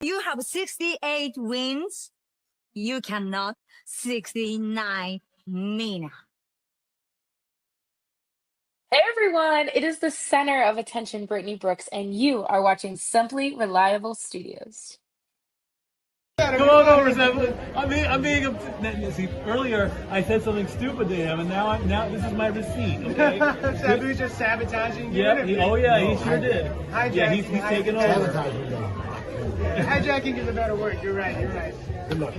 You have 68 wins. You cannot 69 Mina. Hey everyone, it is the center of attention, Brittany Brooks, and you are watching Simply Reliable Studios. Come on over, Simply. I'm being see, earlier I said something stupid to him, and now this is my receipt. Okay. Sabu's just sabotaging you. Yep. He sure did. Hijacking. Yeah, he's taking over. Hijacking is a better word. You're right. Good luck.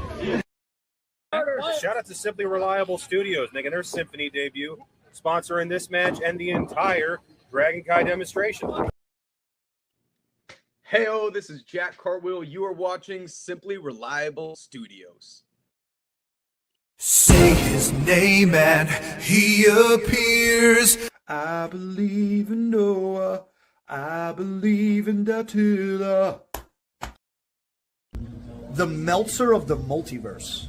Shout out to Simply Reliable Studios making their Symphony debut, sponsoring this match and the entire Dragon Kai demonstration. Heyo, this is Jack Cartwheel. You are watching Simply Reliable Studios. Say his name and he appears. I believe in Noah. I believe in Datula. The Meltzer of the multiverse.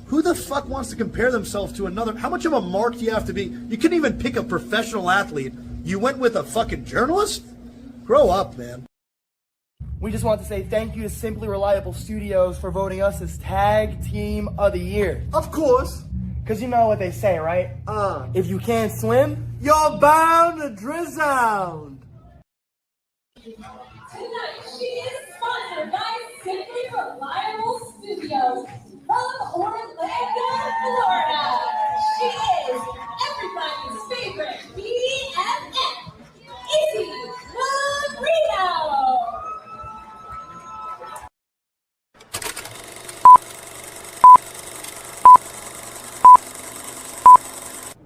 Who the fuck wants to compare themselves to another? How much of a mark do you have to be? You couldn't even pick a professional athlete. You went with a fucking journalist? Grow up, man. We just want to say thank you to Simply Reliable Studios for voting us as Tag Team of the Year. Of course. Because you know what they say, right? If you can't swim, you're bound to drown. Tonight, she is sponsored by Simply Reliable Studios from Orlando, Florida. She is everybody's favorite BFF, Izzy Marino.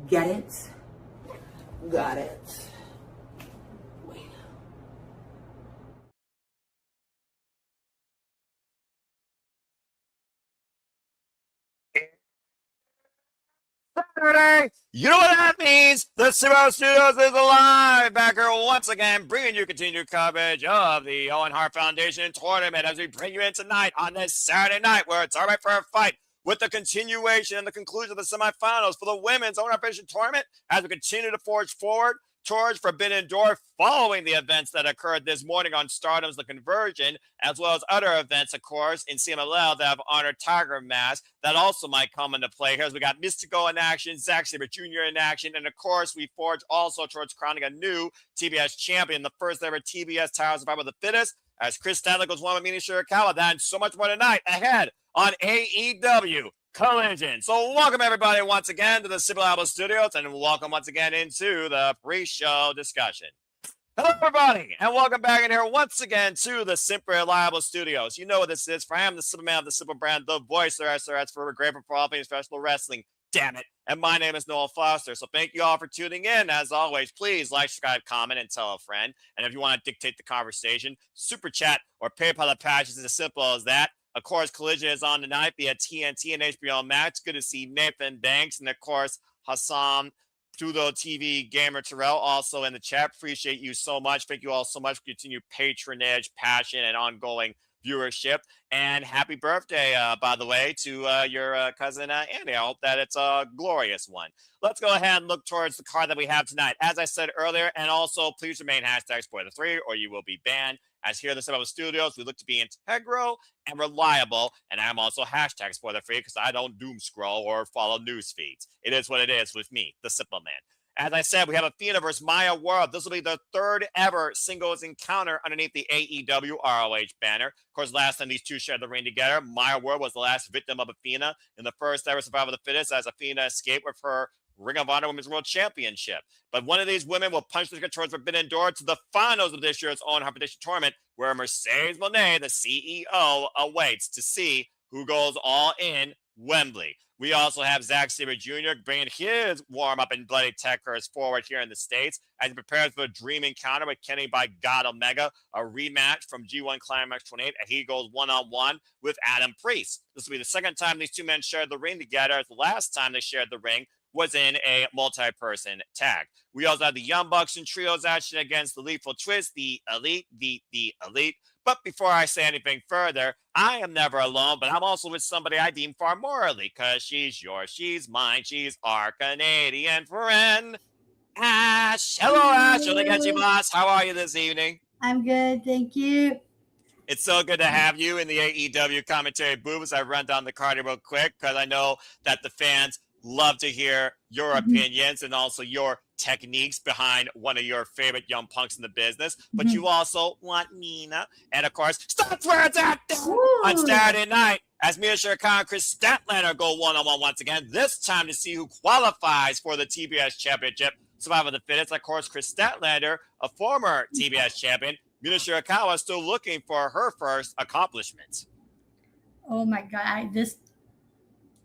Get it? Got it. Saturday. You know what that means? The Sumo Studios is alive. Back here once again, bringing you continued coverage of the Owen Hart Foundation tournament as we bring you in tonight on this Saturday night where it's all right for a fight with the continuation and the conclusion of the semifinals for the women's Owen Hart Foundation tournament as we continue to forge forward towards Forbidden Door following the events that occurred this morning on Stardom's The Conversion, as well as other events, of course, in CMLL that have honored Tiger Mask that also might come into play here as we got Mistico in action, Zack Sabre Jr. in action, and of course, we forge also towards crowning a new TBS champion, the first ever TBS title survivor of the fittest, as Kris goes one with Mina Shirakawa. That and so much more tonight ahead on AEW Collision. So welcome everybody once again to the Simply Reliable Studios, and welcome once again into the pre-show discussion. Hello everybody, and welcome back in here once again to the Simply Reliable Studios. You know what this is. For I am the Simple Man of the Simple Brand, the voice of SRS for Grateful for all things professional wrestling. Damn it. And my name is Noel Foster. So thank you all for tuning in. As always, please like, subscribe, comment, and tell a friend. And if you want to dictate the conversation, super chat or PayPal the patches is as simple as that. Of course, Collision is on tonight via TNT and HBO Max. Good to see Nathan Banks and, of course, Hassan Tudo TV Gamer Terrell also in the chat. Appreciate you so much. Thank you all so much for continued patronage, passion, and ongoing viewership. And happy birthday, by the way, to your cousin Andy. I hope that it's a glorious one. Let's go ahead and look towards the card that we have tonight. As I said earlier, and also please remain #spoiler3 or you will be banned. As here at the Sumo Studios, we look to be integral and reliable. And I'm also #spoiler3 because I don't doom scroll or follow news feeds. It is what it is with me, the Simple Man. As I said, we have Athena versus Maya World. This will be the third ever singles encounter underneath the AEW ROH banner. Of course, last time these two shared the ring together, Maya World was the last victim of Athena in the first ever Survivor of the Fittest as Athena escaped with her Ring of Honor Women's World Championship. But one of these women will punch the ticket towards Forbidden Door to the finals of this year's Owen Hart Foundation tournament, where Mercedes Monet, the CEO, awaits to see who goes all in Wembley. We also have Zack Sabre Jr. bringing his warm-up and Bloody Techers forward here in the States as he prepares for a dream encounter with Kenny by God Omega, a rematch from G1 Climax 28, and he goes one-on-one with Adam Priest. This will be the second time these two men shared the ring together, as the last time they shared the ring was in a multi-person tag. We also have the Young Bucks and Trios action against the Lethal Twist, the Elite, the Elite. But before I say anything further, I am never alone, but I'm also with somebody I deem far more elite, because she's yours, she's mine, she's our Canadian friend, Ash. Hello, Ash. Onegachi boss. How are you this evening? I'm good, thank you. It's so good to have you in the AEW commentary booth as I run down the card real quick, because I know that the fans love to hear your opinions and also your techniques behind one of your favorite young punks in the business. But you also want Mina. And, of course, stop where it's at on Saturday night as Mina, Shirakawa, and Kris Statlander go one-on-one once again, this time to see who qualifies for the TBS Championship. Survival of the Fittest, of course, Kris Statlander, a former TBS champion. Mina Shirakawa still looking for her first accomplishment. Oh my God!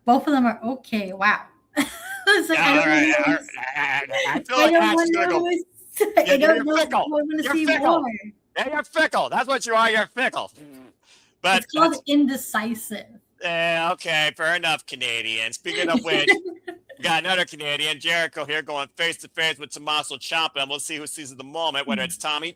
Both of them are okay. Wow. It's like, I feel like Ash's gonna go. You're fickle. You're fickle. Yeah, you're fickle. That's what you are. You're fickle. But it's called indecisive. Okay, fair enough, Canadian. Speaking of which, we got another Canadian, Jericho, here going face-to-face with Tommaso Ciampa, and we'll see who seizes the moment, whether it's Tommaso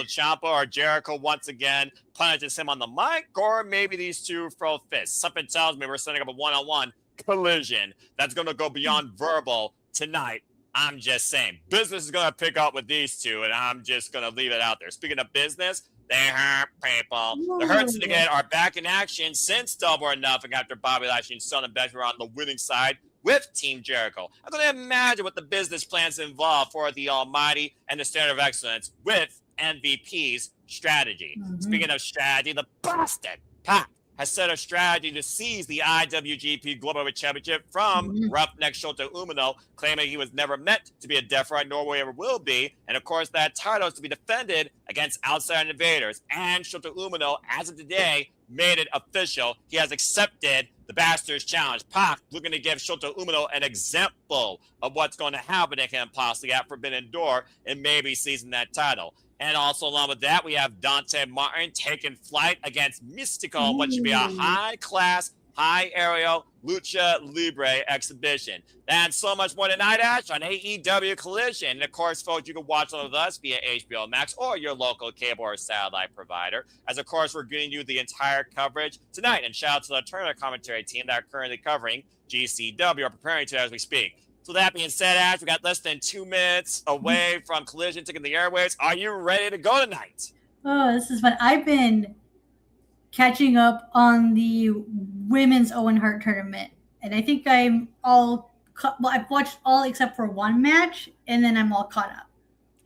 Ciampa or Jericho once again punishes him on the mic, or maybe these two throw fists. Something tells me we're setting up a one-on-one collision that's going to go beyond verbal tonight. I'm just saying. Business is going to pick up with these two, and I'm just going to leave it out there. Speaking of business, they hurt people. The Hurt Syndicate are back in action since Double or Nothing after Bobby Lashley and Son and Bench were on the winning side with Team Jericho. I'm going to imagine what the business plans involve for the Almighty and the Standard of Excellence with MVP's strategy. Speaking of strategy, the bastard Pac has set a strategy to seize the IWGP Global Championship from Roughneck Shota Umino, claiming he was never meant to be a Death Rider, nor will ever will be. And of course, that title is to be defended against outside invaders. And Shota Umino, as of today, made it official. He has accepted the Bastard's Challenge. Pac looking to give Shota Umino an example of what's going to happen to him, possibly at Forbidden Door, and maybe seizing that title. And also along with that, we have Dante Martin taking flight against Mistico, what should be a high-class, high-aerial Lucha Libre exhibition. And so much more tonight, Ash, on AEW Collision. And of course, folks, you can watch along with us via HBO Max or your local cable or satellite provider. As of course, we're giving you the entire coverage tonight. And shout out to the tournament commentary team that are currently covering GCW, or preparing to as we speak. So that being said, Ash, we got less than 2 minutes away from Collision taking the airwaves. Are you ready to go tonight? Oh, this is fun. I've been catching up on the women's Owen Hart tournament, and I think I'm all I've watched all except for one match, and then I'm all caught up.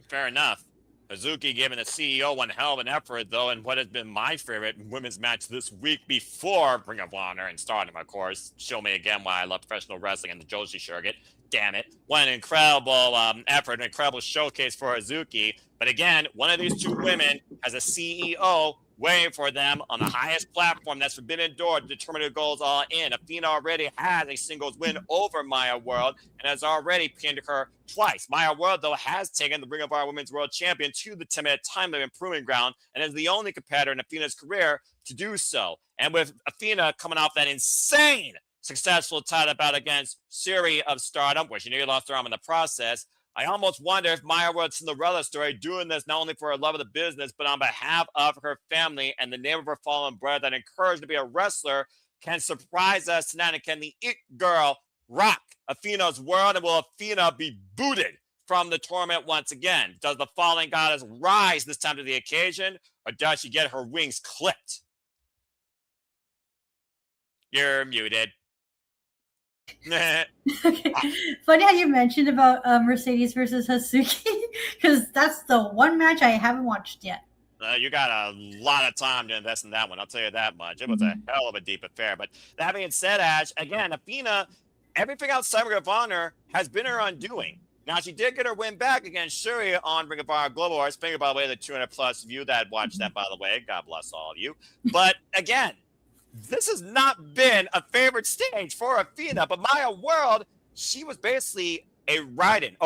Fair enough. Hazuki giving the CEO one hell of an effort, though, in what has been my favorite women's match this week before Ring of Honor and Stardom, of course. Show me again why I love professional wrestling and the Joshi circuit. Damn it. What an incredible effort, an incredible showcase for Hazuki. But again, one of these two women has a CEO waiting for them on the highest platform that's Forbidden Door to determine who goes all in. Athena already has a singles win over Maya World and has already pinned her twice. Maya World, though, has taken the Ring of Honor Women's World Champion to the 10-minute time limit proving ground and is the only competitor in Athena's career to do so. And with Athena coming off that insane successful title bout against Siri of Stardom, where she nearly lost her arm in the process, I almost wonder if Maya World's Cinderella story doing this not only for her love of the business, but on behalf of her family and the name of her fallen brother that encouraged to be a wrestler can surprise us tonight. And can the It Girl rock Athena's world? And will Athena be booted from the tournament once again? Does the fallen goddess rise this time to the occasion, or does she get her wings clipped? You're muted. Okay. Funny how you mentioned about Mercedes versus Hazuki, because that's the one match I haven't watched yet. You got a lot of time to invest in that one, I'll tell you that much. It was a hell of a deep affair. But that being said, Ash, again, Athena, everything outside Ring of Honor has been her undoing. Now, she did get her win back against Shuri on Ring of Honor Global. I was thinking, by the way, the 200-plus of you that watched that, by the way. God bless all of you. But again, this has not been a favorite stage for Athena, but Maya World, she was basically a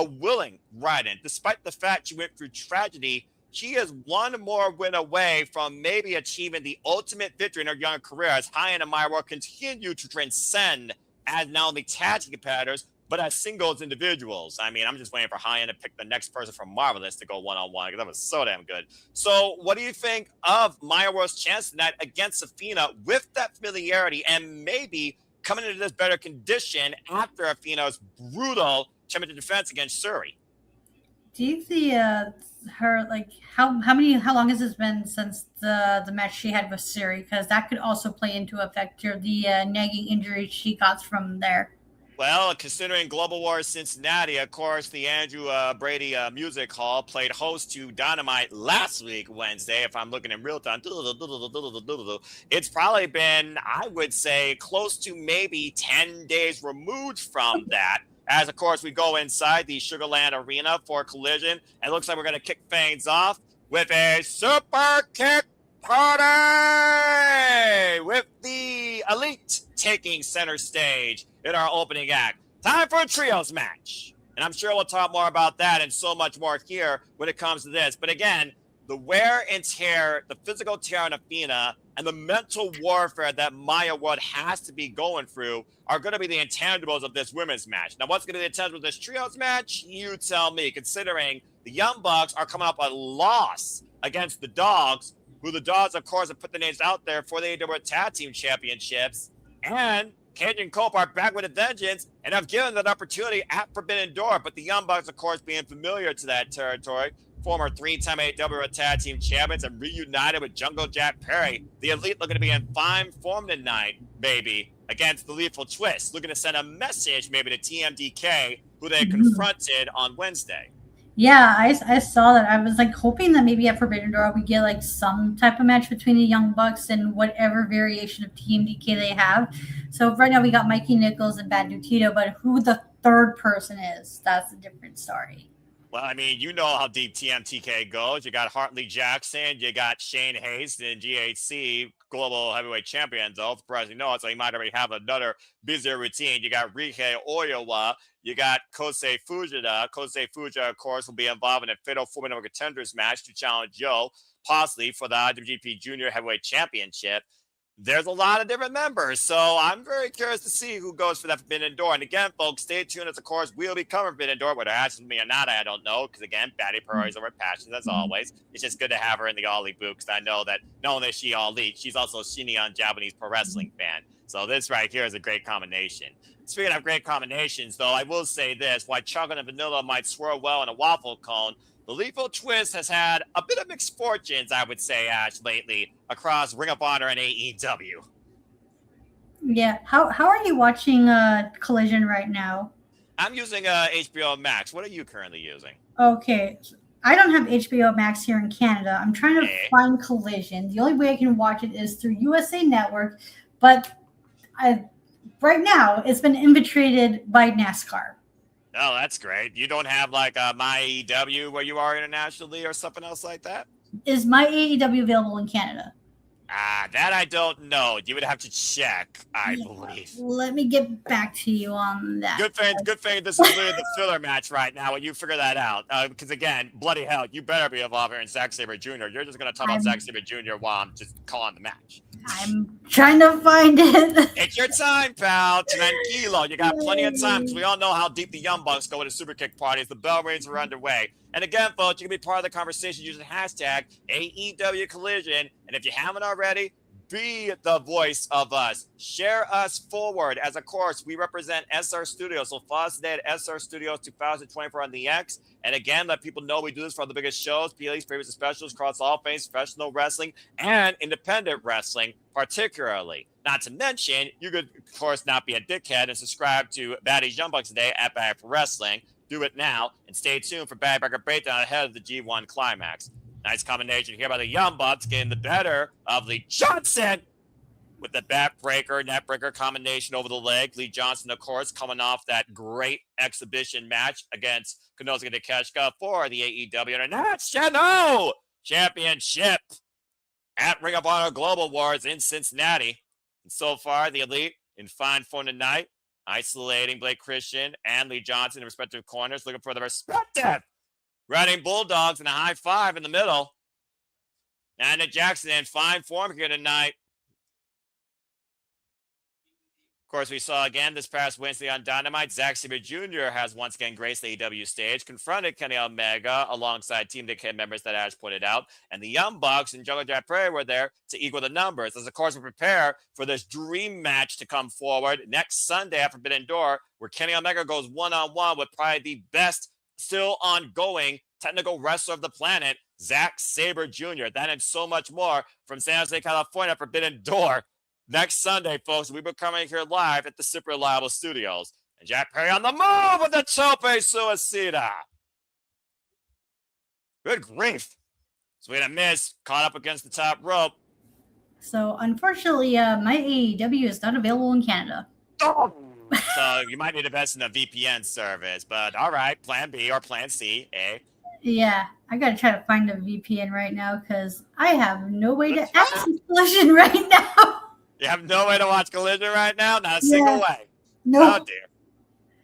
willing ride-in. Despite the fact she went through tragedy, she is one more win away from maybe achieving the ultimate victory in her young career as Hyan and Maya World continue to transcend as not only tag team competitors, but as singles individuals. I mean, I'm just waiting for Hyan to pick the next person from Marvelous to go one-on-one, because that was so damn good. So what do you think of Maya World's chance tonight against Athena with that familiarity and maybe coming into this better condition after Athena's brutal championship defense against Suri? Do you see her like how long has this been since the match she had with Siri? Because that could also play into effect or the nagging injuries she got from there. Well, considering Global Wars Cincinnati, of course, the Andrew Brady Music Hall played host to Dynamite last week, Wednesday, if I'm looking in real time. It's probably been, I would say, close to maybe 10 days removed from that. As, of course, we go inside the Sugarland Arena for Collision. And it looks like we're going to kick things off with a super kick party with the Elite taking center stage in our opening act. Time for a trios match. And I'm sure we'll talk more about that and so much more here when it comes to this. But again, the wear and tear, the physical tear on Athena, and the mental warfare that Maya Wood has to be going through are going to be the intangibles of this women's match. Now, what's going to be the intangibles of this trios match? You tell me, considering the Young Bucks are coming up a loss against the Dogs, who the Dogs, of course, have put the names out there for the AEW Tag Team Championships. And Cage and Cope are back with a vengeance and have given that opportunity at Forbidden Door. But the Young Bucks, of course, being familiar to that territory, former three-time AEW Tag Team Champions and reunited with Jungle Jack Perry. The Elite looking to be in fine form tonight, baby, against the Lethal Twist. Looking to send a message maybe to TMDK, who they confronted on Wednesday. Yeah, I saw that. I was like hoping that maybe at Forbidden Door we get like some type of match between the Young Bucks and whatever variation of TMDK they have. So right now we got Mikey Nichols and Bad New Tito, but who the third person is, that's a different story. Well, I mean, you know how deep TMTK goes. You got Hartley Jackson, you got Shane Hayes in GHC, Global Heavyweight Champion, though, for as you know, so he might already have another busier routine. You got Rike Oyowa, you got Kosei Fujita. Kosei Fujita, of course, will be involved in a fatal formidable contenders match to challenge Joe, possibly for the IWGP Junior Heavyweight Championship. There's a lot of different members, so I'm very curious to see who goes for that Forbidden Door. And again, folks, stay tuned as, of course, we'll be covering Forbidden Door. Whether it has to be or not, I don't know, because, again, Batty Pearl is over passions, as always. It's just good to have her in the All Elite booth, because I know that not only is she All Elite, she's also a Shineon Japanese pro wrestling fan. So this right here is a great combination. Speaking of great combinations, though, I will say this. While chocolate and vanilla might swirl well in a waffle cone, the Lethal Twist has had a bit of mixed fortunes, I would say, Ash, lately across Ring of Honor and AEW. Yeah. How are you watching Collision right now? I'm using HBO Max. What are you currently using? Okay. I don't have HBO Max here in Canada. I'm trying to find Collision. The only way I can watch it is through USA Network, but right now it's been infiltrated by NASCAR. Oh, that's great. You don't have like My AEW where you are internationally or something else like that? Is My AEW available in Canada? That I don't know. You would have to check, I believe. Let me get back to you on that. Good thing this is really the filler match right now when you figure that out. Because again, bloody hell, you better be involved here in Zack Sabre Jr. You're just going to talk about Zack Sabre Jr. while I'm just calling the match. I'm trying to find it. It's your time, pal. Tranquilo. You got plenty of time because we all know how deep the Young Bucks go with the super kick parties. The bell rings are underway. And again, folks, you can be part of the conversation using hashtag AEW Collision. And if you haven't already, be the voice of us. Share us forward. As, of course, we represent SR Studios. So follow us today at SR Studios 2024 on the X. And again, let people know we do this for the biggest shows, PLE's favorites and specials across all things professional wrestling and independent wrestling, particularly. Not to mention, you could, of course, not be a dickhead and subscribe to Baddies Young Bucks today at Bad for Wrestling. Do it now and stay tuned for Bad Breaker Breakdown ahead of the G1 Climax. Nice combination here by the Young Bucks getting the better of Lee Johnson with the backbreaker, netbreaker combination over the leg. Lee Johnson, of course, coming off that great exhibition match against Konosuke Takeshita for the AEW International Championship at Ring of Honor Global Wars in Cincinnati. And so far, the Elite in fine form tonight, isolating Blake Christian and Lee Johnson in respective corners, looking for the respective Running Bulldogs and a high five in the middle. And Jackson in fine form here tonight. Of course, we saw again this past Wednesday on Dynamite, Zack Sabre Jr. has once again graced the AEW stage, confronted Kenny Omega alongside Team Decay members that Ash pointed out, and the Young Bucks and Jungle Jack Perry were there to equal the numbers. As, of course, we prepare for this dream match to come forward next Sunday at Forbidden Door, where Kenny Omega goes one-on-one with probably the best still ongoing technical wrestler of the planet, Zack Sabre Jr. That and so much more from San Jose, California, Forbidden Door. Next Sunday, folks, we'll be coming here live at the Super Reliable Studios. And Jack Perry on the move with the Tope Suicida. Good grief. Sweet miss, caught up against the top rope. So unfortunately, my AEW is not available in Canada. Oh. So you might need to invest in a VPN service, but all right, plan B or plan C, eh? Yeah, I gotta try to find a VPN right now because I have no way to access Collision right now. You have no way to watch Collision right now? Not a single way. No. Oh dear.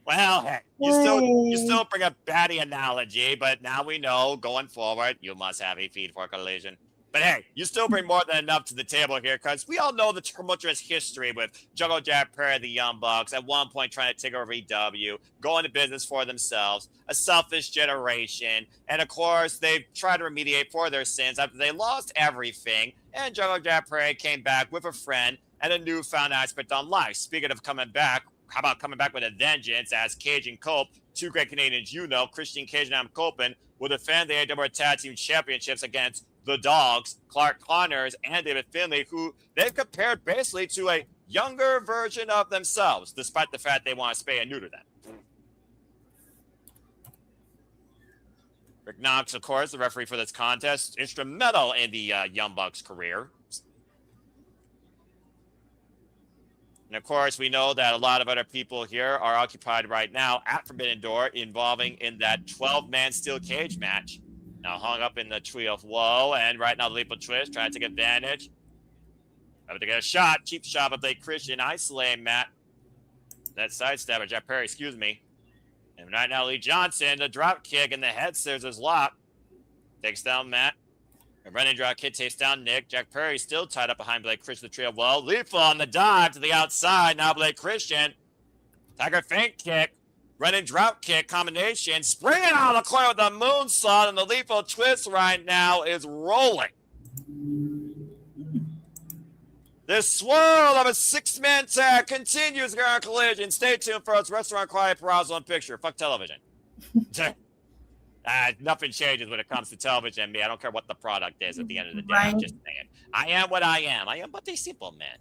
Well, hey, you still bring a batty analogy, but now we know going forward you must have a feed for Collision. But hey, you still bring more than enough to the table here, because we all know the tumultuous history with Jungle Jack Perry, the Young Bucks, at one point trying to take over EW, go into business for themselves, a selfish generation, and of course, they've tried to remediate for their sins after they lost everything, and Jungle Jack Perry came back with a friend and a newfound aspect on life. Speaking of coming back, how about coming back with a vengeance, as Cage and Cope, two great Canadians you know, Christian Cage and Adam Copen, will defend the AEW Tag Team Championships against the Dogs, Clark Connors, and David Finlay, who they've compared basically to a younger version of themselves, despite the fact they want to spay and neuter them. Rick Knox, of course, the referee for this contest, instrumental in the Young Bucks' career. And of course, we know that a lot of other people here are occupied right now at Forbidden Door, involving in that 12-man steel cage match. Now hung up in the Tree of Woe, and right now the Lethal Twist trying to take advantage. About to get a shot, cheap shot of the Christian isolating Matt. That sidestep, or Jack Perry, excuse me. And right now Lee Johnson, the drop kick and the head scissors lock. Takes down Matt. A running drop kick takes down Nick. Jack Perry still tied up behind Blake Christian, the Tree of Woe. Lethal on the dive to the outside. Now Blake Christian. Tiger feint kick. Running drop kick combination. Springing out of the corner with a moonsault, and the Lethal Twist right now is rolling. This swirl of a six-man tag continues here on Collision. Stay tuned for its Restaurant Quiet Perazzle and Picture. Fuck television. Nothing changes when it comes to television, me. I don't care what the product is at the end of the day. I'm just saying. I am what I am. I am but a simple man.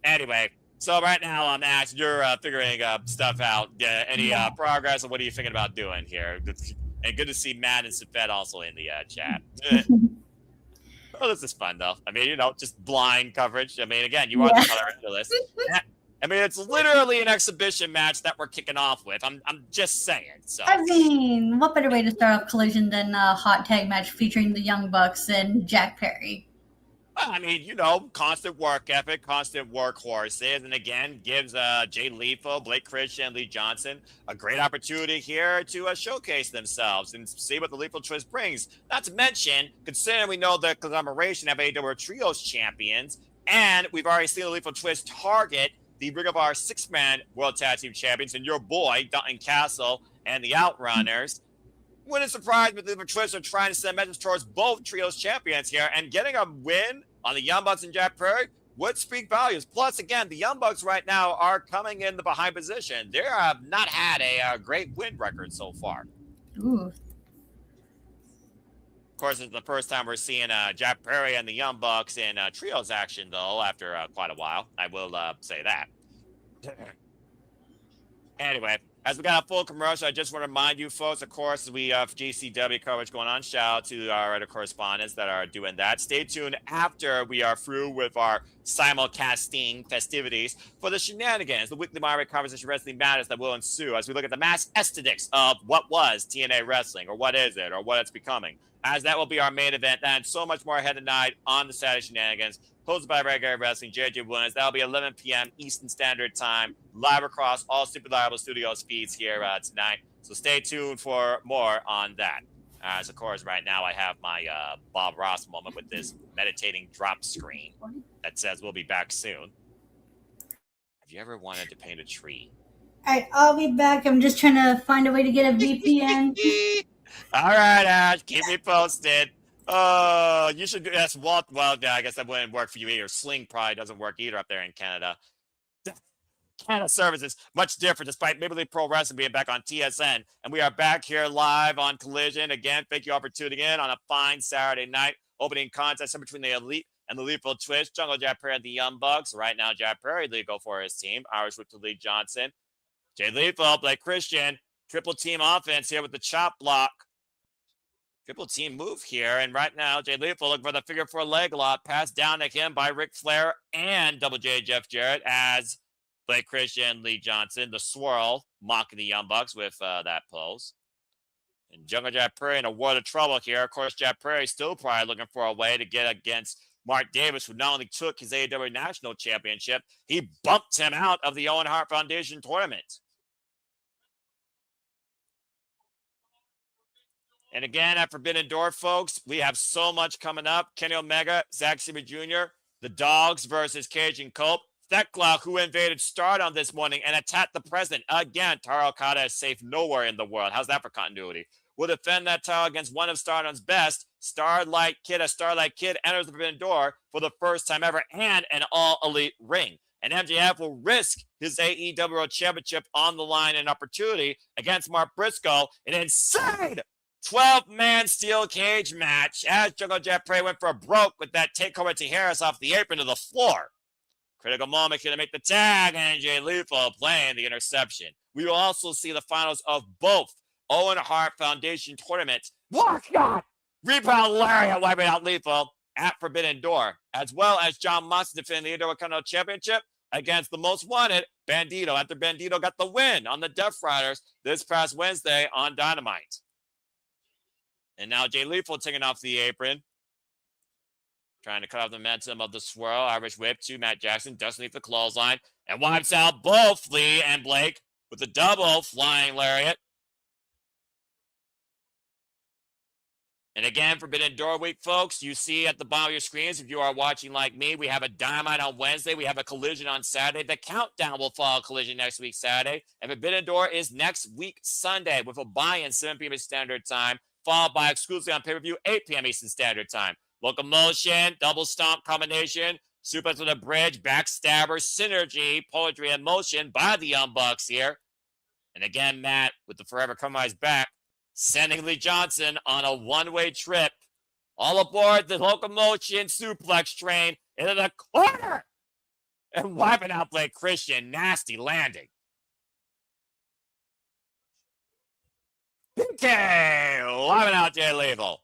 Anyway, so right now, Ash, you're figuring stuff out. Any progress, or what are you thinking about doing here? And good to see Matt and Safed also in the chat. Oh, this is fun, though. I mean, you know, just blind coverage. I mean, again, you are the color of the list. I mean, it's literally an exhibition match that we're kicking off with. I'm just saying. So I mean, what better way to start off Collision than a hot tag match featuring the Young Bucks and Jack Perry? I mean, you know, constant work ethic, constant workhorses, and again, gives Jay Lethal, Blake Christian, Lee Johnson a great opportunity here to showcase themselves and see what the Lethal Twist brings. Not to mention, considering we know the conglomeration of AEW Trios champions, and we've already seen the Lethal Twist target the Ring of Honor six-man World Tag Team champions, and your boy, Dalton Castle, and the Outrunners. Wouldn't surprise me if the Lethal Twist are trying to send messages towards both Trios champions here, and getting a win on the Young Bucks and Jack Perry would speak volumes. Plus, again, the Young Bucks right now are coming in the behind position. They have not had a great win record so far. Ooh. Of course, it's the first time we're seeing Jack Perry and the Young Bucks in Trios action, though, after quite a while. I will say that. Anyway, as we got a full commercial, I just want to remind you folks, of course, we have GCW coverage going on. Shout out to our other correspondents that are doing that. Stay tuned after we are through with our simulcasting festivities for the shenanigans, the weekly moderate conversation wrestling matters that will ensue as we look at the mass aesthetics of what was TNA wrestling, or what is it, or what it's becoming. As that will be our main event, and so much more ahead tonight on the Saturday Shenanigans, hosted by Regular Wrestling, JJ Williams. That'll be 11 p.m. Eastern Standard Time, live across all Super Reliable Studios feeds here tonight. So stay tuned for more on that. As, of course, right now I have my Bob Ross moment with this meditating drop screen that says we'll be back soon. Have you ever wanted to paint a tree? All right, I'll be back. I'm just trying to find a way to get a VPN. All right, Ash, keep me posted. You should ask Walt. Well, I guess that wouldn't work for you either. Sling probably doesn't work either up there in Canada. Canada services, much different despite Maple Leaf Pro Wrestling being back on TSN. And we are back here live on Collision. Again, thank you all for tuning in on a fine Saturday night. Opening contest between the Elite and the Lethal Twist. Jungle Jack Perry and the Young Bucks. Right now, Jack Perry legal for his team. Irish Whip to Lee Johnson. Jay Lethal, Blake Christian. Triple team offense here with the chop block. Triple team move here. And right now, Jay Lethal looking for the figure 4 leg lock. Passed down to him by Ric Flair and Double J Jeff Jarrett as Blake Christian, Lee Johnson, the swirl, mocking the Young Bucks with that pose. And Jungle Jack Perry in a world of trouble here. Of course, Jack Perry still probably looking for a way to get against Mark Davis, who not only took his AEW National Championship, he bumped him out of the Owen Hart Foundation tournament. And again, at Forbidden Door, folks, we have so much coming up. Kenny Omega, Zack Sabre Jr., the Dogs versus Cage and Cope. Thekla, who invaded Stardom this morning and attacked the president. Again, Taro Okada is safe nowhere in the world. How's that for continuity? Will defend that title against one of Stardom's best. Starlight Kid enters the Forbidden Door for the first time ever and an all-elite ring. And MJF will risk his AEW World Championship on the line in opportunity against Mark Briscoe. An insane 12-man steel cage match as Jungle Jack Perry went for a broke with that takeover to Harris off the apron to the floor. Critical moment here to make the tag, and Jay Lethal playing the interception. We will also see the finals of both Owen Hart Foundation tournaments. What God? Rebound Lariat wiping out Lethal at Forbidden Door, as well as John Moxley defending the Intercontinental Championship against the most wanted, Bandito, after Bandito got the win on the Death Riders this past Wednesday on Dynamite. And now Jay Lethal taking off the apron. Trying to cut off the momentum of the swirl. Irish whip to Matt Jackson. Doesn't leave the clothesline. And wipes out both Lee and Blake with a double flying lariat. And again, Forbidden Door Week, folks, you see at the bottom of your screens, if you are watching like me, we have a Dynamite on Wednesday. We have a Collision on Saturday. The countdown will follow Collision next week, Saturday. And Forbidden Door is next week, Sunday, with a buy-in 7 p.m. Standard Time, followed by exclusively on pay-per-view 8 p.m. Eastern Standard Time. Locomotion, double stomp combination, suplex with a bridge, backstabber, synergy, poetry and motion by the Young Bucks here. And again, Matt with the Forever Compromise back, sending Lee Johnson on a one-way trip. All aboard the Locomotion suplex train into the corner and wiping out Blake Christian. Nasty landing. PK wiping out Jay Lethal.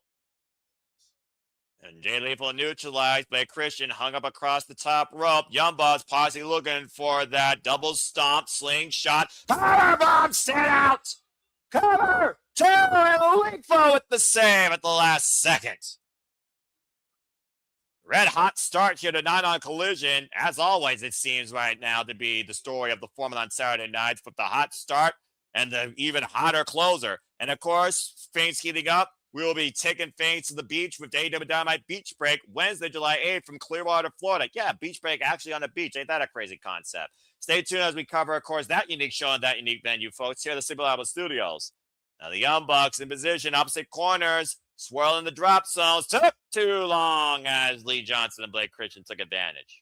And Jay Lethal neutralized. Blake Christian hung up across the top rope. Young Bucks possibly looking for that double stomp, slingshot. Power bomb, stand out. Cover, two, and Lethal with the save at the last second. Red hot start here tonight on Collision. As always, it seems right now to be the story of the format on Saturday nights with the hot start and the even hotter closer. And of course, things heating up. We will be taking things to the beach with the AEW Dynamite Beach Break Wednesday, July 8th from Clearwater, Florida. Yeah, beach break actually on the beach. Ain't that a crazy concept? Stay tuned as we cover, of course, that unique show and that unique venue, folks, here at the Simple Apple Studios. Now, the Young Bucks in position, opposite corners, swirling the drop zones. Took too long as Lee Johnson and Blake Christian took advantage.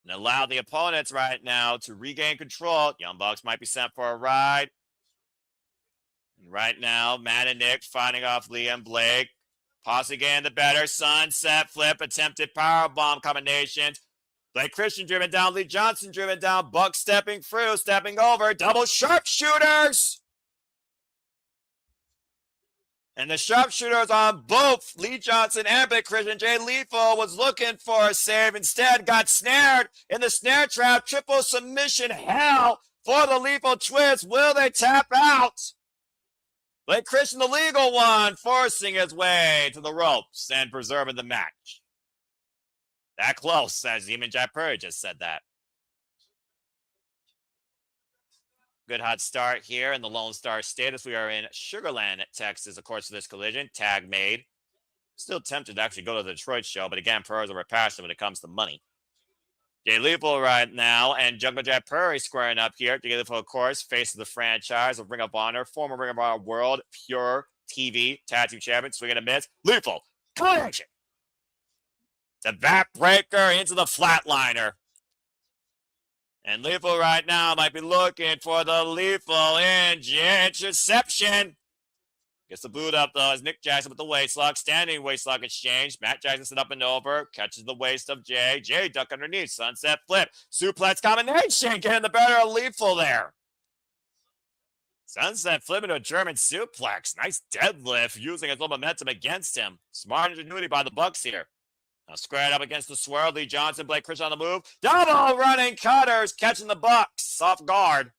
And allow the opponents right now to regain control. Young Bucks might be sent for a ride. And right now, Matt and Nick fighting off Lee and Blake. Posse getting the better. Sunset flip, attempted powerbomb combinations. Blake Christian driven down, Lee Johnson driven down. Buck stepping through, stepping over. Double sharpshooters. And the sharpshooters on both Lee Johnson and Blake Christian. Jay Lethal was looking for a save. Instead, got snared in the snare trap. Triple submission hell for the Lethal Twist. Will they tap out? Blake Christian, the legal one, forcing his way to the ropes and preserving the match. That close, as even Jack Perry just said that. Good hot start here in the Lone Star status. We are in Sugarland, Texas, of course, for this Collision. Tag made. Still tempted to actually go to the Detroit show, but again, Perry's over passionate when it comes to money. Jay Lethal right now, and Jungle Jack Perry squaring up here. Jay Lethal, of course, face of the franchise of Ring of Honor, former Ring of Honor World Pure TV Tag Team Champion, swing and a miss. Lethal, collision. The back breaker into the flatliner. And Lethal right now might be looking for the lethal interception. Gets the boot up, though, as Nick Jackson with the waistlock. Standing waistlock exchange. Matt Jackson set up and over. Catches the waist of Jay. Jay duck underneath. Sunset flip. Suplex combination. Getting the better of Lethal there. Sunset flip into a German suplex. Nice deadlift using his little momentum against him. Smart ingenuity by the Bucks here. Now squared up against the swirl. Lee Johnson, Blake Christian on the move. Double running cutters catching the Bucks off guard.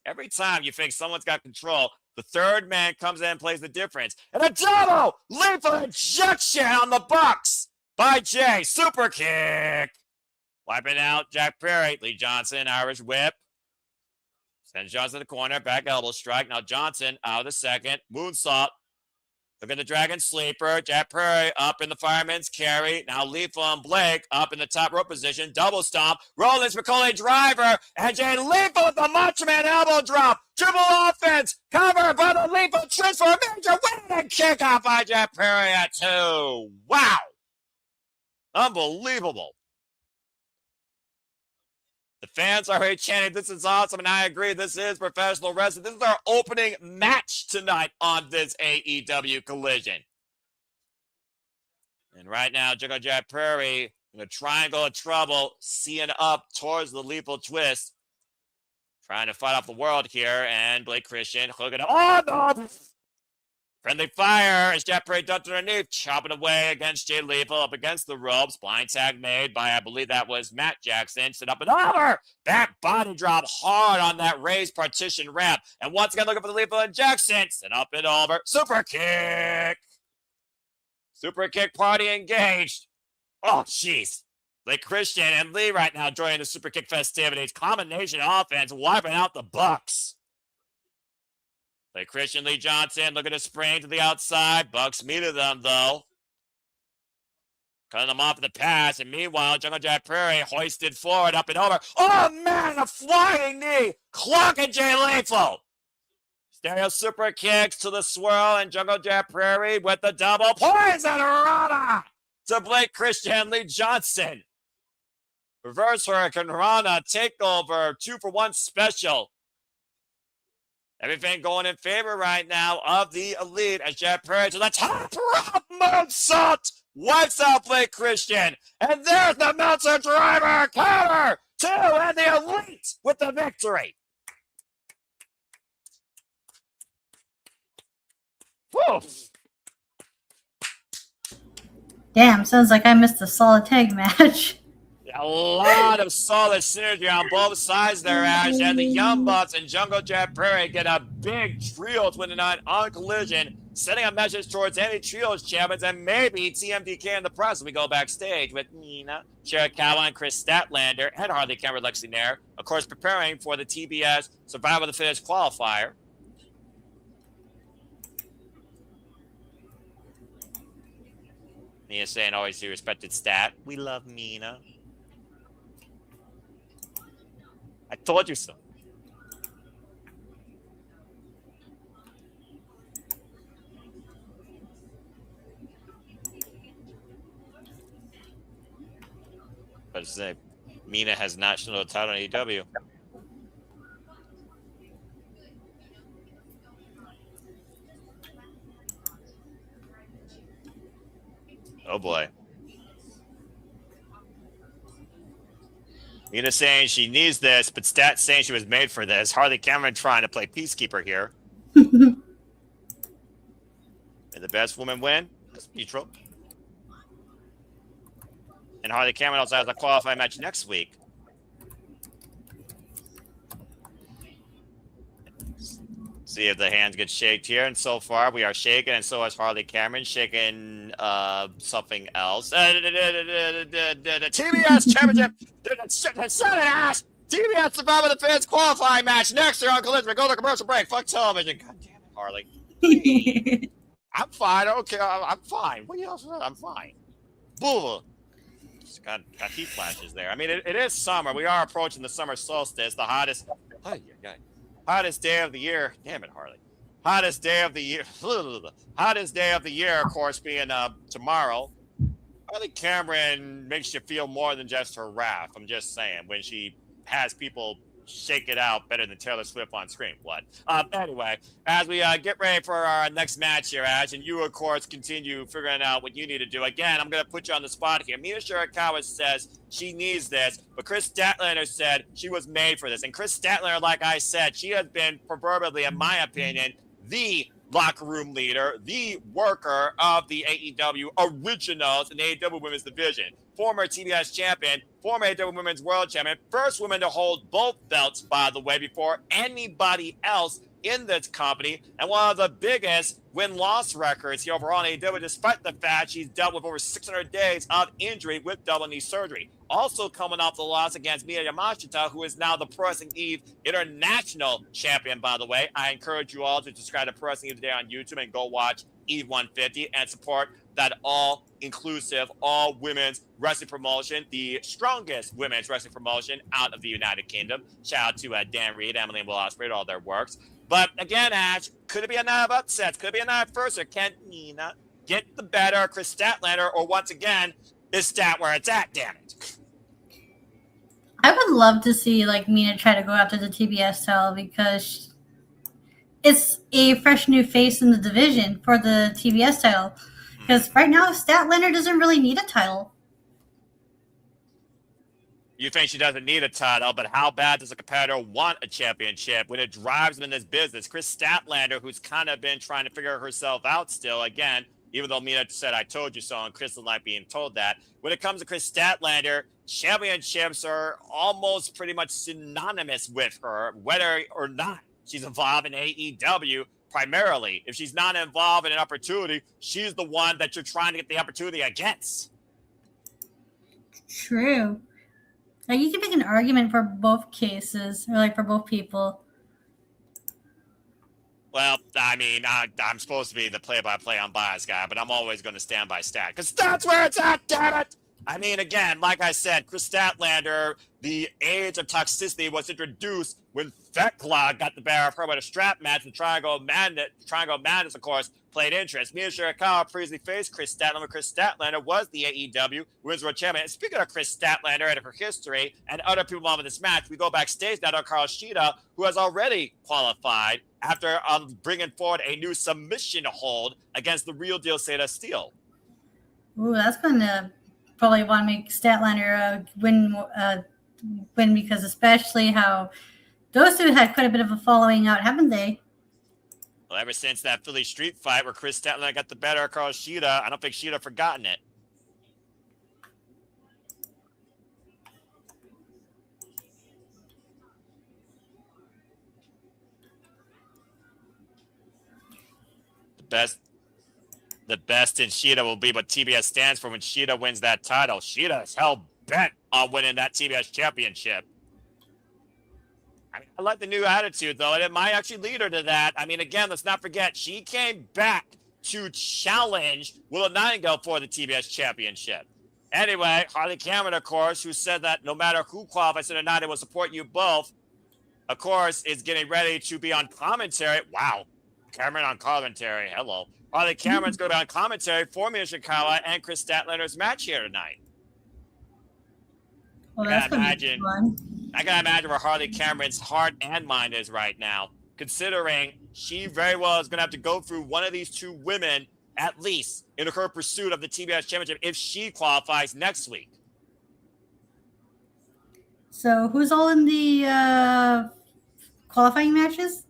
Every time you think someone's got control, the third man comes in and plays the difference. And a double lethal injection on the Bucks by Jay. Super kick. Wiping out Jack Perry. Lee Johnson, Irish whip. Sends Johnson to the corner. Back elbow strike. Now Johnson out of the second. Moonsault. Look at the Dragon Sleeper. Jack Perry up in the Fireman's Carry. Now Lethal and Blake up in the top rope position. Double stomp. Rollins McCauley driver. And Jay Lethal with the Macho Man elbow drop. Triple offense. Cover by the Lethal transfer. Major win and kick out by Jack Perry at 2. Wow. Unbelievable. The fans are already chanting, this is awesome, and I agree, this is professional wrestling. This is our opening match tonight on this AEW Collision. And right now, Jungle Jack Prairie in a triangle of trouble, seeing up towards the lethal twist. Trying to fight off the world here, and Blake Christian hooking up. Oh, no! Friendly fire as Jack Perry ducked underneath, chopping away against Jay Lethal up against the ropes. Blind tag made by, I believe that was Matt Jackson. Set up and over. Back body drop hard on that raised partition ramp. And once again, looking for the Lethal and Jackson. Set up and over. Super kick. Super kick party engaged. Oh, jeez. Blake Christian and Lee right now joining the super kick festivities. Combination offense wiping out the Bucks. Blake Christian, Lee Johnson, looking to spring to the outside. Bucks meet them, though. Cutting them off the pass. And meanwhile, Jungle Jack Prairie hoisted forward, up and over. Oh, man, a flying knee. Clocking Jay Lethal. Stereo super kicks to the swirl. And Jungle Jack Prairie with the double poison Rana to Blake Christian, Lee Johnson. Reverse Hurricane Rana takeover. 2-for-1 special. Everything going in favor right now of the Elite as Jack Perry to the top rope moonsault. Wipes out Blake Christian. And there's the Meltzer driver cover. 2 and the Elite with the victory. Woo. Damn, sounds like I missed a solid tag match. A lot of solid synergy on both sides there, Ash. And the Young Bucks and Jungle Jack Prairie get a big trios win tonight on Collision, sending a message towards any trios champions and maybe TMDK in the press as we go backstage with Mina, Shirakawa, and Kris Statlander, and Harley Cameron Lexi Nair, of course, preparing for the TBS Survival of the Fittest qualifier. Mina saying always the respected stat. We love Mina. I told you so. But it's like Mina has national title in AEW. Oh boy. Mina saying she needs this, but Stat saying she was made for this. Harley Cameron trying to play peacekeeper here. And the best woman win? That's neutral. And Harley Cameron also has a qualifying match next week. See if the hands get shaked here. And so far, we are shaking, and so is Harley Cameron shaking something else. TBS Championship. TBS Survival of the Fans qualifying match next year on Collision. We go to commercial break. Fuck television. God damn it, Harley. I'm fine. Okay, I'm fine. What else? I'm fine. Boo. Just got heat flashes there. I mean, it is summer. We are approaching the summer solstice, the hottest. Hottest day of the year. Damn it, Harley. Hottest day of the year. Hottest day of the year, of course, being tomorrow. Harley Cameron makes you feel more than just her wrath. I'm just saying. When she has people shake it out better than Taylor Swift on screen. What? Anyway, as we get ready for our next match here, Ash, and you, of course, continue figuring out what you need to do. Again, I'm going to put you on the spot here. Mina Shirakawa says she needs this, but Kris Statlander said she was made for this. And Kris Statlander, like I said, she has been proverbially, in my opinion, the locker room leader, the worker of the AEW originals in the AEW Women's Division. Former TBS champion, former AEW Women's World Champion, first woman to hold both belts, by the way, before anybody else in this company, and one of the biggest win-loss records here overall in AEW, despite the fact she's dealt with over 600 days of injury with double knee surgery. Also coming off the loss against Miya Yamashita, who is now the Pro Wrestling Eve International Champion, by the way. I encourage you all to subscribe to Pro Wrestling Eve today on YouTube and go watch Eve 150 and support that all-inclusive, all-women's wrestling promotion, the strongest women's wrestling promotion out of the United Kingdom. Shout out to Dan Reed, Emily, and Will Ospreay, all their works. But again, Ash, could it be a night of upsets? Could it be a night of first? Or can Mina get the better of Kris Statlander? Or once again, is Stat where it's at? Damn it. I would love to see like Mina try to go after the TBS title because it's a fresh new face in the division for the TBS title. Because right now, Statlander doesn't really need a title. You think she doesn't need a title, but how bad does a competitor want a championship when it drives them in this business? Kris Statlander, who's kind of been trying to figure herself out still, again, even though Mina said, I told you so, and Kris doesn't like being told that. When it comes to Kris Statlander, championships are almost pretty much synonymous with her, whether or not she's involved in AEW. Primarily, if she's not involved in an opportunity, she's the one that you're trying to get the opportunity against. True. Like you can make an argument for both cases, or like for both people. Well, I mean, I'm supposed to be the play-by-play unbiased guy, but I'm always going to stand by Stat, because that's where it's at, damn it! I mean, again, like I said, Kris Statlander, the age of toxicity was introduced when Thekla got the better of her with a strap match, and Triangle Madness, of course, played interest. Mina Shirakawa previously faced Kris Statlander. Kris Statlander was the AEW Women's World Champion. And speaking of Kris Statlander and her history and other people involved in this match, we go backstage now to Carl Shida, who has already qualified after bringing forward a new submission hold against the real deal Seda Steel. Ooh, that's going to probably want to make Statlander win because especially how those two had quite a bit of a following out, haven't they? Well, ever since that Philly street fight where Kris Statlander got the better of Carl Shida, I don't think Shida forgotten it. The best in Shida will be what TBS stands for when Shida wins that title. Shida is hell-bent on winning that TBS championship. I mean, I like the new attitude, though, and it might actually lead her to that. I mean, again, let's not forget, she came back to challenge Willow Nightingale for the TBS championship. Anyway, Harley Cameron, of course, who said that no matter who qualifies or not, it will support you both, of course, is getting ready to be on commentary. Wow. Cameron on commentary. Hello. Harley Cameron's going to be on commentary for Mina Shirakawa and Kris Statlander's match here tonight. Well, I can imagine where Harley Cameron's heart and mind is right now, considering she very well is going to have to go through one of these two women, at least, in her pursuit of the TBS championship if she qualifies next week. So who's all in the qualifying matches?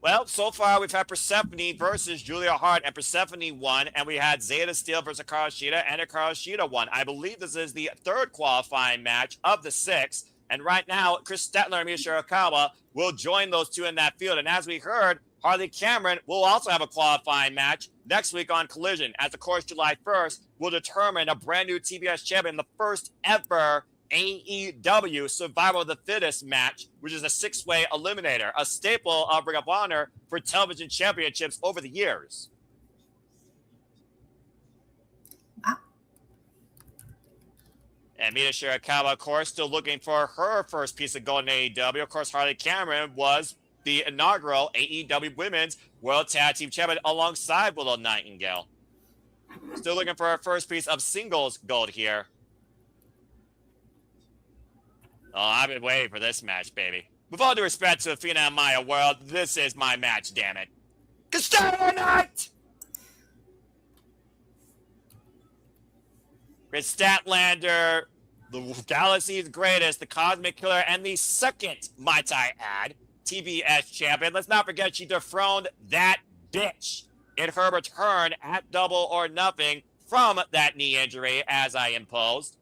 Well, so far we've had Persephone versus Julia Hart, and Persephone won, and we had Zeta Steel versus Carl Shida, and Carl Shida won. I believe this is the third qualifying match of the 6, and right now, Kris Statlander and Mina Shirakawa will join those two in that field, and as we heard, Harley Cameron will also have a qualifying match next week on Collision, as of course July 1st will determine a brand new TBS champion, the first ever AEW Survival of the Fittest match, which is a 6-way eliminator, a staple of Ring of Honor for television championships over the years. Wow. And Mina Shirakawa, of course, still looking for her first piece of gold in AEW. Of course, Harley Cameron was the inaugural AEW Women's World Tag Team Champion alongside Willow Nightingale. Still looking for her first piece of singles gold here. Oh, I've been waiting for this match, baby. With all due respect to Athena and Maya World, this is my match, damn it. Statlander night! Kris Statlander, the Galaxy's greatest, the Cosmic Killer, and the second, might I add, TBS champion. Let's not forget she dethroned that bitch in her return at Double or Nothing from that knee injury, as I imposed.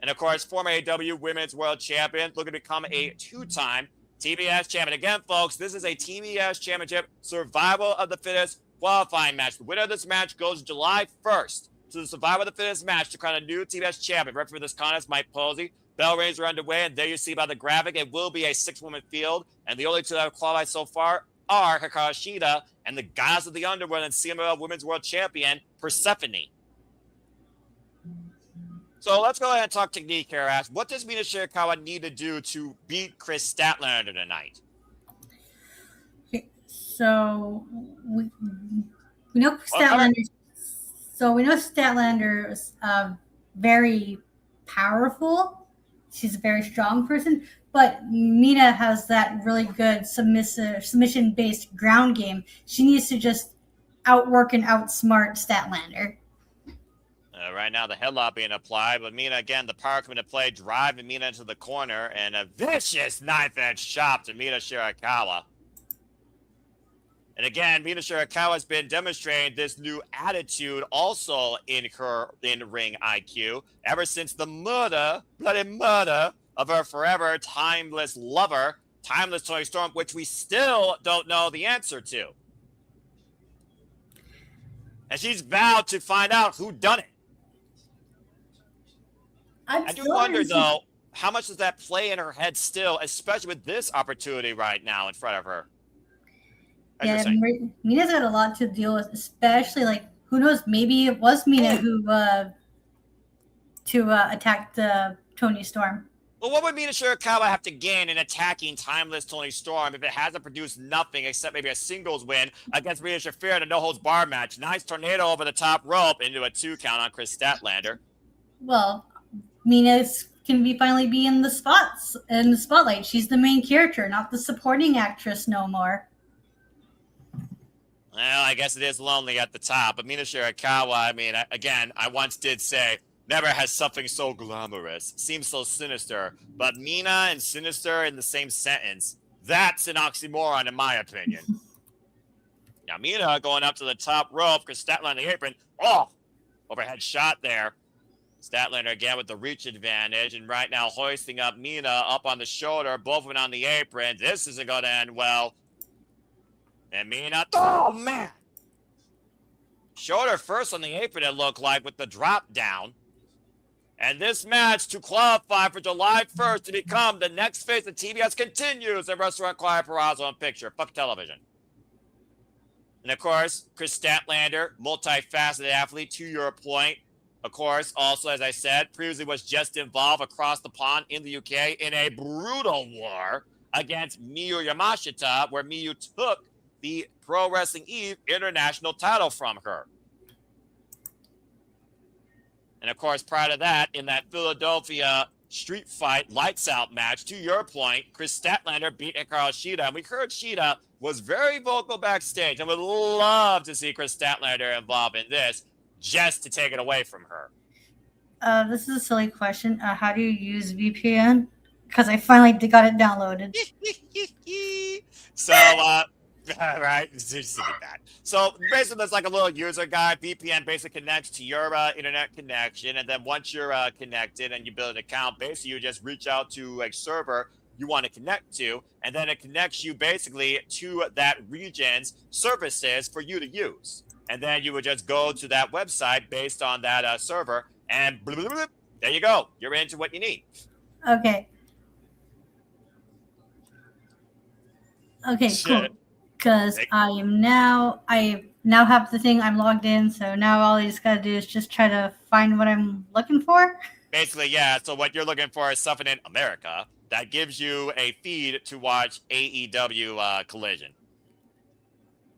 And of course, former AEW Women's World Champion, looking to become a two-time TBS champion. Again, folks, this is a TBS Championship Survival of the Fittest qualifying match. The winner of this match goes July 1st to the Survival of the Fittest match to crown a new TBS champion. Referee for this contest, Mike Posey. Bell rings are underway, and there you see by the graphic, it will be a 6-woman field. And the only two that have qualified so far are Hikaru Shida and the Goddess of the Underworld and CMLL Women's World Champion, Persephone. So let's go ahead and talk technique here. Ask, what does Mina Shirakawa need to do to beat Kris Statlander tonight? So we know Statlander. So we know Statlander is very powerful. She's a very strong person, but Mina has that really good submission-based ground game. She needs to just outwork and outsmart Statlander. Right now, the headlock being applied, but Mina, again, the power coming to play, driving Mina into the corner, and a vicious knife-edge chop to Mina Shirakawa. And again, Mina Shirakawa has been demonstrating this new attitude also in her in-ring IQ ever since the bloody murder of her forever timeless lover, Timeless Toni Storm, which we still don't know the answer to. And she's vowed to find out who done it. I do wonder, though, how much does that play in her head still, especially with this opportunity right now in front of her? Yeah, Mina's got a lot to deal with, especially, like, who knows, maybe it was Mina who attacked Toni Storm. Well, what would Mina Shirakawa have to gain in attacking Timeless Toni Storm if it hasn't produced nothing except maybe a singles win against Rhea Shafir in a no-holds-barred match? Nice tornado over the top rope into a 2 count on Kris Statlander. Well, Mina can finally be in the spotlight. She's the main character, not the supporting actress no more. Well, I guess it is lonely at the top, but Mina Shirakawa, I mean, again, I once did say, never has something so glamorous, seems so sinister, but Mina and sinister in the same sentence, that's an oxymoron in my opinion. Now, Mina going up to the top rope, Kris Statlander on the apron, overhead shot there. Statlander again with the reach advantage, and right now hoisting up Mina up on the shoulder, both of them on the apron. This isn't going to end well. And Mina, oh man! Shoulder first on the apron, it looked like, with the drop down. And this match to qualify for July 1st to become the next face of TBS continues at Restaurant Quiet Palazzo and Picture. Fuck television. And of course, Kris Statlander, multifaceted athlete, to your point. Of course, also, as I said, previously was just involved across the pond in the UK in a brutal war against Miyu Yamashita, where Miyu took the Pro Wrestling Eve International title from her. And of course, prior to that, in that Philadelphia street fight lights out match, to your point, Kris Statlander beat Hikaru Shida. And we heard Shida was very vocal backstage and would love to see Kris Statlander involved in this, just to take it away from her. This is a silly question. How do you use VPN? Because I finally got it downloaded. So, right, so basically, that's like a little user guide. VPN basically connects to your internet connection, and then once you're connected and you build an account, basically you just reach out to a server you want to connect to, and then it connects you basically to that region's services for you to use. And then you would just go to that website based on that server, and there you go. You're into what you need. Okay. Okay, cool. Because I now have the thing. I'm logged in, so now all I just got to do is just try to find what I'm looking for. Basically, yeah. So what you're looking for is something in America that gives you a feed to watch AEW Collision.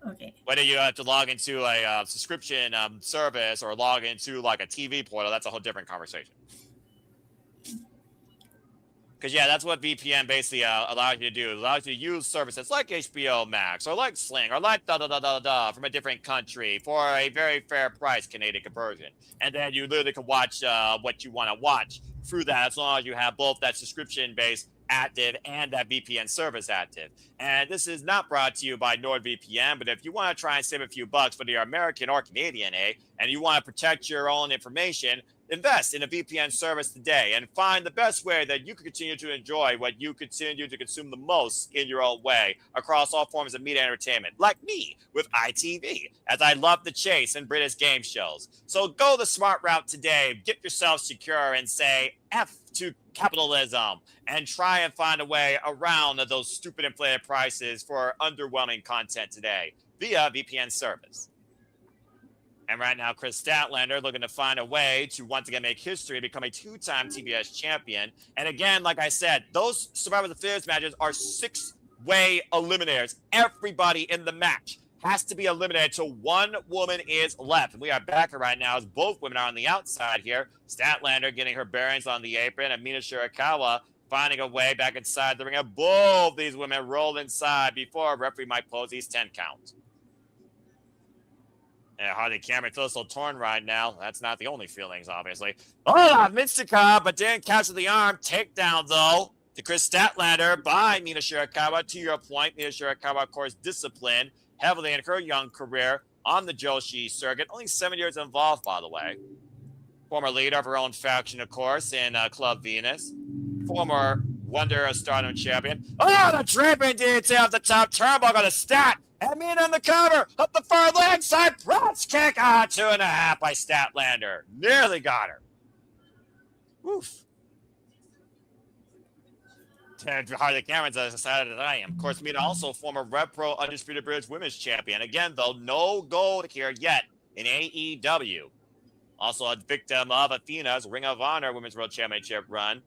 Okay. Whether you have to log into a subscription service or log into like a TV portal, that's a whole different conversation. Because, yeah, that's what VPN basically allows you to do. It allows you to use services like HBO Max or like Sling or like from a different country for a very fair price Canadian conversion. And then you literally can watch what you want to watch through that as long as you have both that subscription-based active and that VPN service active. And this is not brought to you by NordVPN, but if you want to try and save a few bucks, whether you're American or Canadian, and you want to protect your own information, invest in a VPN service today and find the best way that you can continue to enjoy what you continue to consume the most in your own way across all forms of media and entertainment, like me with ITV, as I love the chase and British game shows. So go the smart route today, get yourself secure, and say F to capitalism, and try and find a way around those stupid inflated prices for underwhelming content today via VPN service. And right now, Kris Statlander looking to find a way to once again make history, become a 2-time TBS champion. And again, like I said, those Survivor of the Fittest matches are 6-way eliminators. Everybody in the match has to be eliminated till one woman is left. And we are back right now as both women are on the outside here. Statlander getting her bearings on the apron, and Mina Shirakawa finding a way back inside the ring. And both these women roll inside before a referee might close these 10 counts. And Harley Cameron feels so torn right now. That's not the only feelings, obviously. Oh, Mistico, but didn't capture the arm. Takedown, though, to Kris Statlander by Mina Shirakawa. To your point, Mina Shirakawa, of course, disciplined heavily in her young career on the Joshi circuit. Only 7 years involved, by the way. Former leader of her own faction, of course, in Club Venus. Former Wonder of Stardom champion. Oh, the draping DT off the top turnbuckle on the stat. And Mina on the cover, up the far leg side, press kick, 2.5 by Statlander. Nearly got her. Oof. Harley Cameron's as excited as I am. Of course, Mina also former Rev Pro Undisputed British Women's Champion. Again, though, no gold here yet in AEW. Also a victim of Athena's Ring of Honor Women's World Championship run.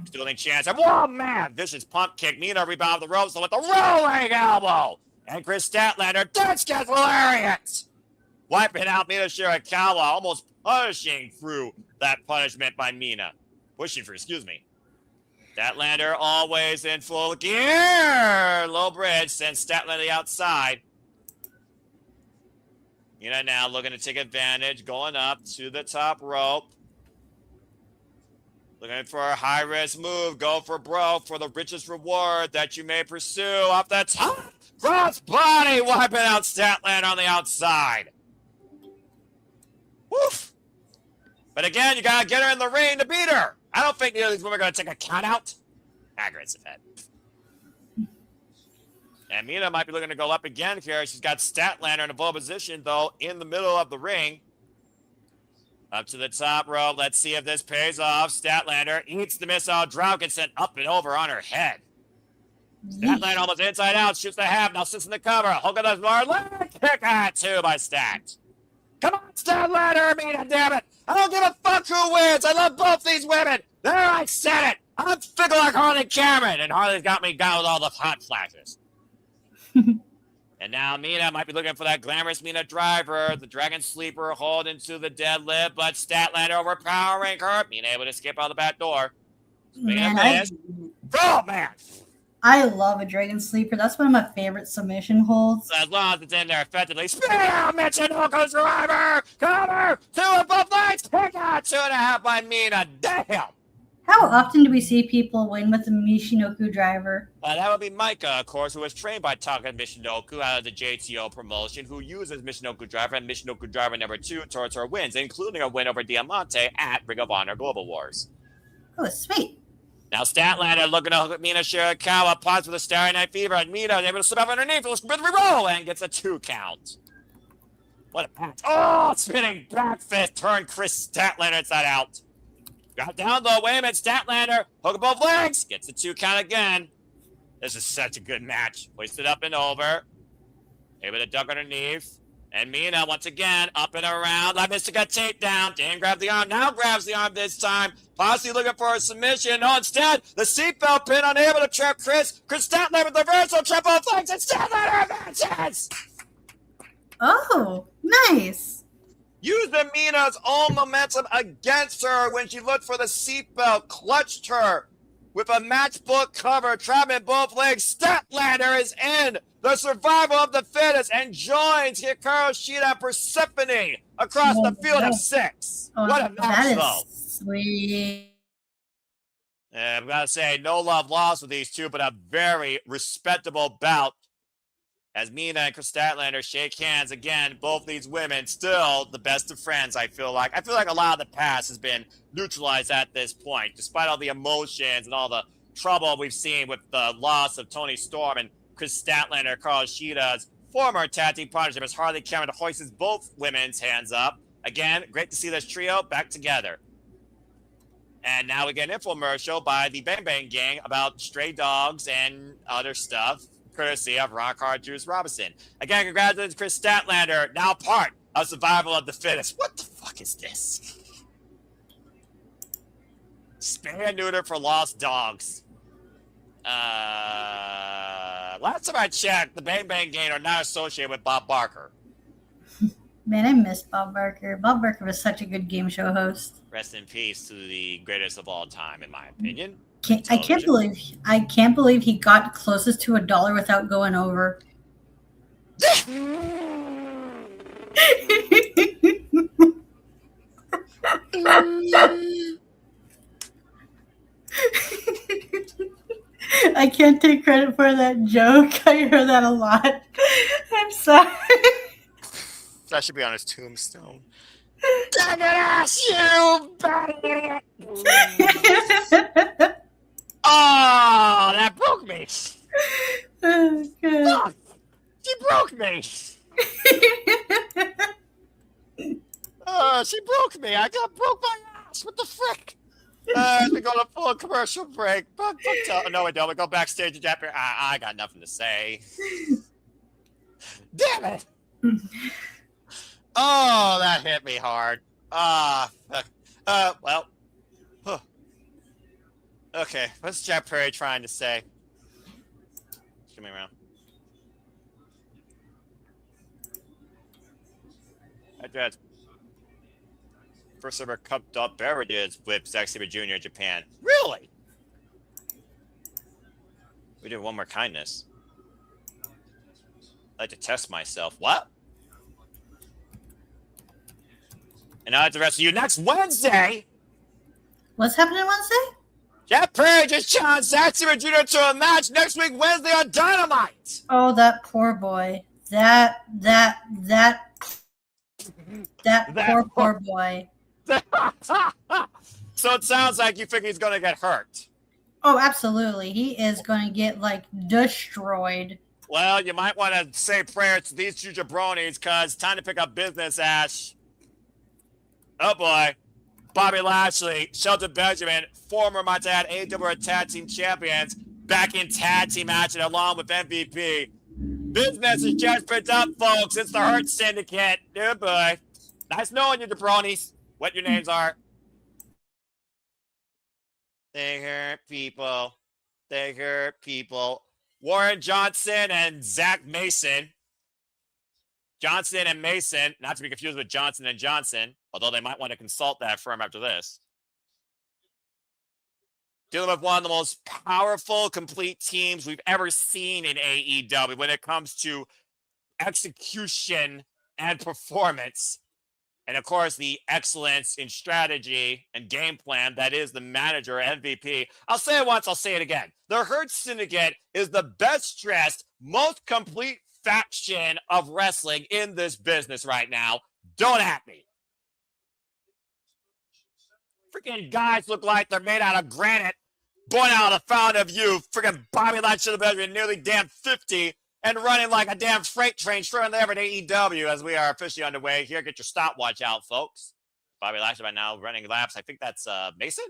Stealing chance. And whoa, man! Vicious pump kick. Mina rebound the ropes with the rolling elbow. And Kris Statlander, that's gets hilarious. Wiping out Mina Shirakawa, almost pushing through that punishment by Mina. Pushing through, excuse me. Statlander always in full gear. Low bridge sends Statlander the outside. Mina now looking to take advantage, going up to the top rope. Looking for a high-risk move. Go for broke for the richest reward that you may pursue. Off the top. Cross body. Wiping out Statlander on the outside. Woof. But again, you got to get her in the ring to beat her. I don't think these women are going to take a count out. Aggressive head. And Mina might be looking to go up again here. She's got Statlander in a full position, though, in the middle of the ring. Up to the top rope. Let's see if this pays off. Statlander eats the missile. Drop gets sent up and over on her head. Statlander almost inside out. Shoots the half. Now sits in the cover. Hook of the bar. Leg kick at 2 by Stat. Come on, Statlander. Mina, damn it. I don't give a fuck who wins. I love both these women. There, I said it. I'm fickle like Harley Cameron. And Harley's got me down with all the hot flashes. And now Mina might be looking for that glamorous Mina driver. The Dragon Sleeper holding to the deadlift, but Statlander overpowering her. Mina able to skip out the back door. Man, Oh, man. I love a Dragon Sleeper. That's one of my favorite submission holds. As long as it's in there effectively. Spear Michinoku's driver. Cover. 2 of both legs. Pick out 2.5 by Mina. Damn. How often do we see people win with the Michinoku driver? That would be Micah, of course, who was trained by Taka Michinoku out of the JTO promotion, who uses Michinoku driver and Michinoku driver number 2 towards her wins, including a win over Diamante at Ring of Honor Global Wars. Oh, sweet. Now Statlander looking to hook at Mina Shirakawa, pots with a Starry Night Fever, and Mina able to slip up underneath with a roll and gets a 2 count. What a patch. Oh, spinning back fist, turn Kris Statlander inside out. Got down though. Wait a minute. Statlander. Hook of both legs. Gets the 2 count again. This is such a good match. Hoisted up and over. Able to duck underneath. And Mina once again up and around. La Mystica takedown. Didn't grab the arm. Now grabs the arm this time. Possibly looking for a submission. No, instead, the seatbelt pin unable to trap Kris. Kris Statlander with the reversal. Trap both legs. And Statlander advances. Oh, nice. using Mina's own momentum against her when she looked for the seatbelt, clutched her with a matchbook cover, trapping both legs. Statlander is in. The survival of the fittest and joins Hikaru Shida and Persephone across the field of 6. What a match, though. Sweet. I've got to say, no love lost with these two, but a very respectable bout as Mina and Kris Statlander shake hands again. Both these women still the best of friends, I feel like. I feel like a lot of the past has been neutralized at this point, despite all the emotions and all the trouble we've seen with the loss of Toni Storm and Kris Statlander, Hikaru Shida's former tag team partnership, as Harley Cameron hoists both women's hands up. Again, great to see this trio back together. And now we get an infomercial by the Bang Bang Gang about stray dogs and other stuff, courtesy of Rock Hard Juice Robinson. Again, congratulations, Kris Statlander, now part of Survival of the Fittest. What the fuck is this? Spay and neuter for lost dogs. Last time I checked, the Bang Bang Gang are not associated with Bob Barker. Man, I miss Bob Barker. Bob Barker was such a good game show host. Rest in peace to the greatest of all time, in my opinion. I can't believe he got closest to $1 without going over. I can't take credit for that joke. I heard that a lot. I'm sorry. That should be on his tombstone. Dang it, ass, you bad idiot! Oh, that broke me. Oh, God. She broke me. She broke me. I got broke my ass. What the frick? We go to full commercial break. No, we don't. We go backstage to Japan. I got nothing to say. Damn it. Oh, that hit me hard. Well. Huh. Okay, what's Jack Perry trying to say? Give me around. I did. First ever cupped up beverages with Zack Sabre Jr. in Japan. Really? We did one more kindness. I'd like to test myself. What? And I'll have the rest of you next Wednesday. What's happening Wednesday? Jeff Perry just challenged Zack Sabre Jr. to a match next week, Wednesday on Dynamite. Oh, that poor boy. That poor boy. So it sounds like you think he's going to get hurt. Oh, absolutely. He is going to get, destroyed. Well, you might want to say prayers to these two jabronis, because time to pick up business, Ash. Oh, boy. Bobby Lashley, Shelton Benjamin, former my dad, AEW Tag Team Champions, back in tag team action along with MVP. Business is just picked up, folks. It's the Hurt Syndicate. Oh, boy. Nice knowing you, jabronis. What your names are. They hurt people. They hurt people. Warren Johnson and Zach Mason. Johnson and Mason, not to be confused with Johnson and Johnson, although they might want to consult that firm after this. Dealing with one of the most powerful, complete teams we've ever seen in AEW when it comes to execution and performance. And, of course, the excellence in strategy and game plan that is the manager, MVP. I'll say it once, I'll say it again. The Hurt Syndicate is the best dressed, most complete faction of wrestling in this business right now. Don't at me. Freaking guys look like they're made out of granite, born out of the fountain of youth. Freaking Bobby Lashley should have been nearly damn 50 and running like a damn freight train straight on there at AEW as we are officially underway. Here, get your stopwatch out, folks. Bobby Lashley by now running laps. I think that's Mason.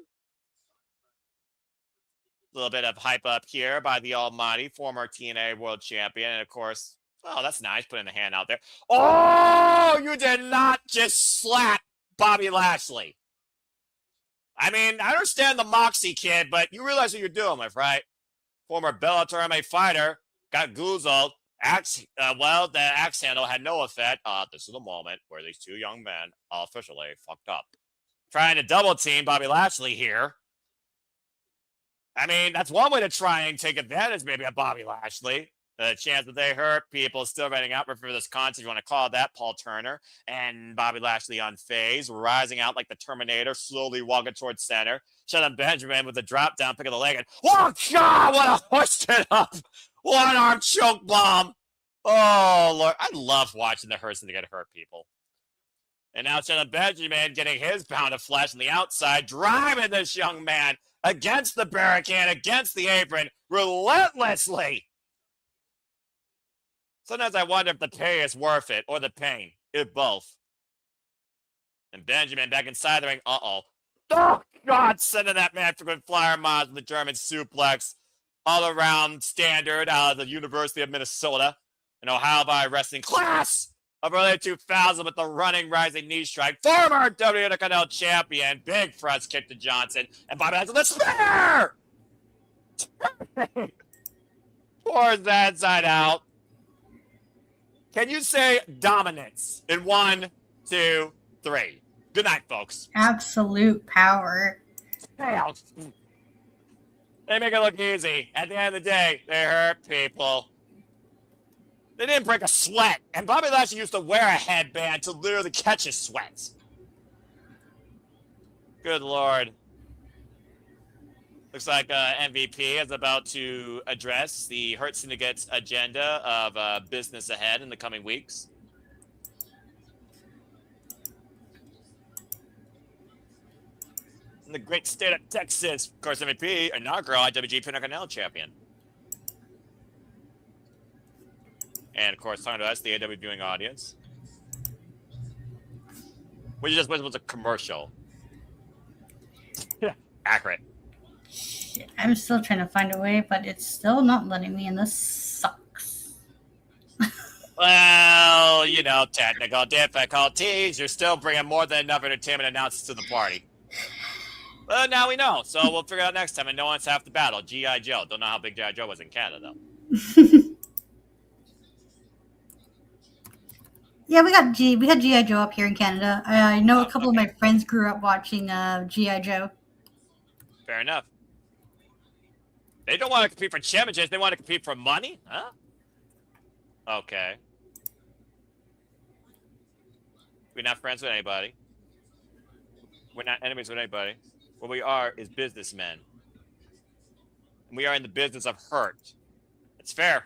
A little bit of hype up here by the almighty former TNA World Champion. And, of course, oh, that's nice, putting the hand out there. Oh, you did not just slap Bobby Lashley. I mean, I understand the Moxie kid, but you realize what you're doing with, right? Former Bellator MMA fighter got goozled Well, the axe handle had no effect. This is the moment where these two young men officially fucked up. Trying to double team Bobby Lashley here. I mean, that's one way to try and take advantage maybe of Bobby Lashley. The chance that they hurt people still running out for this contest, you want to call that, Paul Turner. And Bobby Lashley unfazed, rising out like the Terminator, slowly walking towards center. Shelton Benjamin with a drop down, pick of the leg. And, oh, God, what a hoisted up. One arm choke bomb. Oh, Lord. I love watching the Hurts to get hurt people. And now Shelton Benjamin getting his pound of flesh on the outside, driving this young man against the barricade, against the apron, relentlessly. Sometimes I wonder if the pay is worth it, or the pain, if both. And Benjamin back inside the ring. Uh-oh. Oh, God, sending that man for good flyer miles with the German suplex. All-around standard out of the University of Minnesota. An Ohio by wrestling class of early 2000 with the running rising knee strike. Former WWE Intercontinental Champion. Big thrust kick to Johnson. And Bobby Lashley the spear! Pours that side out. Can you say dominance in 1, 2, 3? Good night, folks. Absolute power. They make it look easy. At the end of the day, they hurt people. They didn't break a sweat. And Bobby Lashley used to wear a headband to literally catch his sweats. Good Lord. Looks like MVP is about to address the Hurt Syndicate's agenda of business ahead in the coming weeks. In the great state of Texas, of course, MVP, inaugural IWGP Intercontinental Champion. And, of course, talking to us, the AEW viewing audience. Which just was a commercial. Accurate. I'm still trying to find a way, but it's still not letting me, and this sucks. Well, you know, technical difficulties. You're still bringing more than enough entertainment announcements to the party. Well, now we know, so we'll figure it out next time, and no one's half the battle. G.I. Joe. Don't know how big G.I. Joe was in Canada, though. Yeah, we had G.I. Joe up here in Canada. I know a couple of my friends grew up watching G.I. Joe. Fair enough. They don't want to compete for championships. They want to compete for money? Huh? Okay. We're not friends with anybody. We're not enemies with anybody. What we are is businessmen. And we are in the business of hurt. It's fair.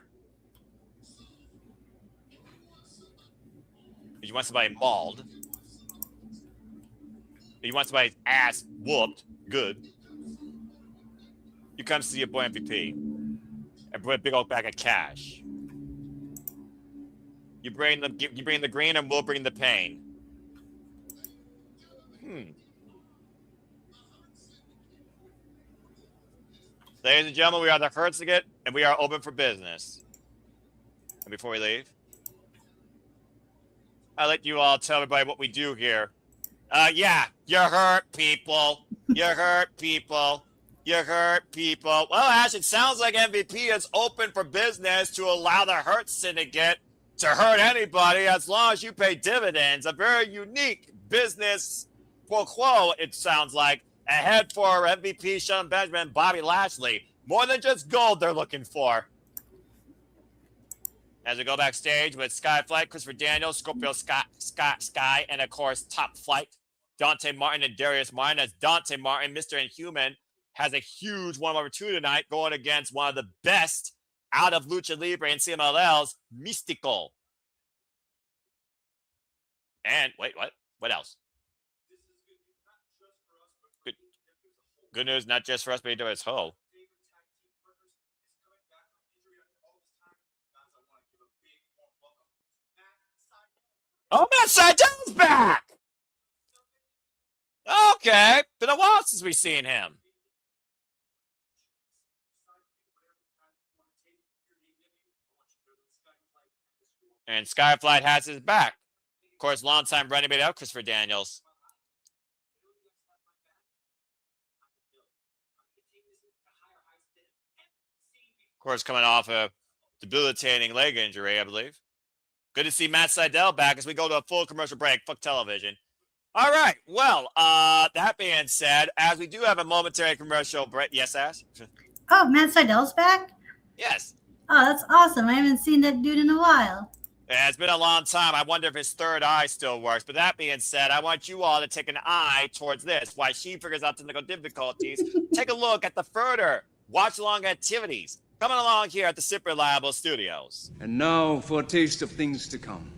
If you want somebody mauled. If you want somebody's ass whooped, good. You come see your boy MVP and bring a big old bag of cash. You bring the green and we'll bring the pain. Ladies and gentlemen, we are the Hurt Syndicate, and we are open for business. And before we leave, I'll let you all tell everybody what we do here. Yeah, you hurt people. You hurt people. You hurt people. Well, Ash, it sounds like MVP is open for business to allow the Hurt Syndicate to hurt anybody as long as you pay dividends. A very unique business pro quo, it sounds like. Ahead for MVP, Shelton Benjamin, and Bobby Lashley. More than just gold they're looking for. As we go backstage with Skyflight, Christopher Daniels, Scorpio Sky, and of course, Top Flight, Dante Martin and Darius Martin. As Dante Martin, Mr. Inhuman, has a huge 1-over-2 tonight going against one of the best out of Lucha Libre and CMLL's Mistico. And, wait, what? What else? Good news, not just for us, but as whole. Oh, Matt Seidel's back! Okay, been a while since we've seen him. And Skyflight has his back. Of course, longtime running mate out, Christopher Daniels. Of course, coming off a debilitating leg injury, I believe. Good to see Matt Sydal back as we go to a full commercial break. Fuck television. All right. Well, that being said, as we do have a momentary commercial break. Yes, Ash? Oh, Matt Seidel's back? Yes. Oh, that's awesome. I haven't seen that dude in a while. Yeah, it's been a long time. I wonder if his third eye still works. But that being said, I want you all to take an eye towards this. While she figures out technical difficulties, take a look at the further watch-along activities coming along here at the Super Reliable Studios. And now for a taste of things to come.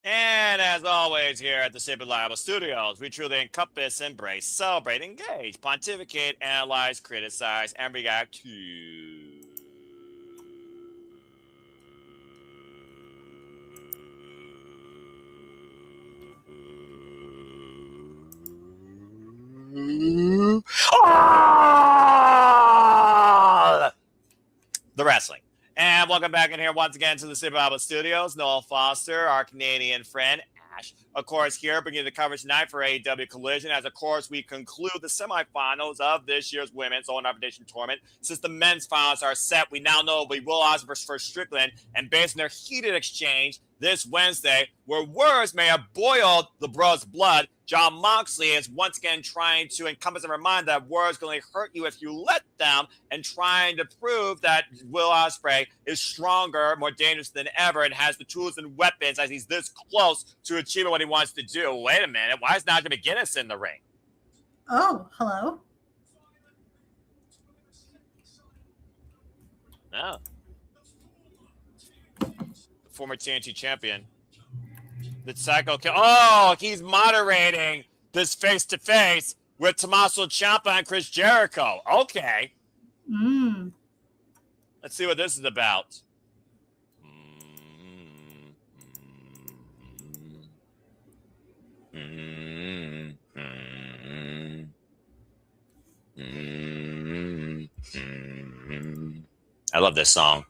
And as always, here at the Super Reliable Studios, we truly encompass, embrace, celebrate, engage, pontificate, analyze, criticize, and react to the wrestling. And welcome back in here once again to the Super Reliable Studios. Noel Foster, our Canadian friend, Ash. Of course, here bringing you the coverage tonight for AEW Collision, as of course we conclude the semifinals of this year's Women's Owen Hart Tournament. Since the men's finals are set, we now know we will Osborne versus Strickland, and based on their heated exchange this Wednesday, where words may have boiled the bros' blood, Jon Moxley is once again trying to encompass and remind that words can only hurt you if you let them, and trying to prove that Will Ospreay is stronger, more dangerous than ever, and has the tools and weapons as he's this close to achieving what he wants to do. Wait a minute, why is Nigel McGuinness in the ring? Oh, hello. No. Former TNT champion. The Psycho Kill. Oh, he's moderating this face-to-face with Tommaso Ciampa and Chris Jericho. Okay. Let's see what this is about. I love this song.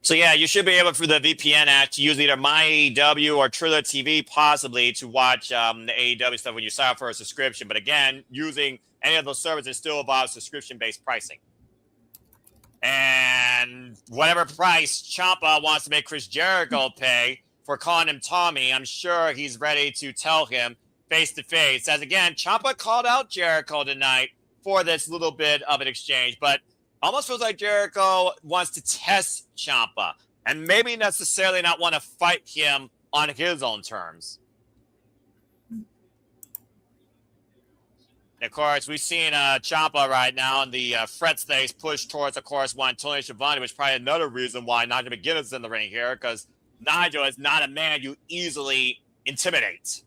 So yeah, you should be able for the VPN app to use either My AEW or Triller TV possibly to watch the AEW stuff when you sign up for a subscription. But again, using any of those services still involves subscription-based pricing. And whatever price Ciampa wants to make Chris Jericho pay for calling him Tommy, I'm sure he's ready to tell him face-to-face. As again, Ciampa called out Jericho tonight for this little bit of an exchange, but almost feels like Jericho wants to test Ciampa and maybe necessarily not want to fight him on his own terms. Of course, we've seen Ciampa right now and the threats that he's pushed towards, of course, one Tony Schiavone, which is probably another reason why Nigel McGuinness is in the ring here, because Nigel is not a man you easily intimidate.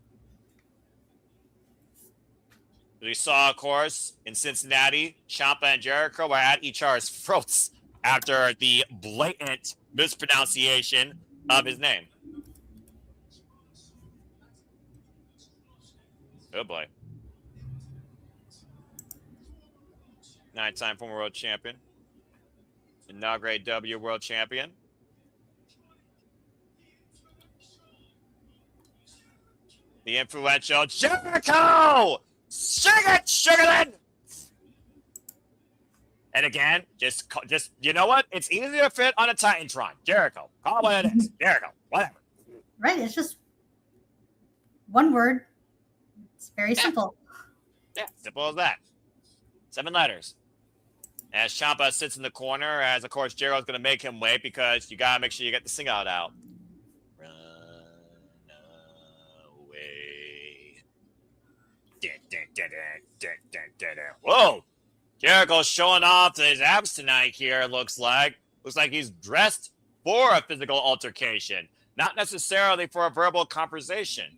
We saw, of course, in Cincinnati, Ciampa and Jericho were at each other's throats after the blatant mispronunciation of his name. Oh, boy. 9-time former world champion. inaugurate W World Champion. The influential Jericho! Sing it, Sugarland! And again, just you know what? It's easy to fit on a Titantron. Jericho. Call it what it is. Jericho. Whatever. Right, it's just one word. It's very simple. Yeah, simple as that. 7 letters. As Ciampa sits in the corner, as of course Jericho's going to make him wait because you got to make sure you get the sing out. Run away. Whoa! Jericho's showing off his abs tonight here, looks like. Looks like he's dressed for a physical altercation, not necessarily for a verbal conversation.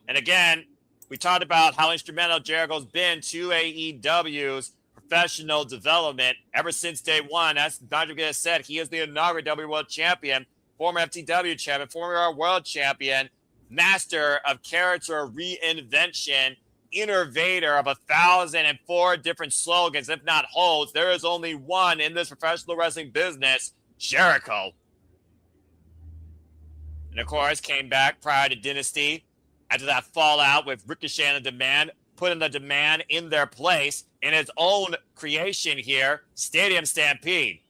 And again, we talked about how instrumental Jericho's been to AEW's professional development ever since day one. As Dante said, he is the inaugural W World Champion, former FTW champion, former World Champion, master of character reinvention, innovator of 1,004 different slogans, if not holds. There is only one in this professional wrestling business, Jericho. And of course, came back prior to Dynasty after that fallout with Ricochet and the Demand, putting the Demand in their place in his own creation here, Stadium Stampede.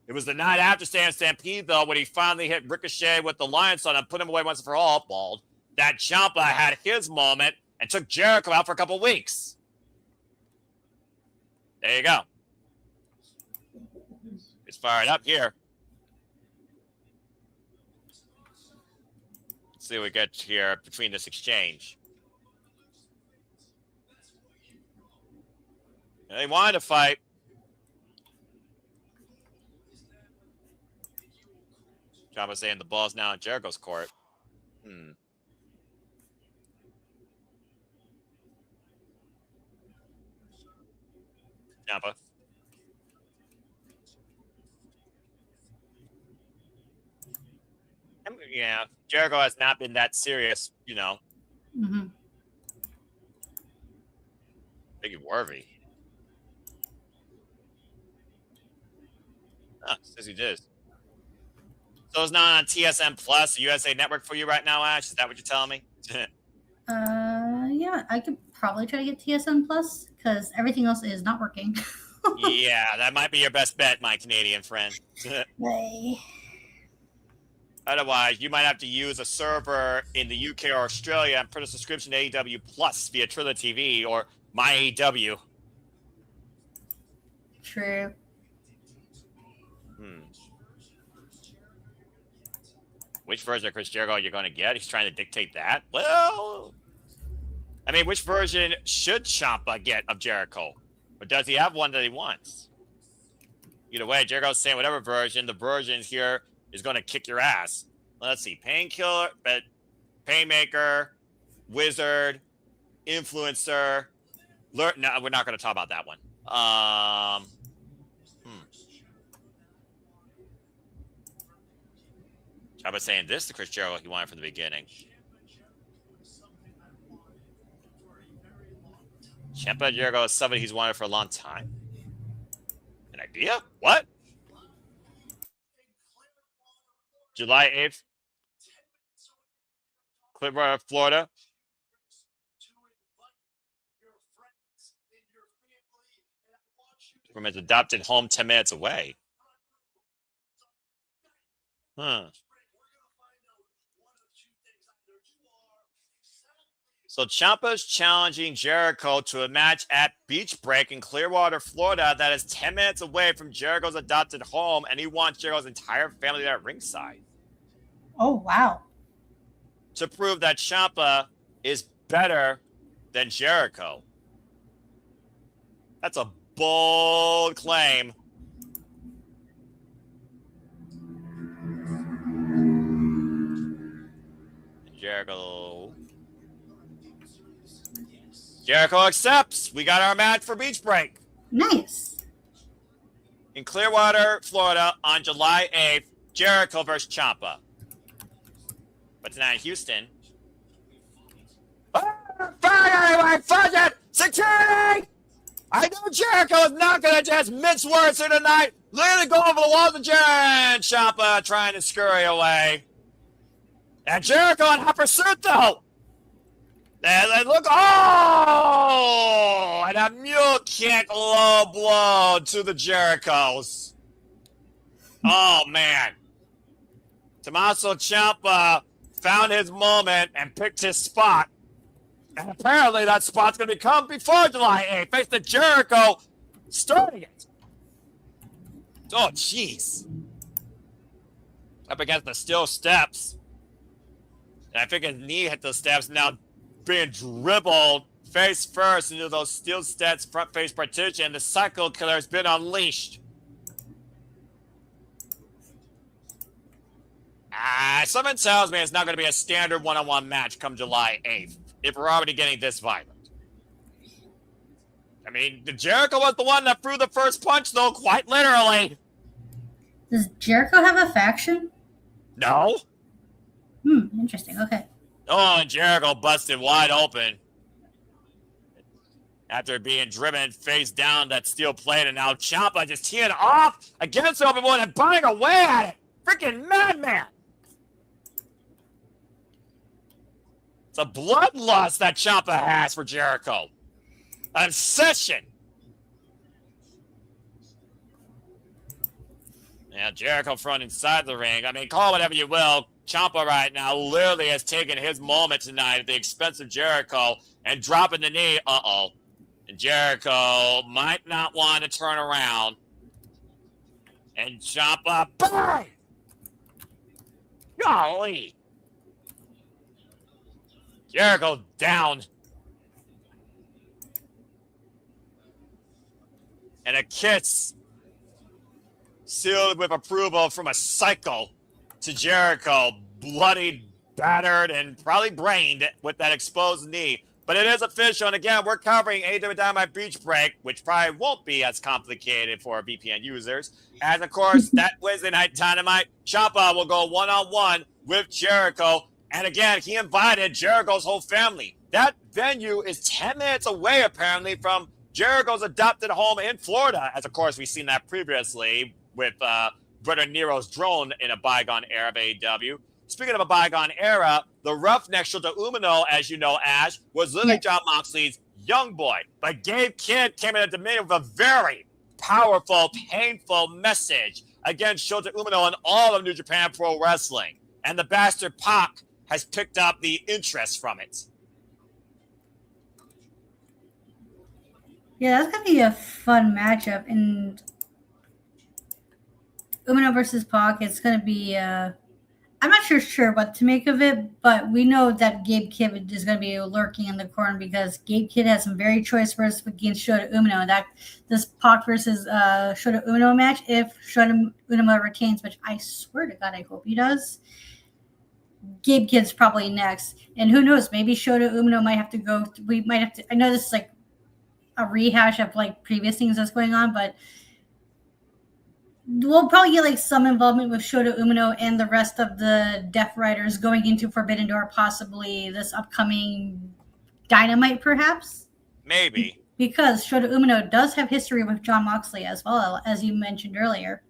It was the night after Stadium Stampede, though, when he finally hit Ricochet with the Lion Son and put him away once and for all, bald, that Ciampa had his moment and took Jericho out for a couple weeks. There you go. It's fired up here. Let's see what we get here between this exchange. They wanted to fight. Ciampa saying the ball's now in Jericho's court. Ciampa. Yeah, Jericho has not been that serious, you know. Mm-hmm. Biggie Worthy. Says he did. So it's not on TSN Plus, the USA Network for you right now, Ash? Is that what you're telling me? Yeah, I could probably try to get TSN Plus because everything else is not working. Yeah, that might be your best bet, my Canadian friend. Hey. Otherwise, you might have to use a server in the UK or Australia and put a subscription to AEW Plus via Triller TV or My AEW. True. Which version of Chris Jericho are you going to get? He's trying to dictate that? Well, I mean, which version should Ciampa get of Jericho? Or does he have one that he wants? Either way, Jericho's saying whatever version, the version here is going to kick your ass. Let's see. Painkiller, but Painmaker, Wizard, Influencer. No, we're not going to talk about that one. I was saying this to Chris Jericho he wanted from the beginning. Ciampa Jericho is somebody he's wanted for a long time. An idea? What? July 8th. Clearwater, Florida. From his adopted home 10 minutes away. So Ciampa's challenging Jericho to a match at Beach Break in Clearwater, Florida that is 10 minutes away from Jericho's adopted home, and he wants Jericho's entire family there at ringside. Oh, wow. To prove that Ciampa is better than Jericho. That's a bold claim. Jericho accepts. We got our match for Beach Break. Nice. In Clearwater, Florida on July 8th, Jericho versus Ciampa. But tonight in Houston. Fire! Security! I know Jericho is not going to just mince words here tonight. Literally go over the walls of Jericho. Ciampa trying to scurry away. And Jericho in hot pursuit, though. And look, oh! And a mule kick low blow to the Jerichos. Oh, man. Tommaso Ciampa found his moment and picked his spot. And apparently that spot's going to become before July 8th. Face the Jericho starting it. Oh, jeez. Up against the steel steps. And I think his knee hit the steps, now being dribbled face first into those steel steps front face partition. The cycle killer has been unleashed. Something tells me it's not going to be a standard one-on-one match come July 8th, if we're already getting this violent. I mean, Jericho was the one that threw the first punch, though, quite literally. Does Jericho have a faction? No. Interesting. Okay. Oh, and Jericho busted wide open. After being driven face down that steel plate, and now Ciampa just teeing off against the open one and buying away at it. Freaking madman. It's a bloodlust that Ciampa has for Jericho. An obsession. Yeah, Jericho front inside the ring. I mean, call it whatever you will. Ciampa right now literally has taken his moment tonight at the expense of Jericho and dropping the knee. Uh-oh. And Jericho might not want to turn around. And Ciampa, bang! Golly. Jericho down. And a kiss sealed with approval from a psycho to Jericho, bloodied, battered, and probably brained with that exposed knee. But it is official, and again, we're covering AEW Dynamite Beach Break, which probably won't be as complicated for VPN users. And, of course, that Wednesday Night Dynamite, Ciampa will go one-on-one with Jericho. And, again, he invited Jericho's whole family. That venue is 10 minutes away, apparently, from Jericho's adopted home in Florida, as, of course, we've seen that previously with Brother Nero's drone in a bygone era of AEW. Speaking of a bygone era, the Roughneck Shota Umino, as you know, Ash, was literally Jon Moxley's young boy. But Gabe Kidd came in at the middle with a very powerful, painful message against Shota Umino and all of New Japan Pro Wrestling. And the bastard Pac has picked up the interest from it. Yeah, that's going to be a fun matchup. And Umino versus Pac, it's going to be... I'm not sure what to make of it, but we know that Gabe Kidd is going to be lurking in the corner because Gabe Kidd has some very choice words against Shota Umino. That this Pac versus Shota Umino match, if Shota Umino retains, which I swear to God, I hope he does, Gabe Kidd's probably next. And who knows, maybe Shota Umino might have to go. We might have to. I know this is like a rehash of like previous things that's going on, but we'll probably get like some involvement with Shota Umino and the rest of the Death Riders going into Forbidden Door, possibly this upcoming Dynamite, perhaps? Maybe. Because Shota Umino does have history with Jon Moxley as well, as you mentioned earlier.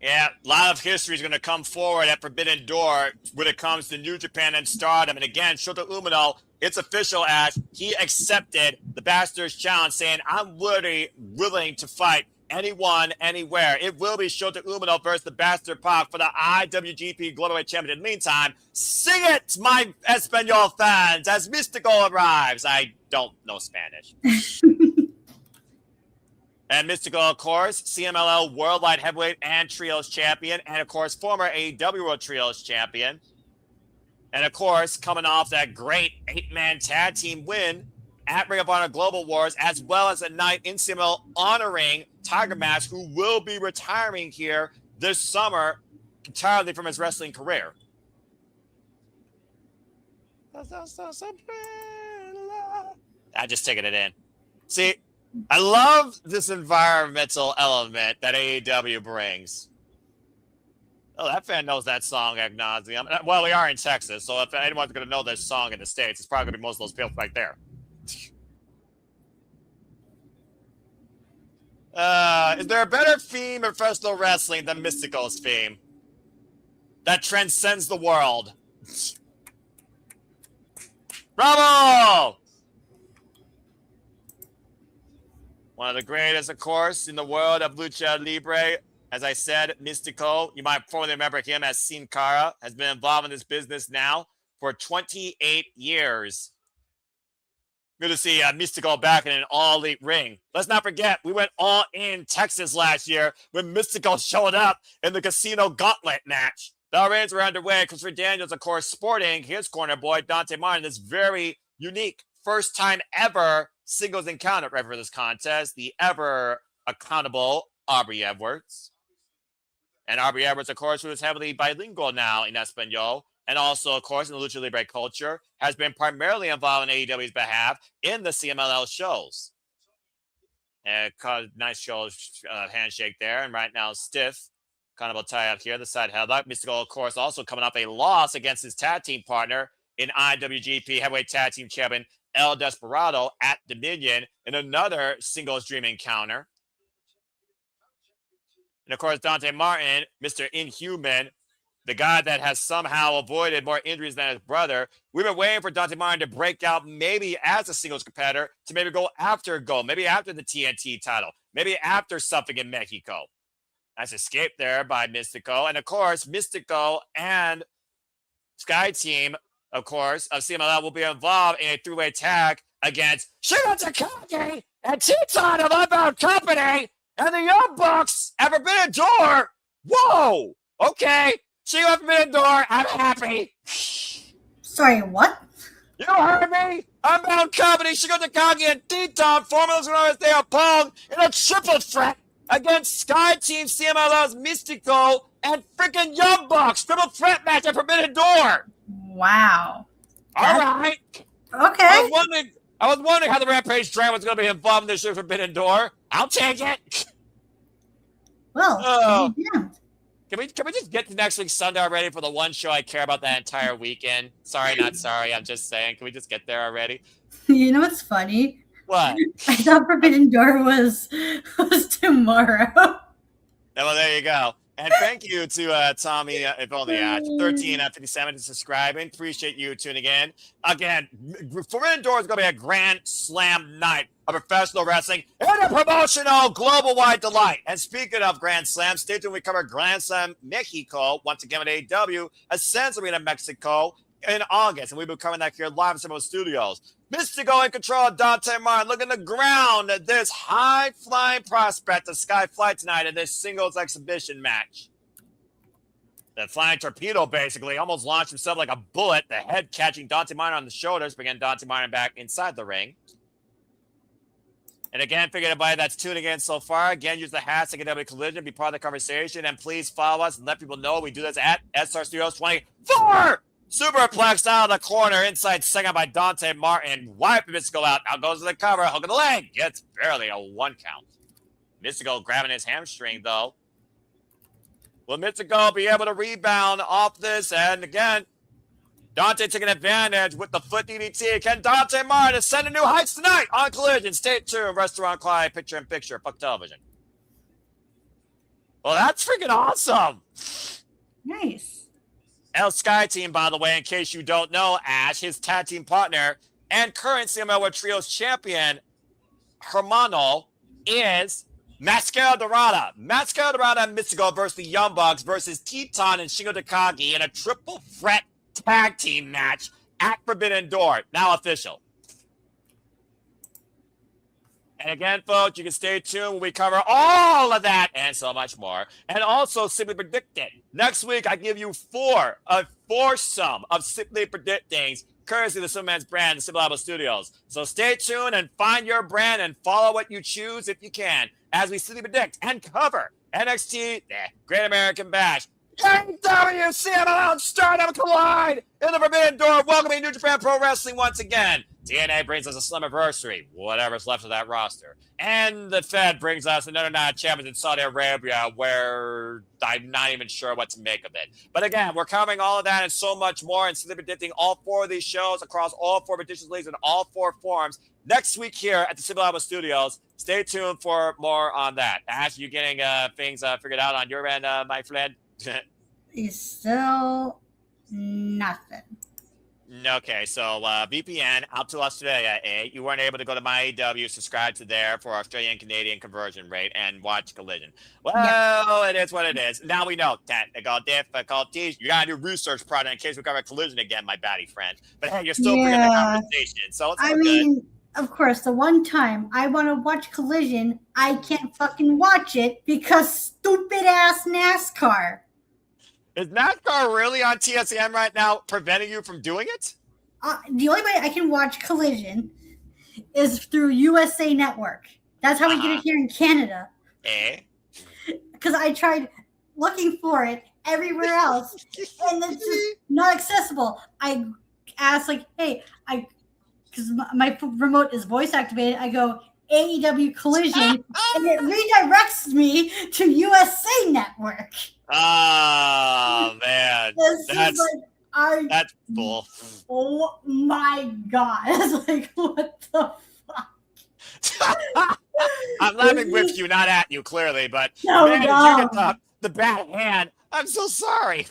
Yeah, a lot of history is going to come forward at Forbidden Door when it comes to New Japan and Stardom. And again, Shota Umino, it's official as he accepted the Bastard's challenge, saying, I'm really willing to fight anyone, anywhere. It will be Shota Umino versus the Bastard Pac for the IWGP Global Championship. In the meantime, sing it, my Espanol fans, as Mistico arrives. I don't know Spanish. And Mistico, of course, CMLL World Light Heavyweight and Trios Champion, and, of course, former AEW World Trios Champion. And, of course, coming off that great 8-man tag team win at Ring of Honor Global Wars, as well as a night in CMLL honoring Tiger Mask, who will be retiring here this summer entirely from his wrestling career. I'm just taking it in. See, I love this environmental element that AEW brings. Oh, that fan knows that song ad nauseum. Well, we are in Texas, so if anyone's going to know this song in the States, it's probably going to be most of those people right there. Is there a better theme in professional wrestling than Mystico's theme? That transcends the world. Bravo! One of the greatest, of course, in the world of Lucha Libre. As I said, Mistico, you might probably remember him as Sin Cara, has been involved in this business now for 28 years. Good to see Mistico back in an all-elite ring. Let's not forget, we went all in Texas last year when Mistico showed up in the Casino Gauntlet match. The reigns were underway. Christopher Daniels, of course, sporting his corner boy, Dante Martin, this very unique first time ever singles encounter right for this contest. The ever accountable Aubrey Edwards. And Aubrey Edwards, of course, who is heavily bilingual now in Espanol. And also, of course, in the Lucha Libre culture, has been primarily involved in AEW's behalf in the CMLL shows. And nice show handshake there. And right now, stiff. Kind of a tie up here. The side headlock. Mystico, of course, also coming up a loss against his tag team partner in IWGP Heavyweight Tag Team Champion El Desperado at Dominion in another singles dream encounter. And, of course, Dante Martin, Mr. Inhuman, the guy that has somehow avoided more injuries than his brother. We've been waiting for Dante Martin to break out maybe as a singles competitor to maybe go after gold, maybe after the TNT title, maybe after something in Mexico. Nice escape there by Mystico. And, of course, Mystico and Sky Team, of course, of CMLL will be involved in a three-way tag against Shirakawa and Teton of Unbound Company and the Young Bucks at Forbidden Door. Whoa! Okay. See you at Forbidden Door. I'm happy. Sorry, what? You heard me? Unbound Company, Shingo Takagi, and Teton forming as they are Pong in a triple threat against Sky Team CMLL's Mistico and freaking Young Bucks. Triple threat match at Forbidden Door. Wow. All right. Okay. I was wondering how the Rampage Dragon was going to be involved in this year's Forbidden Door. I'll take it. Well, yeah. Can we just get to next week's Sunday already for the one show I care about that entire weekend? Sorry, not sorry. I'm just saying. Can we just get there already? You know what's funny? What? I thought Forbidden Door was tomorrow. Well, there you go. And thank you to Tommy, if only 1357 to subscribing. Appreciate you tuning in. Again, Forbidden Door is going to be a grand slam night of professional wrestling and a promotional global-wide delight. And speaking of Grand Slam, stay tuned. We cover Grand Slam Mexico once again at AEW, Ascens Arena Mexico in August. And we'll be covering that here live in some of the studios. Mystico in control of Dante Martin. Look at the ground. This high-flying prospect of Sky Flight tonight in this singles exhibition match. The flying torpedo basically almost launched himself like a bullet, the head catching Dante Martin on the shoulders, bringing Dante Martin back inside the ring. And again, for everybody that's tuning in so far, again, use the hashtag AEW Collision, be part of the conversation, and please follow us and let people know we do this at SR Studios 24. Superplex out of the corner, inside second by Dante Martin. Wiping Mystico out. Now goes to the cover, hook of the leg. Gets barely a one count. Mystico grabbing his hamstring, though. Will Mystico be able to rebound off this? And again, Dante taking advantage with the foot DDT. Can Dante Martin ascend to new heights tonight on Collision? Stay tuned. Restaurant Clyde, picture-in-picture, Puck Television. Well, that's freaking awesome. Nice. El Sky Team, by the way, in case you don't know, Ash, his tag team partner and current CMLL Trios champion, Hermano, is Mascara Dorada. Mascara Dorada and Mystico versus the Young Bucks versus Teton and Shingo Takagi in a triple threat tag team match at Forbidden Door. Now official. And again, folks, you can stay tuned when we cover all of that and so much more. And also, Simply Predict It. Next week, I give you a foursome of Simply Predict things, courtesy of the Superman's brand, the Simple Apple Studios. So stay tuned and find your brand and follow what you choose if you can, as we Simply Predict and cover NXT, Great American Bash, AEW, CMLL, Stardom Collide in the Forbidden Door, welcoming New Japan Pro Wrestling once again. TNA brings us a Slammiversary, whatever's left of that roster. And the Fed brings us another night of champions in Saudi Arabia, where I'm not even sure what to make of it. But again, we're covering all of that and so much more, and simply predicting all 4 of these shows across all 4 Petitions Leagues and all 4 forums next week here at the Simply Reliable Studios. Stay tuned for more on that. Ash, you getting things figured out on your end, my friend? It's still nothing. Okay, so VPN out to Australia, you weren't able to go to my AEW, subscribe to there for Australian Canadian conversion rate, and watch Collision. Well, It is what it is. Now we know technical difficulties. You gotta do research product in case we cover Collision again, my baddie friend. But hey, you're still bringing the conversation, so it's all good. Of course, the one time I want to watch Collision, I can't fucking watch it because stupid ass NASCAR. Is NASCAR really on TSM right now, preventing you from doing it? The only way I can watch Collision is through USA Network. That's how we get it here in Canada. Because I tried looking for it everywhere else, and it's just not accessible. I asked, like, hey, because my remote is voice activated, I go AEW Collision, and it redirects me to USA Network. Oh, man. That's bull. Oh, my God. It's like, what the fuck? I'm laughing with you, not at you, clearly, but No, man, no. did you get the bad hand. I'm so sorry.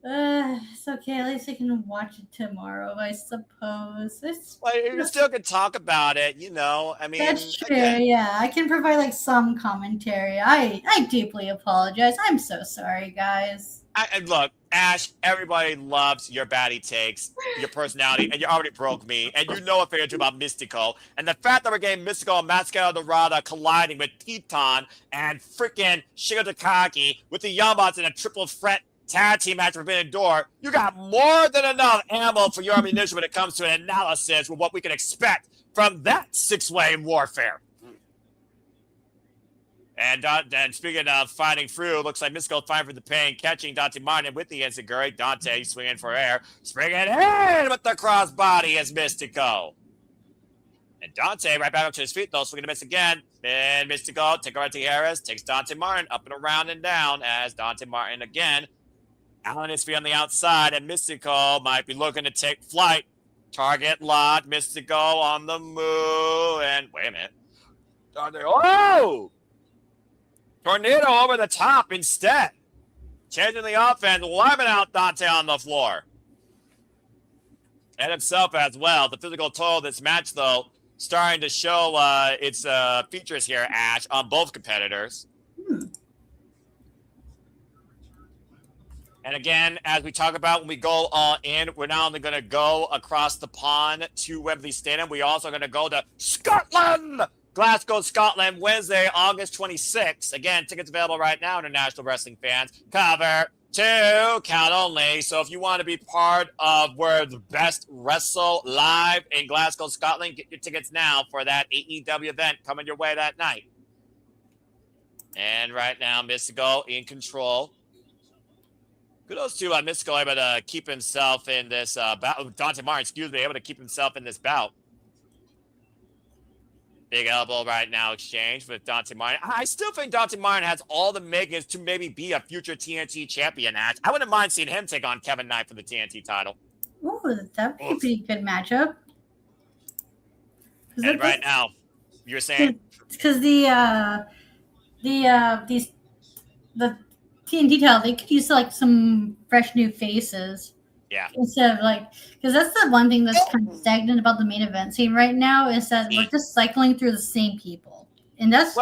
It's okay. At least I can watch it tomorrow, I suppose. Well, you still can talk about it, you know. I mean, That's true. Yeah, I can provide like some commentary. I deeply apologize. I'm so sorry, guys. And look, Ash, everybody loves your baddie takes, your personality, and you already broke me. And you know a thing or two about Mistico. And the fact that we're getting Mistico and Mascara Dorada colliding with Teton and freaking Shigo Takagi with the Yamats in a triple threat tag team match Forbidden Door, you got more than enough ammo for your ammunition when it comes to an analysis with what we can expect from that 6-way warfare. And speaking of fighting through, looks like Mistico fighting for the pain, catching Dante Martin with the Enziguri. Dante swinging for air, springing in with the crossbody as Mistico. And Dante right back up to his feet, though, swinging to miss again. And Mistico, take right to Harris, takes Dante Martin up and around and down as Dante Martin again out on his feet on the outside, and Mistico might be looking to take flight. Target locked, Mistico on the move, and wait a minute. Dante, oh! Tornado over the top instead. Changing the offense, wiping out Dante on the floor. And himself as well. The physical toll of this match, though, starting to show its features here, Ash, on both competitors. And again, as we talk about when we go all in, we're not only going to go across the pond to Wembley Stadium, we're also going to go to Scotland! Glasgow, Scotland, Wednesday, August 26th. Again, tickets available right now, international wrestling fans. Cover 2, count only. So if you want to be part of where the best wrestle live in Glasgow, Scotland, get your tickets now for that AEW event coming your way that night. And right now, Mistico in control. Kudos to Mistico, able to keep himself in this bout. Dante Martin, able to keep himself in this bout. Big elbow right now exchange with Dante Martin. I still think Dante Martin has all the makings to maybe be a future TNT champion. Ash. I wouldn't mind seeing him take on Kevin Knight for the TNT title. Ooh, that'd be a pretty good matchup. And right now, you're saying? Because the TNT title, they could use like some fresh new faces. Yeah. Instead of like, because that's the one thing that's kind of stagnant about the main event scene right now is that we're just cycling through the same people. And that's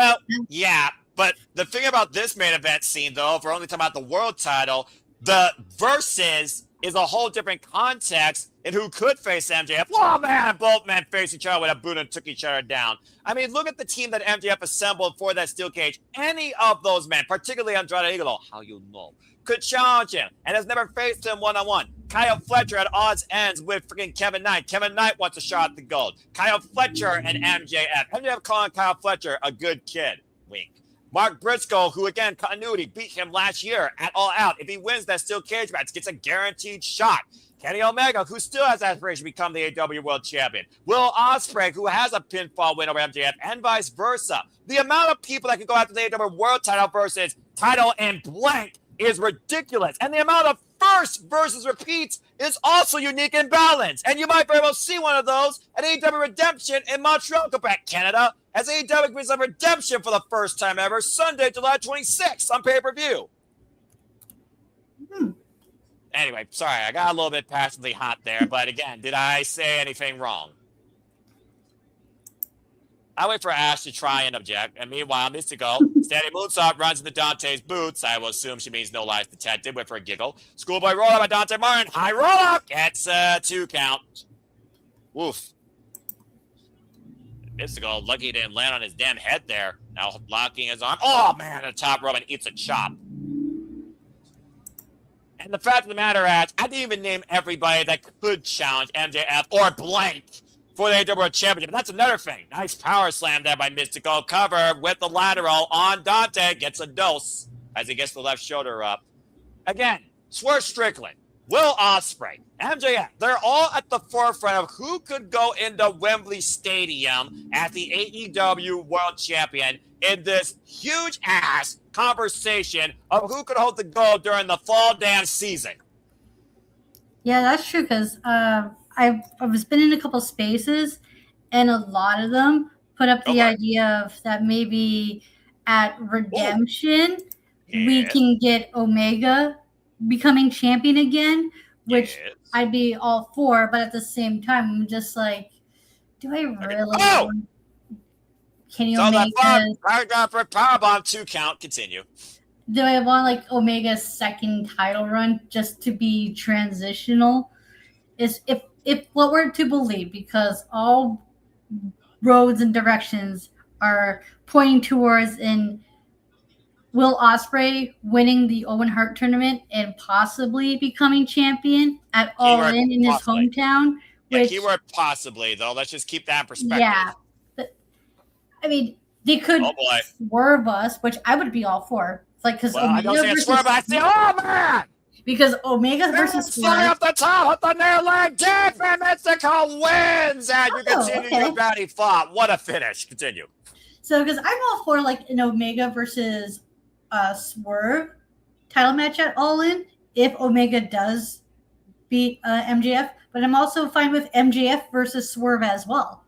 yeah. But the thing about this main event scene, though, if we're only talking about the world title, the versus is a whole different context in who could face MJF. Oh, man, both men face each other with a boot and took each other down. I mean, look at the team that MJF assembled for that steel cage. Any of those men, particularly Andrade Igalo, how you know, could challenge him and has never faced him one-on-one. Kyle Fletcher at odds ends with freaking Kevin Knight. Kevin Knight wants a shot at the gold. Kyle Fletcher and MJF. MJF calling Kyle Fletcher a good kid. Wink. Mark Briscoe, who again, continuity, beat him last year at All Out. If he wins that steel cage match, gets a guaranteed shot. Kenny Omega, who still has aspiration to become the AEW World Champion. Will Ospreay, who has a pinfall win over MJF, and vice versa. The amount of people that can go after the AEW World title versus title and blank is ridiculous. And the amount of first versus repeats is also unique and balanced. And you might very well see one of those at AEW Redemption in Montreal, Quebec, Canada, as AEW brings up Redemption for the first time ever, Sunday, July 26th on pay-per-view. Anyway, sorry, I got a little bit passionately hot there, but again, did I say anything wrong? I wait for Ash to try and object, and meanwhile, Mistico, standing moonsault, runs into Dante's boots. I will assume she means no lies detected, with her giggle. Schoolboy roll-up by Dante Martin. High roll-up! Gets a 2 count. Woof. Mistico, lucky he didn't land on his damn head there. Now locking his arm. Oh, man, the top rope and eats a chop. And the fact of the matter is, I didn't even name everybody that could challenge MJF or blank for the AEW World Championship. But that's another thing. Nice power slam there by Mistico. Cover with the lateral on Dante. Gets a dose as he gets the left shoulder up. Again, Swerve Strickland, Will Ospreay, MJF, they're all at the forefront of who could go into Wembley Stadium as the AEW World Champion in this huge-ass conversation of who could hold the gold during the fall dance season. Yeah, that's true, because I've been in a couple spaces, and a lot of them put up the idea of that maybe at Redemption we can get Omega becoming champion again, which I'd be all for, but at the same time, I'm just like, do I really want Kenny Omega? Paragraph for Powerbomb 2 count. Continue. Do I want like Omega's second title run just to be transitional? Is if what we're to believe, because all roads and directions are pointing towards Will Ospreay winning the Owen Hart Tournament and possibly becoming champion at All In his hometown. Yeah, keyword possibly, though. Let's just keep that in perspective. Yeah. But, I mean, they could swerve us, which I would be all for. Like, because I don't say swerve, I say, oh, man! Because Omega versus Swerve. Off the top, with the nail leg deep, and Mistico wins! And you continue your batty fought. What a finish. Continue. So, because I'm all for, like, an Omega versus Swerve title match at All In if Omega does beat MJF, but I'm also fine with MJF versus Swerve as well.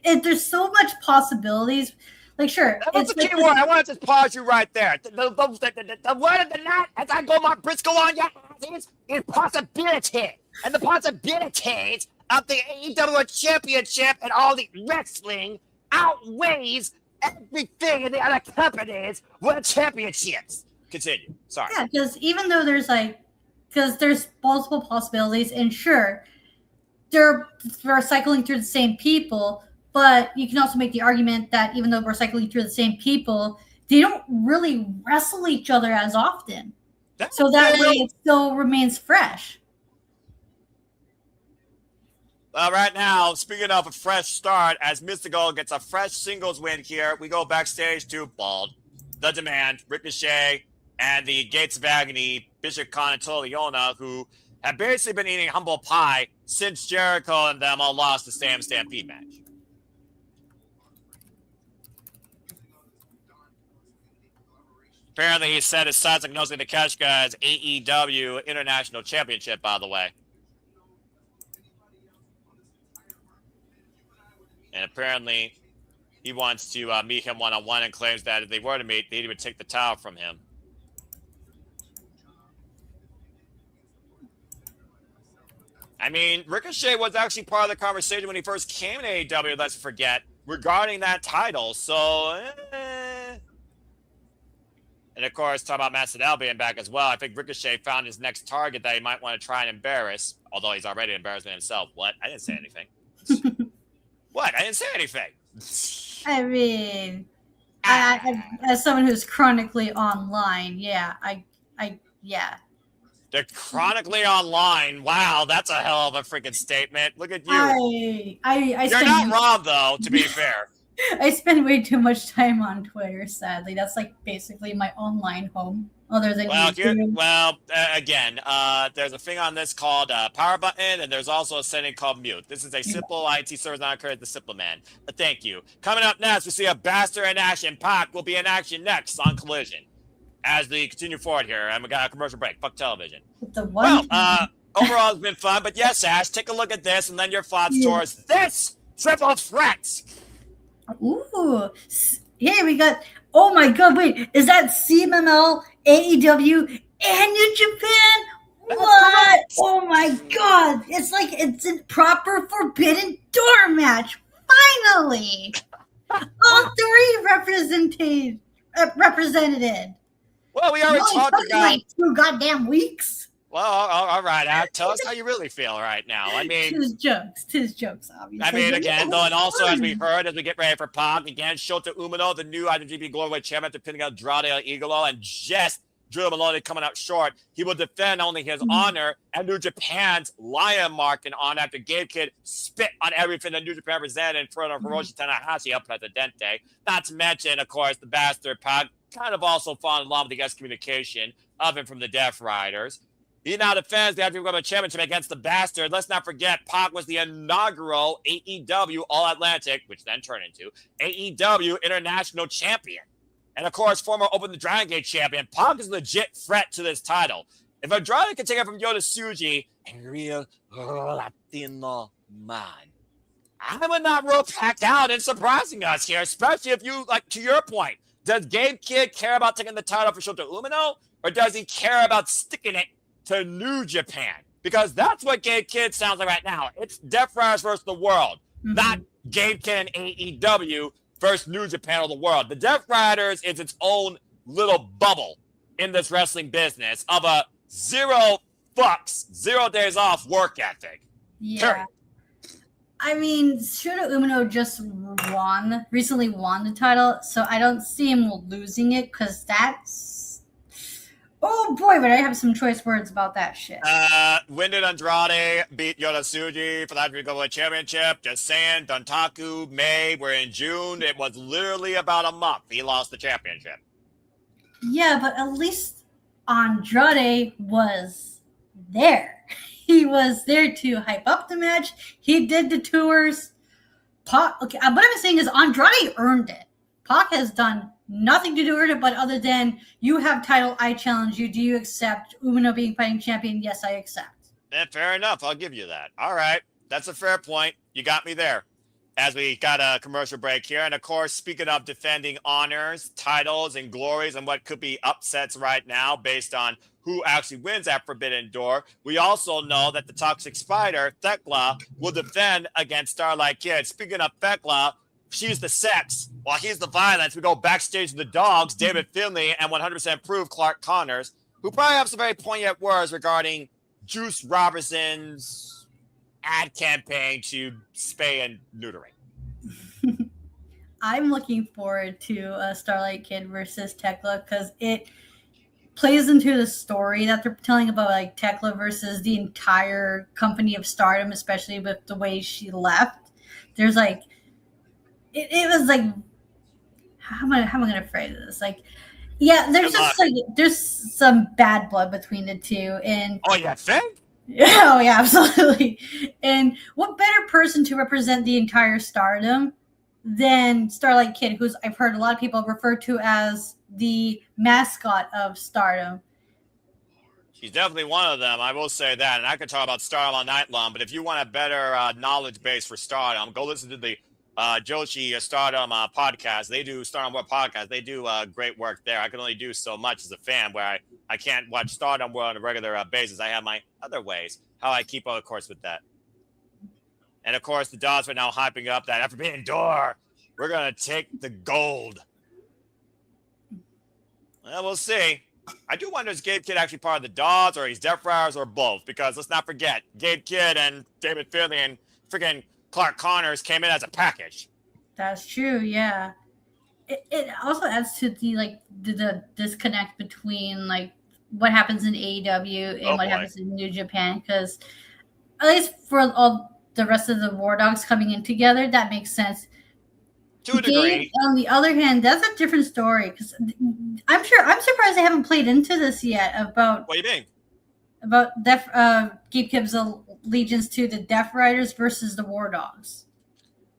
There's so much possibilities. Like, sure, that was the key word. I want to just pause you right there. The word of the night, as I go my Briscoe on your ass, is possibility. And the possibilities of the AEW Championship and all the wrestling outweighs everything in the other companies world championships. Continue. Sorry. Yeah, because even though there's multiple possibilities, and sure, we're cycling through the same people, but you can also make the argument that even though we're cycling through the same people, they don't really wrestle each other as often. So that way it still remains fresh. Right now, speaking of a fresh start, as Mistico gets a fresh singles win here, we go backstage to Bald, The Demand, Ricochet, and the Gates of Agony, Bishop Khan and Toliona, who have basically been eating humble pie since Jericho and them all lost the Sam Stampede match. Apparently, he said his side's agnostic to Keshka's AEW International Championship, by the way. And apparently, he wants to meet him one-on-one and claims that if they were to meet, he would take the title from him. I mean, Ricochet was actually part of the conversation when he first came to AEW, let's forget, regarding that title. So, And, of course, talk about Masvidal being back as well. I think Ricochet found his next target that he might want to try and embarrass, although he's already embarrassing himself. What? I didn't say anything. What? I didn't say anything. I mean, I, as someone who's chronically online, yeah. They're chronically online. Wow, that's a hell of a freaking statement. Look at you. I You're not wrong, though, to be fair. I spend way too much time on Twitter, sadly. That's like basically my online home. Other than YouTube. Again, there's a thing on this called power button, and there's also a setting called mute. This is a simple IT service not occurred the Simple Man. Thank you. Coming up next, we see a Bastard in action. Pac will be in action next on Collision. As we continue forward here, and we got a commercial break. Fuck television. Overall, it's been fun, but yes, Ash, take a look at this and then your thoughts towards this triple threat. Ooh, here we got. Oh my God! Wait, is that CMLL, AEW, and New Japan? What? Oh my God! It's like it's a proper Forbidden Door match. Finally, all three represented. Well, we already talked about like 2 goddamn weeks. Well, all right. Tell us how you really feel right now. I mean, tis jokes, obviously. I mean, again, though, and also as we heard, as we get ready for Pac, again, Shota Umino, the new IWGP Global Champion, defending Andrade El Idolo, and just Drew Maloney coming up short. He will defend only his honor and New Japan's lion mark and honor after Gabe Kidd spit on everything that New Japan presented in front of Hiroshi Tanahashi, El Presidente. Not to mention, of course, the Bastard Pac kind of also fallen in love with the excommunication of him from the Death Riders. He now defends the IWGP Global Championship against the Bastard. Let's not forget, Pac was the inaugural AEW All-Atlantic, which then turned into AEW International Champion. And, of course, former Open the Dragon Gate champion. Pac is a legit threat to this title. If Andrade can take it from Yota Tsuji and real Latino man, I would not rule Pac out and surprising us here, especially if you, like, to your point, does Gabe Kidd care about taking the title for Shota Umino, or does he care about sticking it to New Japan? Because that's what Gabe Kidd sounds like right now. It's Death Riders versus the world, not Gabe Kidd and AEW versus New Japan or the world. The Death Riders is its own little bubble in this wrestling business of a 0 fucks, 0 days off work ethic. Yeah. Period. I mean, Shota Umino just recently won the title, so I don't see him losing it, because that's... Oh boy, but I have some choice words about that shit. When did Andrade beat Yota Tsuji for the IWGP Global Championship? Just saying, Dontaku, May, we're in June. It was literally about a month. He lost the championship. Yeah, but at least Andrade was there. He was there to hype up the match. He did the tours. Pac, okay, what I'm saying is Andrade earned it. Pac has done nothing to do with it, but other than you have title, I challenge you. Do you accept Umino being fighting champion? Yes, I accept. Fair enough. I'll give you that. All right. That's a fair point. You got me there. As we got a commercial break here. And of course, speaking of defending honors, titles, and glories, and what could be upsets right now based on who actually wins at Forbidden Door, we also know that the Toxic Spider, Thekla, will defend against Starlight Kid. Speaking of Thekla, she's the sex, while he's the violence. We go backstage to the dogs, David Finlay, and 100% proof Clark Connors, who probably have some very poignant words regarding Juice Robertson's ad campaign to spay and neutering. I'm looking forward to Starlight Kid versus Thekla, because it plays into the story that they're telling about like Thekla versus the entire company of Stardom, especially with the way she left. There's like, it was like, how am I going to phrase this? Like, yeah, there's just like, there's some bad blood between the two. And oh, yeah, think? Oh, yeah, absolutely. And what better person to represent the entire Stardom than Starlight Kid, who's I've heard a lot of people refer to as the mascot of Stardom. She's definitely one of them. I will say that. And I could talk about Stardom all night long, but if you want a better knowledge base for Stardom, go listen to the Joshi Stardom podcast. They do Stardom World podcast. They do great work there. I can only do so much as a fan where I can't watch Stardom World on a regular basis. I have my other ways, how I keep on the course with that. And of course, the Dogs are now hyping up that after being door, we're going to take the gold. Well, we'll see. I do wonder, is Gabe Kidd actually part of the Dogs, or he's Death Riders, or both? Because let's not forget, Gabe Kidd and David Finlay and freaking Clark Connors came in as a package. That's true, yeah. It also adds to the disconnect between like what happens in AEW and what happens in New Japan, because at least for all the rest of the War Dogs coming in together, that makes sense. to a degree. On the other hand, that's a different story because I'm surprised they haven't played into this yet about What do you mean? About Gabe Kibb's allegiance to the Death Riders versus the War Dogs.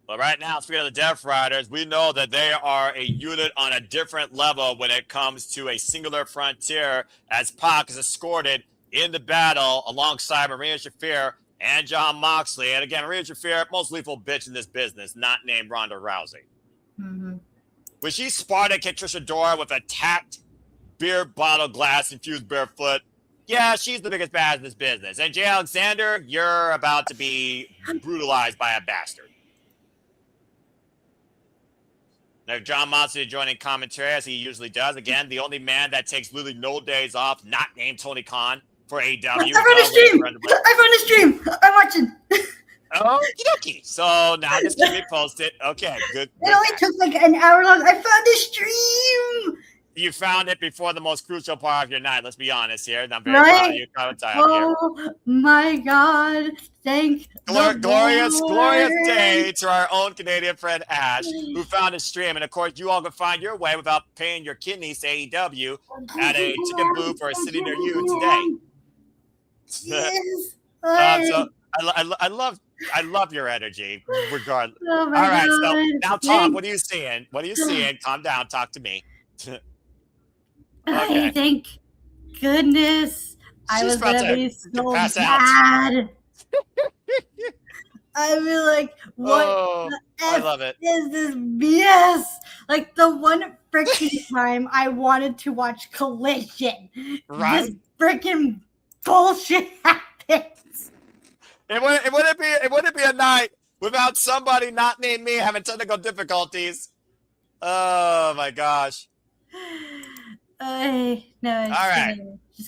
Well, right now, speaking of the Death Riders, we know that they are a unit on a different level when it comes to a singular frontier, as Pac is escorted in the battle alongside Maria Shafir and Jon Moxley. And again, Maria Shafir, most lethal bitch in this business, not named Ronda Rousey. Mm-hmm. When she sparred at Trisha Dora with a tapped beer bottle glass infused barefoot, yeah, she's the biggest bad in this business. And Jay Alexander, you're about to be brutalized by a bastard. Now, Jon Moxley joining commentary as he usually does. Again, the only man that takes literally no days off, not named Tony Khan for AEW. I found a stream. I'm watching. Oh, okie. So now this can be posted. Okay, good. It only took like an hour long. I found a stream. You found it before the most crucial part of your night. Let's be honest here. And I'm very proud of you. Oh my God! Thank glorious day to our own Canadian friend Ash, who found a stream. And of course, you all can find your way without paying your kidneys to AEW at a chicken booth or a city near you today. Yes. So I love your energy, regardless. Oh all right, God. so now Tom, what are you seeing? What are you seeing? Calm down. Talk to me. Okay. Thank goodness. I was gonna be so bad. I'd be like, what the F I love it. is this BS? Like the one freaking time I wanted to watch Collision. Right. This freaking bullshit happens. It wouldn't be a night without somebody not named me having technical difficulties. Oh my gosh. No. All right.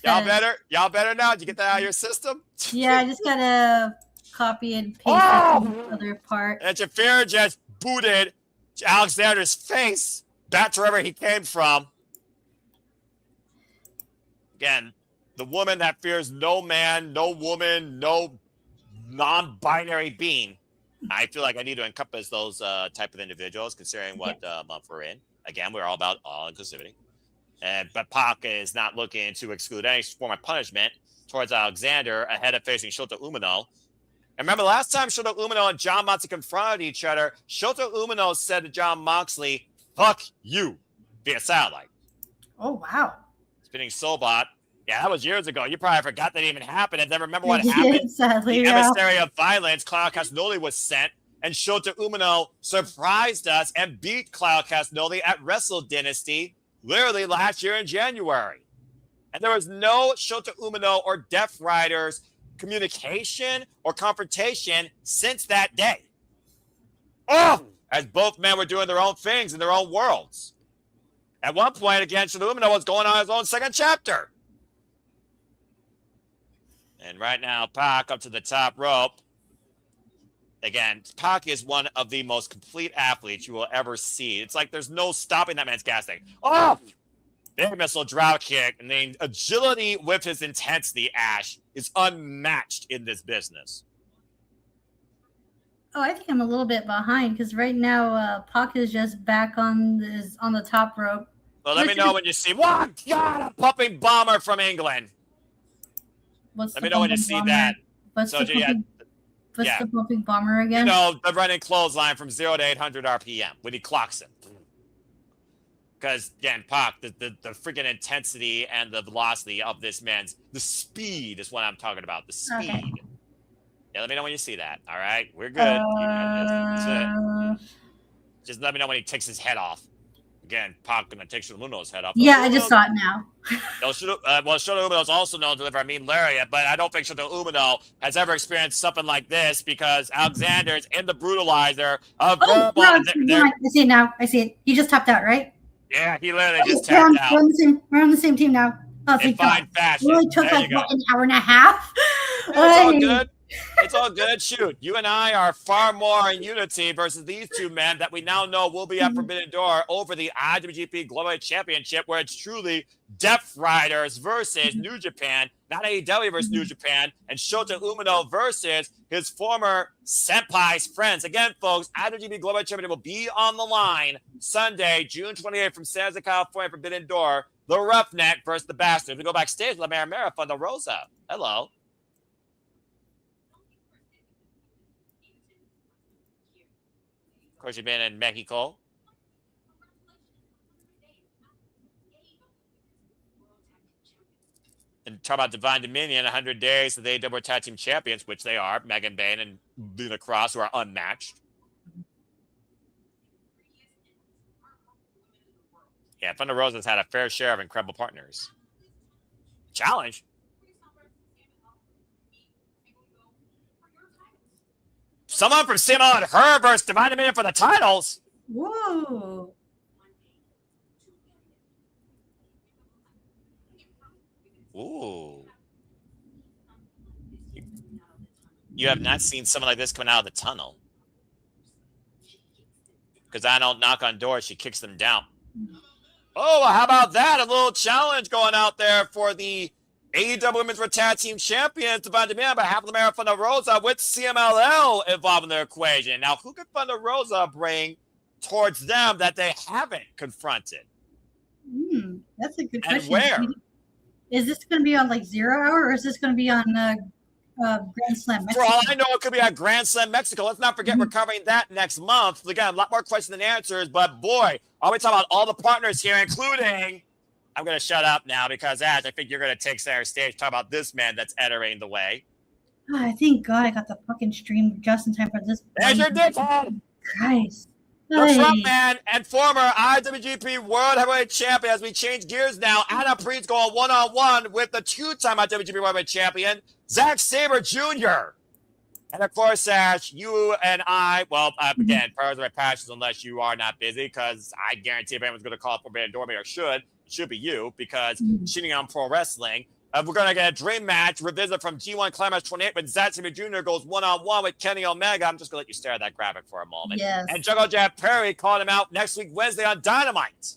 Y'all better now. Did you get that out of your system? Yeah, I just gotta copy and paste the other part. And Shafir just booted Alexander's face back to wherever he came from. Again, the woman that fears no man, no woman, no non-binary being. I feel like I need to encompass those type of individuals, considering what month we're in. Again, we're all about all inclusivity. But Pac is not looking to exclude any form of punishment towards Alexander ahead of facing Shota Umino. And remember, last time Shota Umino and Jon Moxley confronted each other, Shota Umino said to Jon Moxley, "Fuck you," via satellite. Oh, wow. Spinning Soulbot. Yeah, that was years ago. You probably forgot that even happened. And then remember what happened? Sadly, the emissary of violence, Claudio Castagnoli, was sent. And Shota Umino surprised us and beat Claudio Castagnoli at Wrestle Dynasty literally last year in January. And there was no Shota Umino or Death Riders communication or confrontation since that day. As both men were doing their own things in their own worlds. At one point, again, Shota Umino was going on his own second chapter. And right now, Pac up to the top rope. Again, Pac is one of the most complete athletes you will ever see. It's like there's no stopping that man's casting. Big missile drought kick. And the agility with his intensity, Ash, is unmatched in this business. Oh, I think I'm a little bit behind because right now Pac is just back on the top rope. Well, let me know when you see. What? God, a pumping bomber from England. Let me know when you see that. What's the pumping bomber again? You know, the running clothesline from 0 to 800 RPM when he clocks him. Because, again, Pac, the freaking intensity and the velocity of this man's, the speed is what I'm talking about. The speed. Okay. Yeah, let me know when you see that. All right? We're good. Just let me know when he takes his head off. Again, Pac gonna take Shota Umino's head off. Yeah, I just saw it now. Shota Umino is also known to deliver a mean lariat, but I don't think Shota Umino has ever experienced something like this because Alexander's in the brutalizer of I see it now. I see it. He just tapped out, right? Yeah, he literally just tapped out. We're on the same team now. Oh, in fine fashion. It really took like an hour and a half. It's all good. It's all good. Shoot, you and I are far more in unity versus these two men that we now know will be at Forbidden Door over the IWGP Global Championship, where it's truly Death Riders versus New Japan, not AEW versus New Japan, and Shota Umino versus his former senpai's friends. Again, folks, IWGP Global Championship will be on the line Sunday, June 28th from San Jose, California, Forbidden Door. The Roughneck versus the Bastards. We go backstage. La Mera Thunder Rosa. Hello. Of course, you've been in Mexico. And talk about Divine Dominion, 100 days that they were tag team champions, which they are. Megan Bayne and Luna Cross, who are unmatched. Yeah, Thunder Rosa's had a fair share of incredible partners. Challenge. Someone from Simo and her versus Divine Dominion for the titles. Whoa. Ooh. You have not seen someone like this coming out of the tunnel. Because I don't knock on doors, she kicks them down. Oh, how about that? A little challenge going out there for the AEW Women's World Tag Team Champions, Divine Dominion, on behalf of the Mera Thunder Rosa, with CMLL involved in their equation. Now, who could Thunder Rosa bring towards them that they haven't confronted? That's a good And question. where? Is this going to be on like 0 Hour, or is this going to be on Grand Slam Mexico? For all I know, it could be at Grand Slam Mexico. Let's not forget we're covering that next month. Again, a lot more questions than answers, but boy, are we talking about all the partners here, including... I'm going to shut up now because, Ash, I think you're going to take center stage, talk about this man that's entering the way. Oh, thank God I got the fucking stream just in time for this. There's your dickhead! Christ. The Trump man and former IWGP World Heavyweight Champion, as we change gears now, Adam Priest going one-on-one with the two-time IWGP World Heavyweight Champion, Zack Sabre Jr. And of course, Ash, you and I, well, again, prayers my passions unless you are not busy, because I guarantee if anyone's going to call for Forbidden Door, or it should be you, because cheating on pro wrestling. We're going to get a dream match, revisit from G1 Climax 28, when Zack Sabre Jr. goes one-on-one with Kenny Omega. I'm just going to let you stare at that graphic for a moment. Yes. And Jungle Jack Perry called him out next week, Wednesday on Dynamite.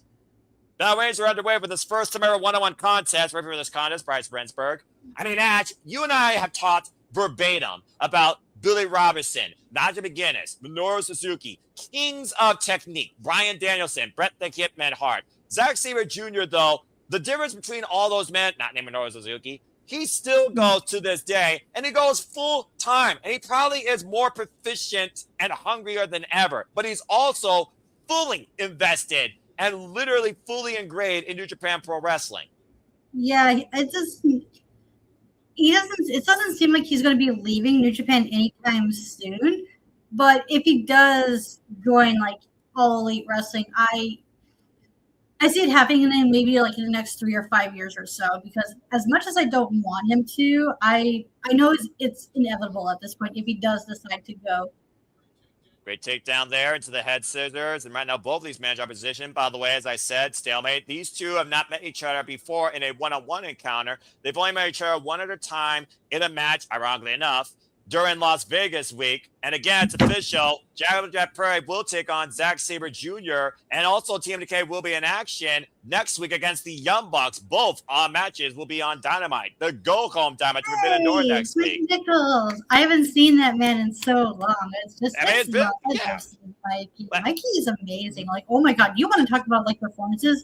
Now, Reigns are underway with this first ever one-on-one contest. Referee for this contest, Bryce Brensberg. I mean, Ash, you and I have talked verbatim about Billy Robinson, Naja McGuinness, Minoru Suzuki, Kings of Technique, Bryan Danielson, Bret the Hitman Hart. Zack Sabre Jr., though, the difference between all those men, not named Minoru Suzuki, he still goes to this day, and he goes full time. And he probably is more proficient and hungrier than ever. But he's also fully invested and literally fully ingrained in New Japan Pro Wrestling. Yeah, it doesn't seem like he's going to be leaving New Japan anytime soon. But if he does join like All Elite Wrestling, I see it happening in maybe like in the next 3 or 5 years or so, because as much as I don't want him to, I know it's inevitable at this point if he does decide to go. Great takedown there into the head scissors. And right now, both of these men are in position. By the way, as I said, stalemate. These two have not met each other before in a one-on-one encounter. They've only met each other one at a time in a match, ironically enough, during Las Vegas week. And again, it's official. Jack Perry will take on Zack Sabre Jr. And also TMDK will be in action next week against the Young Bucks. Both matches will be on Dynamite. The go-home Dynamite to Forbidden Door next week. Nichols. I haven't seen that man in so long. It's just it's been, yeah. Mikey. Mikey is amazing. Like, oh my God, you want to talk about like performances?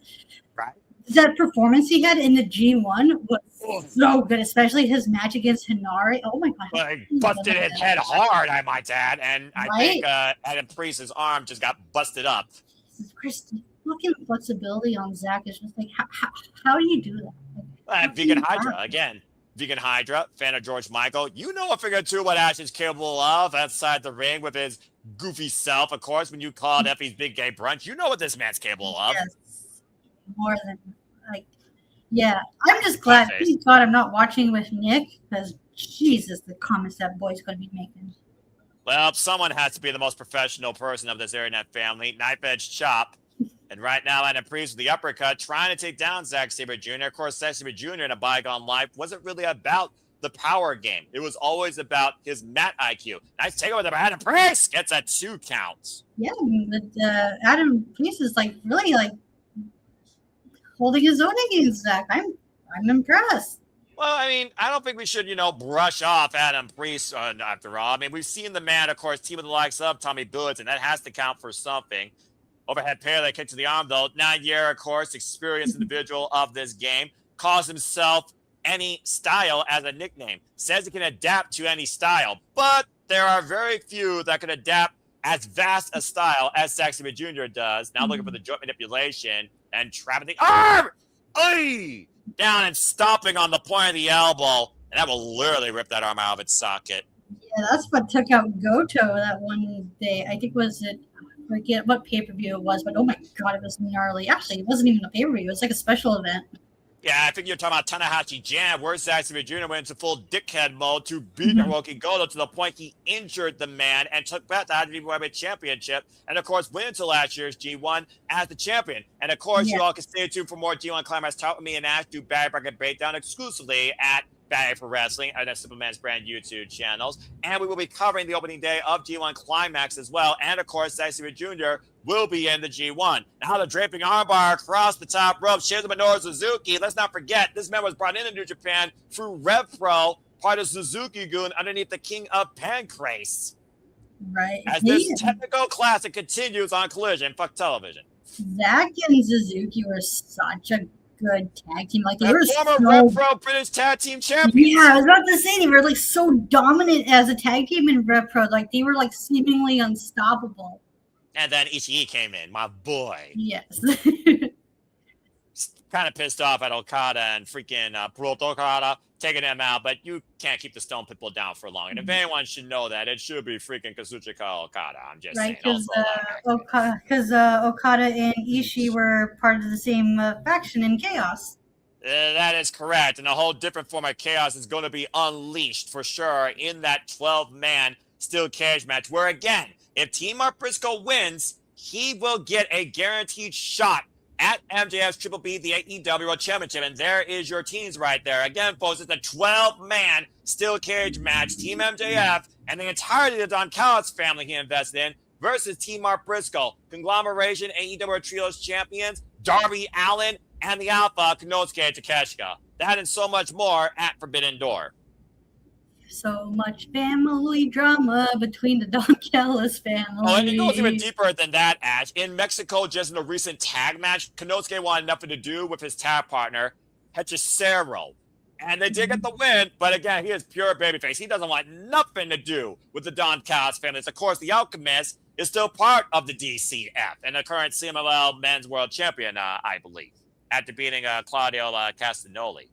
Right. That performance he had in the G1 was so good, especially his match against Hinari. Oh my God. Well, he busted his head hard, I might add. And I think Adam Priest's arm just got busted up. Chris, fucking flexibility on Zack is just like, how do you do that? Vegan Hydra, again. Vegan Hydra, fan of George Michael. You know a figure two what Ash is capable of outside the ring with his goofy self. Of course, when you called Effie's Big Gay Brunch, you know what this man's capable of. Yes. More than like, yeah. I'm just glad. Please God, I'm not watching with Nick, because Jesus, the comments that boy's going to be making. Well, someone has to be the most professional person of this Internet family. Knife edge chop, and right now, Adam Priest with the uppercut, trying to take down Zack Sabre Jr. Of course, Zack Sabre Jr. in a bygone life wasn't really about the power game. It was always about his mat IQ. Nice takeover there by Adam Priest. Gets a 2 count. Yeah, but Adam Priest is like really like holding his own against Zack. I'm impressed. Well, I mean, I don't think we should, brush off Adam Priest after all. I mean, we've seen the man, of course, team with the likes of Tommy Billets, and that has to count for something. Overhead parallel kick to the arm, though. 9-year, of course, experienced individual of this game. Calls himself Any Style as a nickname. Says he can adapt to any style. But there are very few that can adapt as vast a style as Zack Sabre Jr. does. Now looking for the joint manipulation and trapping the arm. Oy! Down and stomping on the point of the elbow. And that will literally rip that arm out of its socket. Yeah, that's what took out Goto that one day. I think I forget what pay-per-view it was, but oh my god, it was gnarly. Actually, it wasn't even a pay-per-view. It was like a special event. Yeah, I think you're talking about Tanahashi Jam, where Zack Sabre Jr. went into full dickhead mode to beat Hiroki Goto to the point he injured the man and took back the IWGP Heavyweight Championship, and of course went into last year's G1 as the champion. And of course, you all can stay tuned for more G1 Climax Talk with me and Ash do Barry Bracket Breakdown exclusively at Barry for Wrestling and the Simple Man's Brand YouTube channels. And we will be covering the opening day of G1 Climax as well. And of course, Zack Sabre Jr. will be in the G1. Now the draping armbar across the top rope. Shizu Minoru Suzuki. Let's not forget, this man was brought into New Japan through Rev Pro, part of Suzuki-gun underneath the King of Pancrase. Right. As this technical classic continues on Collision. Fuck television. Zack and Suzuki were such a good tag team. Like they were former Rev Pro British Tag Team Champions. Yeah, I was about to say they were like so dominant as a tag team in Rev Pro. Like they were like seemingly unstoppable. And then Ishii came in, my boy. Yes. Kind of pissed off at Okada and freaking Puroto Okada taking him out, but you can't keep the Stone Pitbull down for long. And if anyone should know that, it should be freaking Kazuchika Okada. I'm just saying. Because Okada and Ishii were part of the same faction in Chaos. That is correct. And a whole different form of chaos is going to be unleashed for sure in that 12-man steel cage match, where again, if Team Mark Briscoe wins, he will get a guaranteed shot at MJF's Triple B, the AEW World Championship. And there is your teams right there. Again, folks, it's a 12-man steel cage match. Team MJF and the entirety of the Don Callis family he invested in versus Team Mark Briscoe. Conglomeration, AEW Trios champions, Darby Allin, and the Alpha, Konosuke Takeshita. That and so much more at Forbidden Door. So much family drama between the Don Callis family. Oh, and it goes even deeper than that, Ash. In Mexico, just in a recent tag match, Konosuke wanted nothing to do with his tag partner, Hechicero. And they did get the win, but again, he is pure babyface. He doesn't want nothing to do with the Don Callis family. Of course, the Alchemist is still part of the DCF and the current CMLL Men's World Champion, I believe, after beating Claudio Castagnoli.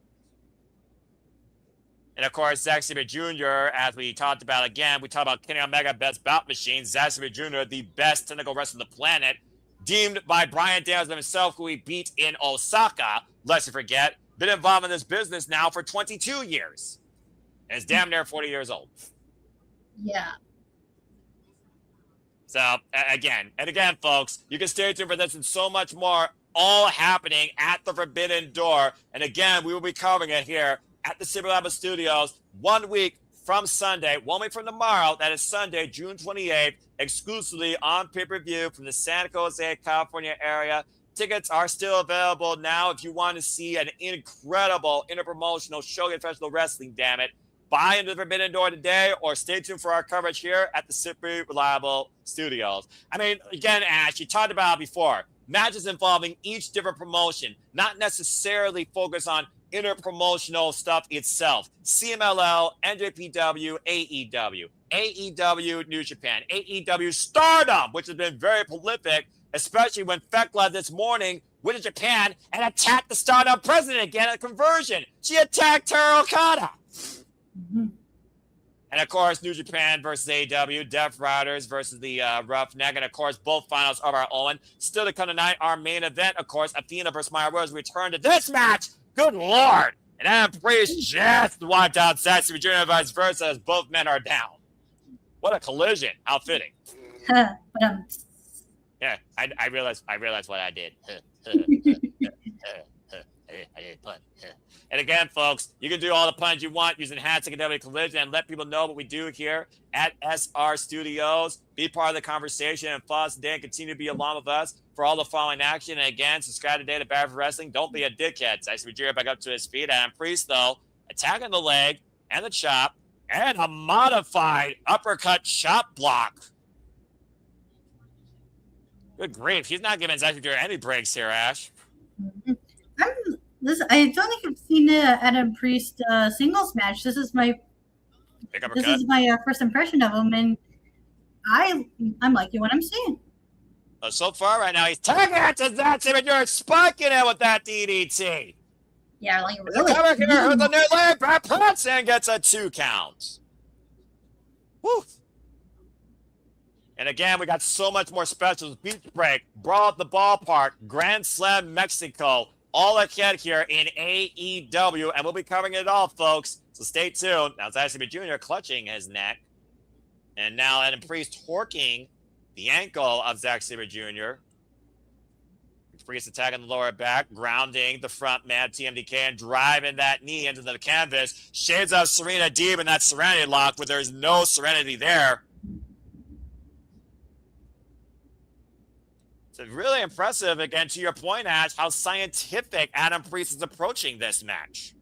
And of course, Zack Sabre Jr., as we talked about again, we talked about Kenny Omega, best bout machine. Zack Sabre Jr., the best technical wrestler on the planet, deemed by Bryan Danielson himself, who he beat in Osaka, lest you forget, been involved in this business now for 22 years. And is damn near 40 years old. Yeah. So, again, folks, you can stay tuned for this and so much more, all happening at the Forbidden Door. And again, we will be covering it here at the Cyberlab Studios 1 week from Sunday, 1 week from tomorrow. That is Sunday, June 28th, exclusively on pay-per-view from the San Jose, California area. Tickets are still available now if you want to see an incredible interpromotional show of professional wrestling, damn it. Buy into the Forbidden Door today or stay tuned for our coverage here at the Simply Reliable Studios. I mean, again, Ash, you talked about it before. Matches involving each different promotion, not necessarily focus on interpromotional stuff itself. CMLL, NJPW, AEW, AEW New Japan, AEW Stardom, which has been very prolific, especially when Fekla this morning went to Japan and attacked the Stardom president again at conversion. She attacked Toru Okada. And of course, New Japan versus AEW, Death Riders versus the Roughneck, and of course, both finals of our own. Still to come tonight, our main event, of course, Athena versus Maya Rose return to this match. Good Lord. And Adam Priest just wiped out Zack Sabre Jr. and vice versa as both men are down. What a collision. How fitting. Yeah, I realized what I did. And again, folks, you can do all the puns you want using hashtag AEW Collision and let people know what we do here at SR Studios. Be part of the conversation and follow us today and continue to be along with us for all the following action. And again, subscribe today to Bad for Wrestling. Don't be a dickhead. So I see Jerichp back up to his feet. And Priest, though, attacking the leg and the chop and a modified uppercut chop block. Good grief. He's not giving Zack any breaks here, Ash. I don't think I've seen Adam Priest singles match. This is my first impression of him, and I'm liking what I'm seeing. So far, right now, he's tagging it to Zack Sabre, spiking it with that DDT. Yeah, like The really. cover here with the new leg, Brad Platson gets a 2 count. Woo! And again, we got so much more specials. Beach Break, Brawl at the Ballpark, Grand Slam Mexico, all ahead here in AEW, and we'll be covering it all, folks. So stay tuned. Now, Zack Sabre Jr. clutching his neck. And now Adam Priest torquing the ankle of Zack Sabre Jr. Priest attacking the lower back, grounding the front man, TMDK, and driving that knee into the canvas. Shades of Serena Deeb in that Serenity lock, but there's no Serenity there. It's really impressive, again, to your point, Ash, how scientific Adam Priest is approaching this match.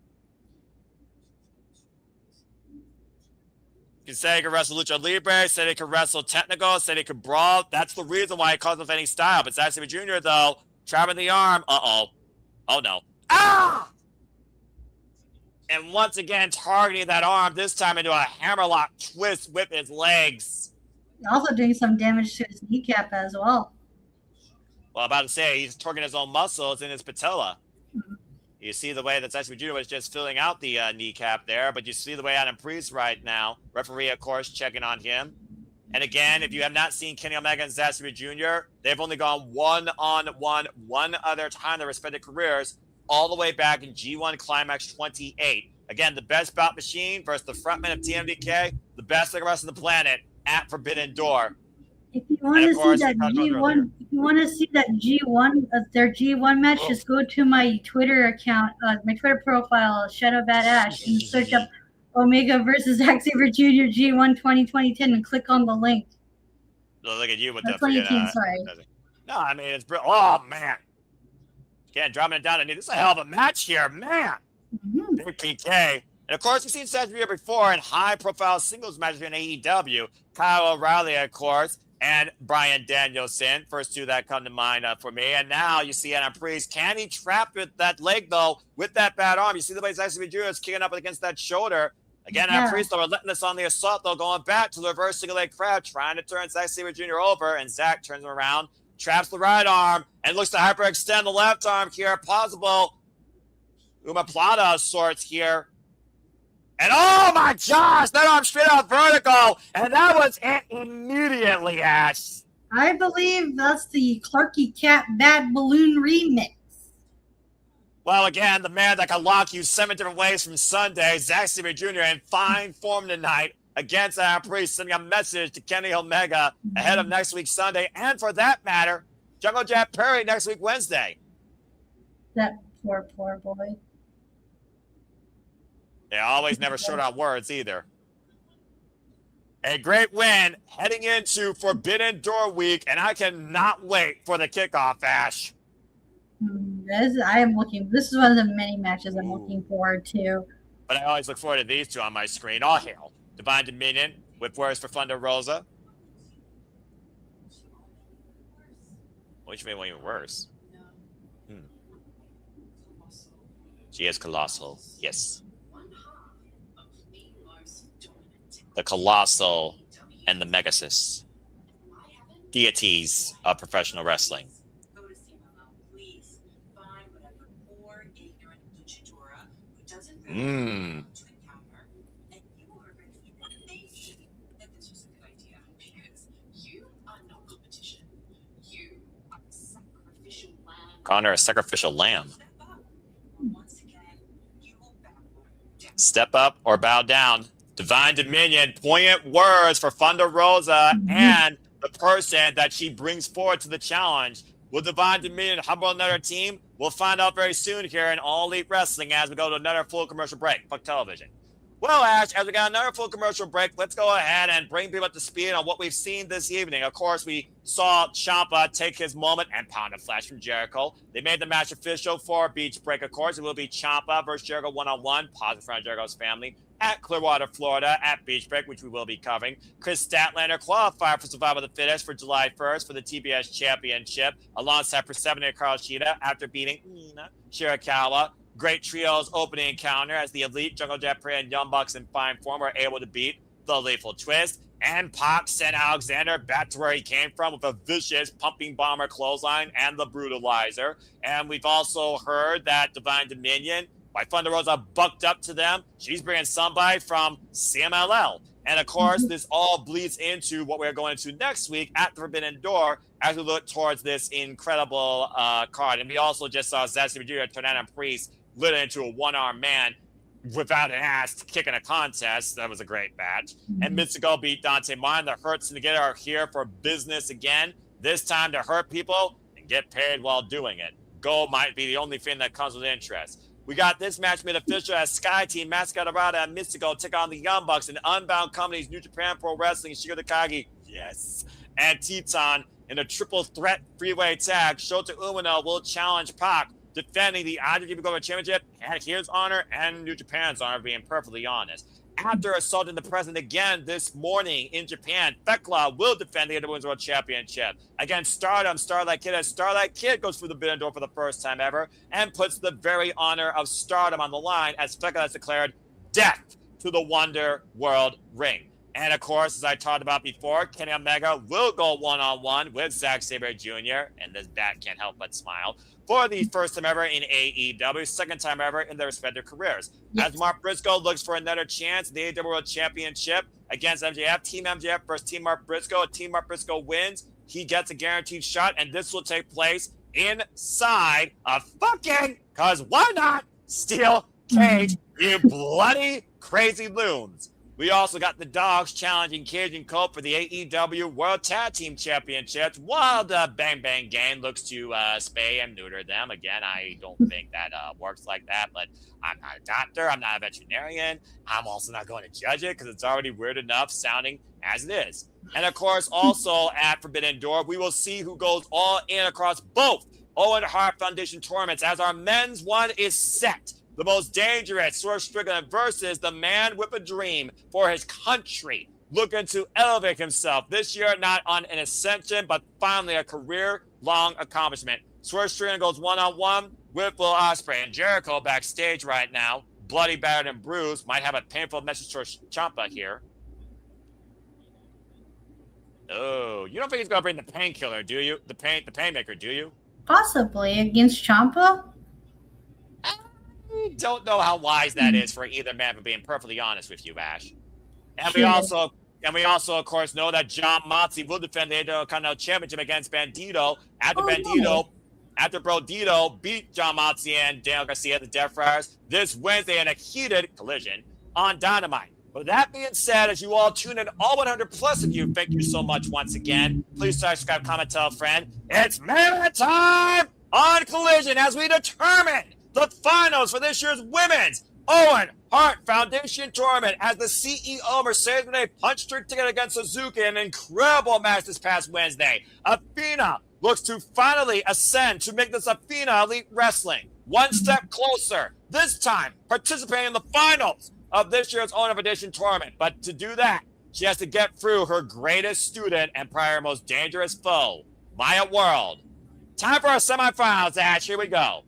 You can say he can wrestle Lucha Libre, say he can wrestle Technical, say he can brawl. That's the reason why he calls him any style. But Zack Sabre Jr., though, trapping the arm. Uh-oh. Oh, no. Ah! And once again, targeting that arm, this time into a hammerlock twist with his legs. Also doing some damage to his kneecap as well. Well, I'm about to say, he's torquing his own muscles in his patella. You see the way that Zack Sabre Jr. was just filling out the kneecap there, but you see the way Adam Priest right now. Referee, of course, checking on him. And again, if you have not seen Kenny Omega and Zack Sabre Jr., they've only gone one-on-one one other time in their respective careers, all the way back in G1 Climax 28. Again, the best bout machine versus the frontman of TMDK, the best of the rest of the planet at Forbidden Door. If you want to see that G1, their G1 match, just go to my Twitter account, my Twitter profile, Shadow Bad Ash, and search up Omega versus Zack Sabre Jr. G1 2010 and click on the link. Look at you with That's the 2018, sorry. No, I mean, it's oh, man. Again, dropping it down. This is a hell of a match here, man. Big PK. And of course, we've seen Zack Sabre before in high-profile singles matches in AEW. Kyle O'Reilly, of course, and Bryan Danielson. First two that come to mind for me. And now you see Adam Priest. Can he trap with that leg, though, with that bad arm? You see the way Zack Sabre Jr. is kicking up against that shoulder. Again, Adam Priest, though, relentless on the assault, though, going back to the reverse single leg crab, trying to turn Zack Sabre Jr. over. And Zack turns him around, traps the right arm, and looks to hyperextend the left arm here. Possible Umaplata of sorts here. And oh my gosh, that arm straight out vertical. And that was it immediately, Ash. I believe that's the Clarky Cat Bad Balloon remix. Well, again, the man that can lock you 7 different ways from Sunday, Zack Sabre Jr. in fine form tonight against Adam Priest, sending a message to Kenny Omega ahead of next week Sunday, and for that matter, Jungle Jack Perry next week Wednesday. That poor boy. They're always never short on words either. A great win heading into Forbidden Door week, and I cannot wait for the kickoff, Ash. This is one of the many matches I'm looking forward to. But I always look forward to these two on my screen. All hail Divine Dominion with words for Thunder Rosa. Which made one even worse. She is colossal. Yes. The Colossal and the Megasis. Deities of professional wrestling. Connor, a sacrificial lamb. Step up or bow down. Divine Dominion, poignant words for Thunder Rosa and the person that she brings forward to the challenge. Will Divine Dominion humble another team? We'll find out very soon here in All Elite Wrestling as we go to another full commercial break. Fuck television. Well, Ash, as we got another full commercial break, let's go ahead and bring people up to speed on what we've seen this evening. Of course, we saw Ciampa take his moment and pound a flash from Jericho. They made the match official for Beach Break, of course. It will be Ciampa versus Jericho one-on-one, paused in front of Jericho's family, at Clearwater, Florida, at Beach Break, which we will be covering. Kris Statlander qualified for Survival of the Fittest for July 1st for the TBS Championship, alongside Persephone Karashida after beating Mina, Shirakawa. Great trios opening encounter as the Elite, Jungle Jet Prey, and Young Bucks in fine form were able to beat the Lethal Twist. And Pac sent Alexander back to where he came from with a vicious pumping bomber clothesline and the Brutalizer. And we've also heard that Divine Dominion, by Thunder Rosa, bucked up to them. She's bringing somebody from CMLL. And of course, this all bleeds into what we're going to next week at the Forbidden Door as we look towards this incredible card. And we also just saw Zack Jr. turn out and Priest lit into a one-armed man without an ass kicking a contest. That was a great match. And Mistico beat Dante. The Hurt Syndicate are here for business again. This time to hurt people and get paid while doing it. Gold might be the only thing that comes with interest. We got this match made official as Sky Team, Mascot Arata, and Mistico take on the Young Bucks and Unbound Company's New Japan Pro Wrestling, Shigeru Takagi, yes, and Teton in a triple threat freeway tag. Shota Umino will challenge Pac, defending the IWGP Global Championship and his honor and New Japan's honor, being perfectly honest. After assaulting the president again this morning in Japan, Thekla will defend the Women's World Championship against Stardom. Starlight Kid, as Starlight Kid goes through the Forbidden Door for the first time ever and puts the very honor of Stardom on the line as Thekla has declared death to the Wonder World Ring. And of course, as I talked about before, Kenny Omega will go one-on-one with Zack Sabre Jr., and this bat can't help but smile, for the first time ever in AEW, second time ever in their respective careers. Yes. As Mark Briscoe looks for another chance in the AEW World Championship against MJF, Team MJF versus Team Mark Briscoe. Team Mark Briscoe wins, he gets a guaranteed shot, and this will take place inside a fucking, cause why not, steel cage, you bloody crazy loons. We also got the Dogs challenging Cage and Cope for the AEW World Tag Team Championships, while the Bang Bang Gang looks to spay and neuter them. Again, I don't think that works like that, but I'm not a doctor. I'm not a veterinarian. I'm also not going to judge it because it's already weird enough sounding as it is. And, of course, also at Forbidden Door, we will see who goes all in across both Owen Hart Foundation tournaments as our men's one is set. The most dangerous, Swerve Strickland versus the man with a dream for his country, looking to elevate himself this year, not on an ascension, but finally a career-long accomplishment. Swerve Strickland goes one-on-one with Will Ospreay, and Jericho backstage right now, bloody, battered, and bruised, might have a painful message for Ciampa here. Oh, you don't think he's going to bring the painkiller, do you? The painmaker, do you? Possibly against Ciampa. I don't know how wise that is for either man, but being perfectly honest with you, Ash. And we also, of course, know that John Moxley will defend the Intercontinental Championship against Bandito after after Brodito beat John Moxley and Daniel Garcia at the Death Friars this Wednesday in a heated collision on Dynamite. With that being said, as you all tune in, all 100 plus of you, thank you so much once again. Please subscribe, comment, tell a friend. It's Mina time on Collision as we determine the finals for this year's Women's Owen Hart Foundation Tournament as the CEO Mercedes Moné punched her ticket against Suzuki in an incredible match this past Wednesday. Athena looks to finally ascend to make this Athena Elite Wrestling one step closer, this time participating in the finals of this year's Owen Foundation Tournament. But to do that, she has to get through her greatest student and probably her most dangerous foe, Maya World. Time for our semifinals, Ash. Here we go.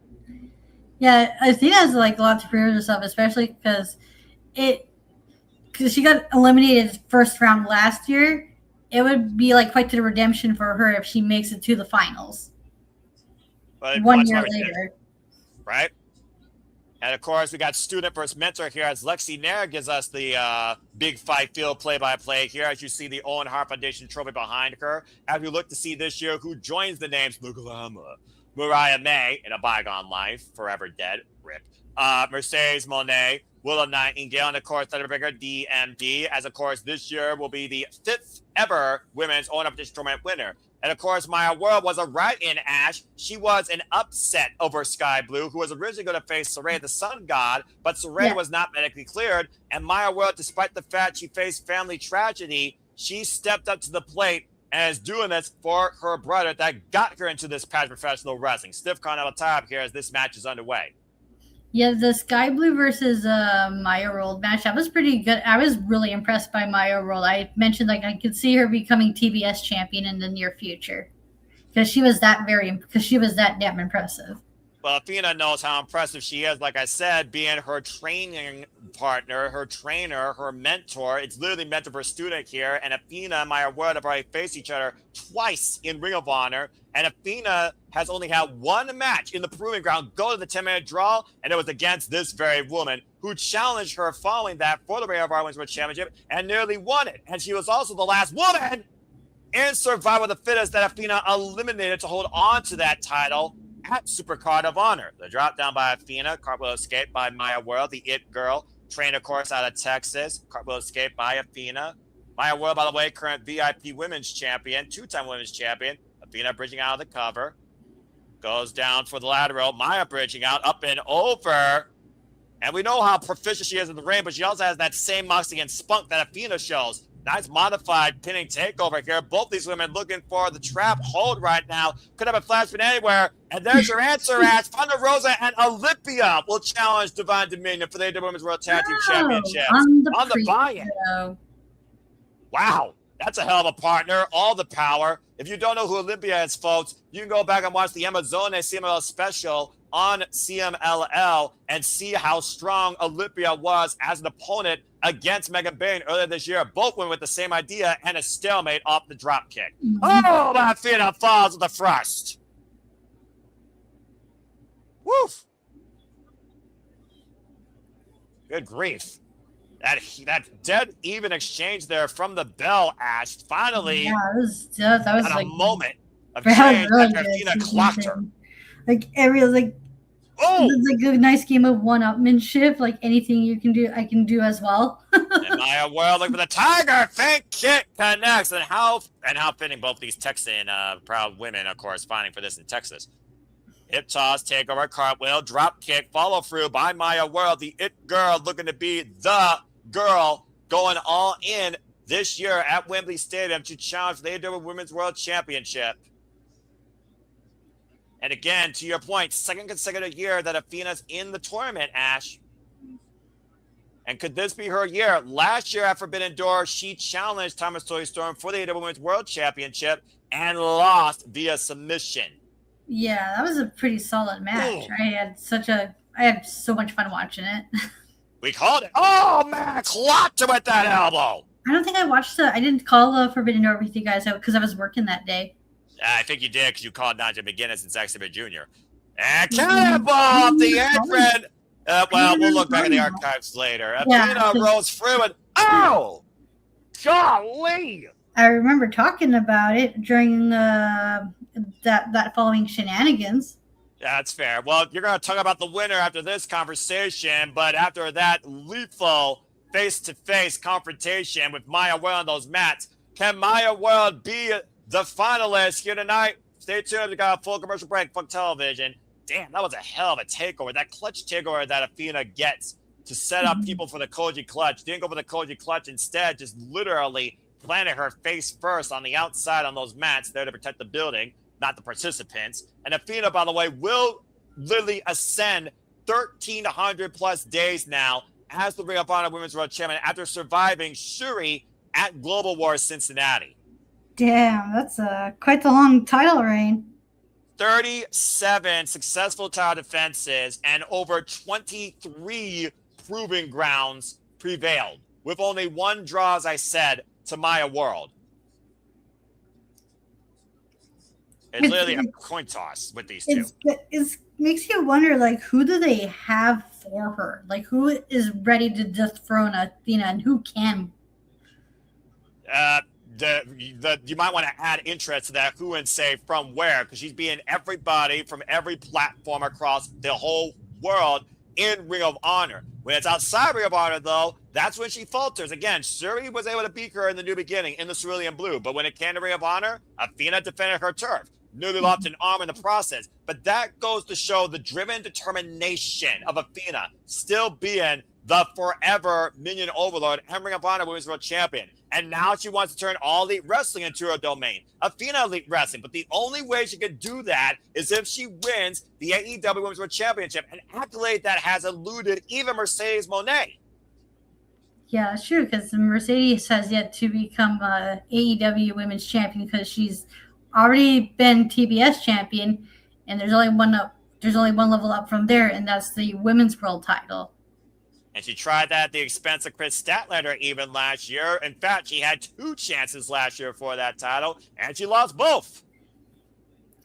Yeah, Athena has like a lot to prove herself, especially because she got eliminated first round last year. It would be like quite the redemption for her if she makes it to the finals. But 1 year later. Right? And of course, we got student versus mentor here as Lexi Nair gives us the big fight field play-by-play here as you see the Owen Hart Foundation trophy behind her. As we look to see this year who joins the names Lugalama, Mariah May in a bygone life, forever dead, rip. Mercedes Moné, Willow Nightingale, and of course, Thunderbreaker DMD, as of course, this year will be the 5th ever Women's Own Up This Tournament winner. And of course, Maya World was a write-in, Ash. She was an upset over Sky Blue, who was originally going to face Saray, the Sun God, but Saray was not medically cleared. And Maya World, despite the fact she faced family tragedy, she stepped up to the plate and is doing this for her brother that got her into this path of professional wrestling. Stiff count on top here as this match is underway. Yeah, the Sky Blue versus Maya World match, that was pretty good. I was really impressed by Maya World. I mentioned like I could see her becoming TBS champion in the near future because she was that damn impressive. Well, Athena knows how impressive she is. Like I said, being her training partner, her trainer, her mentor. It's literally mentor for student here. And Athena and Maya World have already faced each other twice in Ring of Honor. And Athena has only had one match in the Proving Ground go to the 10-minute draw, and it was against this very woman who challenged her following that for the Ring of Honor Women's World Championship and nearly won it. And she was also the last woman in Survival of the Fittest that Athena eliminated to hold on to that title at Supercard of Honor. The drop down by Athena, cartwheel escape by Maya World, the It Girl, trained, of course, out of Texas. Cartwheel escape by Athena. Maya World, by the way, current VIP Women's Champion, 2-time Women's Champion. Athena bridging out of the cover. Goes down for the lateral. Maya bridging out, up and over. And we know how proficient she is in the ring, but she also has that same moxie and spunk that Athena shows. Nice modified pinning takeover here. Both these women looking for the trap hold right now. Could have a flash spin anywhere. And there's your answer, Ash. Thunder Rosa and Olympia will challenge Divine Dominion for the AEW Women's World Tag Team Championships on the buy-in. Wow. That's a hell of a partner. All the power. If you don't know who Olympia is, folks, you can go back and watch the Amazone CMLL special on CMLL and see how strong Olympia was as an opponent against Megan Bain earlier this year. Both went with the same idea and a stalemate off the drop kick. Oh, that Athena falls with the thrust. Woof. Good grief. That dead even exchange there from the bell, Ash. Finally, that was at like a moment of change after Athena clocked her. Like it's like a nice game of one-upmanship. Like anything you can do, I can do as well. And Maya World looking for the Tiger. Fake kick connects. And how fitting both these Texan proud women, of course, fighting for this in Texas. Hip toss, takeover, cartwheel, drop kick, follow through by Maya World. The It Girl looking to be the girl going all in this year at Wembley Stadium to challenge for the AEW Women's World Championship. And again, to your point, second consecutive year that Athena's in the tournament, Ash. And could this be her year? Last year at Forbidden Door, she challenged Tommaso Storm for the AEW Women's World Championship and lost via submission. Yeah, that was a pretty solid match. I had so much fun watching it. We called it. Oh, man, clocked her with that elbow. I don't think I watched I didn't call Forbidden Door with you guys because I was working that day. I think you did because you called Nigel McGuinness and Zack Sabre Jr. And cannonball off the apron. Well, we'll look back at the archives later. Athena rose through and golly! I remember talking about it during that following shenanigans. That's fair. Well, you're going to talk about the winner after this conversation, but after that lethal face-to-face confrontation with Maya World on those mats, can Maya World be the finalist here tonight? Stay tuned. We got a full commercial break. Fuck television. Damn, that was a hell of a takeover. That clutch takeover that Athena gets to set up people for the Koji clutch. Didn't go for the Koji clutch. Instead, just literally planted her face first on the outside on those mats there to protect the building, not the participants. And Athena, by the way, will literally ascend 1,300 plus days now as the Ring of Honor Women's World Champion after surviving Shuri at Global Wars Cincinnati. Damn, that's quite the long title reign. 37 successful title defenses and over 23 proving grounds prevailed, with only one draw, as I said, to Maya World. It's literally a coin toss with these two. It makes you wonder, like, who do they have for her? Like, who is ready to dethrone Athena and who can? You might want to add interest to that who and say from where, because she's being everybody from every platform across the whole world in Ring of Honor. When it's outside Ring of Honor, though, that's when she falters. Again, Shuri was able to beat her in the New Beginning in the Cerulean Blue, but when it came to Ring of Honor, Athena defended her turf. Nearly lost an arm in the process. But that goes to show the driven determination of Athena still being the forever minion overlord and Ring of Honor Women's World Champion. And now she wants to turn all Elite Wrestling into her domain. Athena Elite Wrestling. But the only way she could do that is if she wins the AEW Women's World Championship, an accolade that has eluded even Mercedes Moné. Yeah, it's true, because Mercedes has yet to become AEW Women's Champion because she's already been TBS champion, and there's only one level up from there, and that's the Women's World title. And she tried that at the expense of Kris Statlander even last year. In fact, she had 2 chances last year for that title, and she lost both.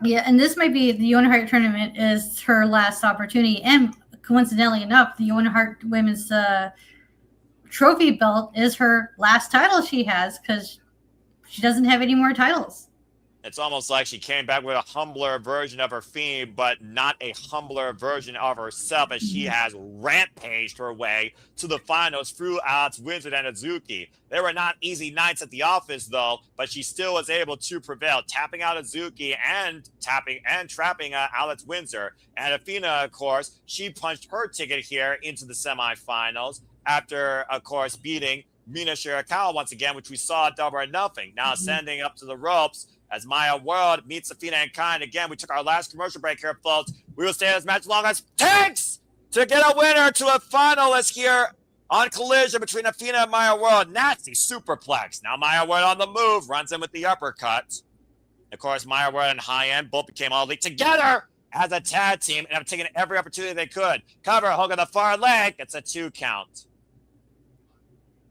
Yeah, and this might be the Owen Hart tournament is her last opportunity, and coincidentally enough, the Owen Hart Women's trophy belt is her last title she has because she doesn't have any more titles. It's almost like she came back with a humbler version of her theme, but not a humbler version of herself, as she has rampaged her way to the finals through Alex Windsor and Azuki. They were not easy nights at the office, though, but she still was able to prevail, tapping out Azuki and trapping Alex Windsor. And Athena, of course, she punched her ticket here into the semifinals after, of course, beating Mina Shirakawa once again, which we saw at Double or Nothing. Now ascending up to the ropes as Maya World meets Athena and Kind. Again, we took our last commercial break here, folks. We will stay in this match as long as it takes to get a winner to a finalist here on Collision between Athena and Maya World. Nasty superplex. Now Maya World on the move, runs in with the uppercut. Of course, Maya World and High End both became all elite together as a tag team and have taken every opportunity they could. Cover, hook on the far leg. It's a 2 count.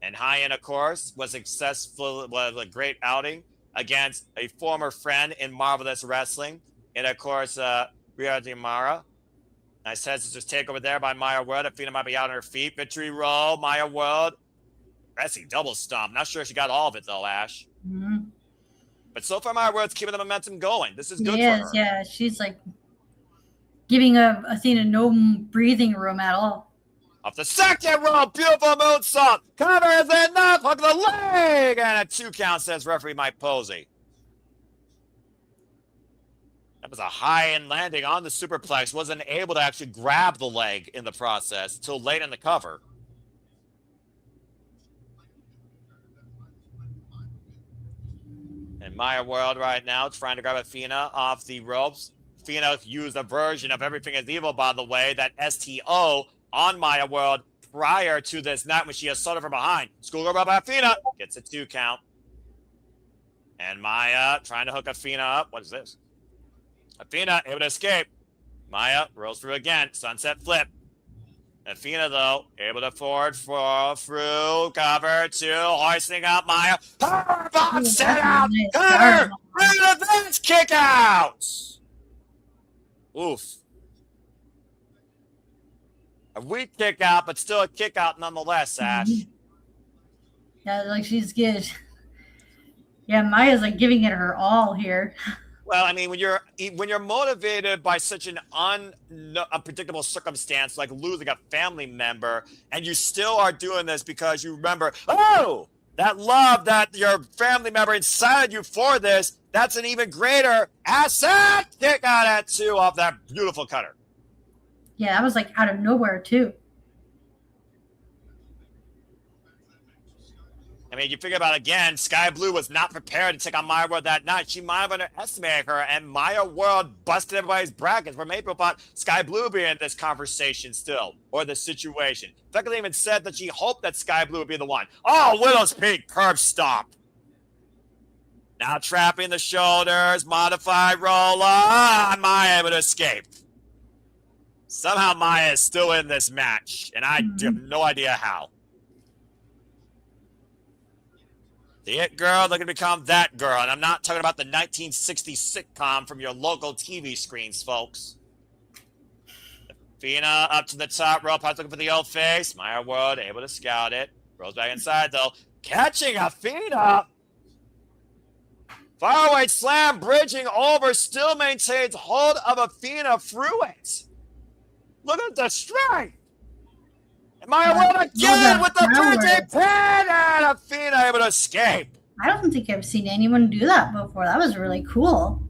And High End, of course, was successful, was a great outing against a former friend in Marvelous Wrestling. And, of course, Rhea Mara. Nice head scissors takeover there by Maya World. Athena might be out on her feet. Victory roll, Maya World. Wrestling double stomp. Not sure if she got all of it, though, Ash. Mm-hmm. But so far, Maya World's keeping the momentum going. This is good for her. Yeah, she's like giving Athena no breathing room at all. Off the second rope, beautiful moonsault. Cover is enough. Hook the leg. And a 2 count, says referee Mike Posey. That was a high-end landing on the superplex. Wasn't able to actually grab the leg in the process until late in the cover. And Maya World right now trying to grab Athena off the ropes. Athena used a version of Everything is Evil, by the way, that STO on Maya World prior to this night when she assaulted from behind. Schoolgirl by Athena gets a 2 count. And Maya trying to hook Athena up. What is this? Athena able to escape. Maya rolls through again. Sunset flip. Athena, though, able to forward fall through. Cover 2. Hoisting up Maya. Powerbomb set out. Cover. Rid of this kick out. Oof. A weak kick out, but still a kick out nonetheless, Ash. Yeah, like she's good. Yeah, Maya's like giving it her all here. Well, I mean, when you're motivated by such an unpredictable circumstance like losing a family member, and you still are doing this because you remember, oh, that love that your family member inside you for this, that's an even greater asset. Kick out at 2 off that beautiful cutter. Yeah, that was like out of nowhere too. I mean, you figure about it again, Sky Blue was not prepared to take on Maya World that night. She might have underestimated her, and Maya World busted everybody's brackets. Where maybe about Sky Blue would be in this conversation still, or this situation. In fact, they even said that she hoped that Sky Blue would be the one. Oh, Widow's Peak, curb stop. Now trapping the shoulders, modified roll-up. Maya able to escape. Somehow Maya is still in this match, and I have no idea how. The It Girl looking to become that girl, and I'm not talking about the 1960s sitcom from your local TV screens, folks. Athena up to the top rope, looking for the old face. Maya World able to scout it. Rolls back inside, though. Catching Athena. Faraway slam, bridging over, still maintains hold of Athena through it. Look at the strength. Maya World again with the Dante pin, and Athena able to escape. I don't think I've seen anyone do that before. That was really cool.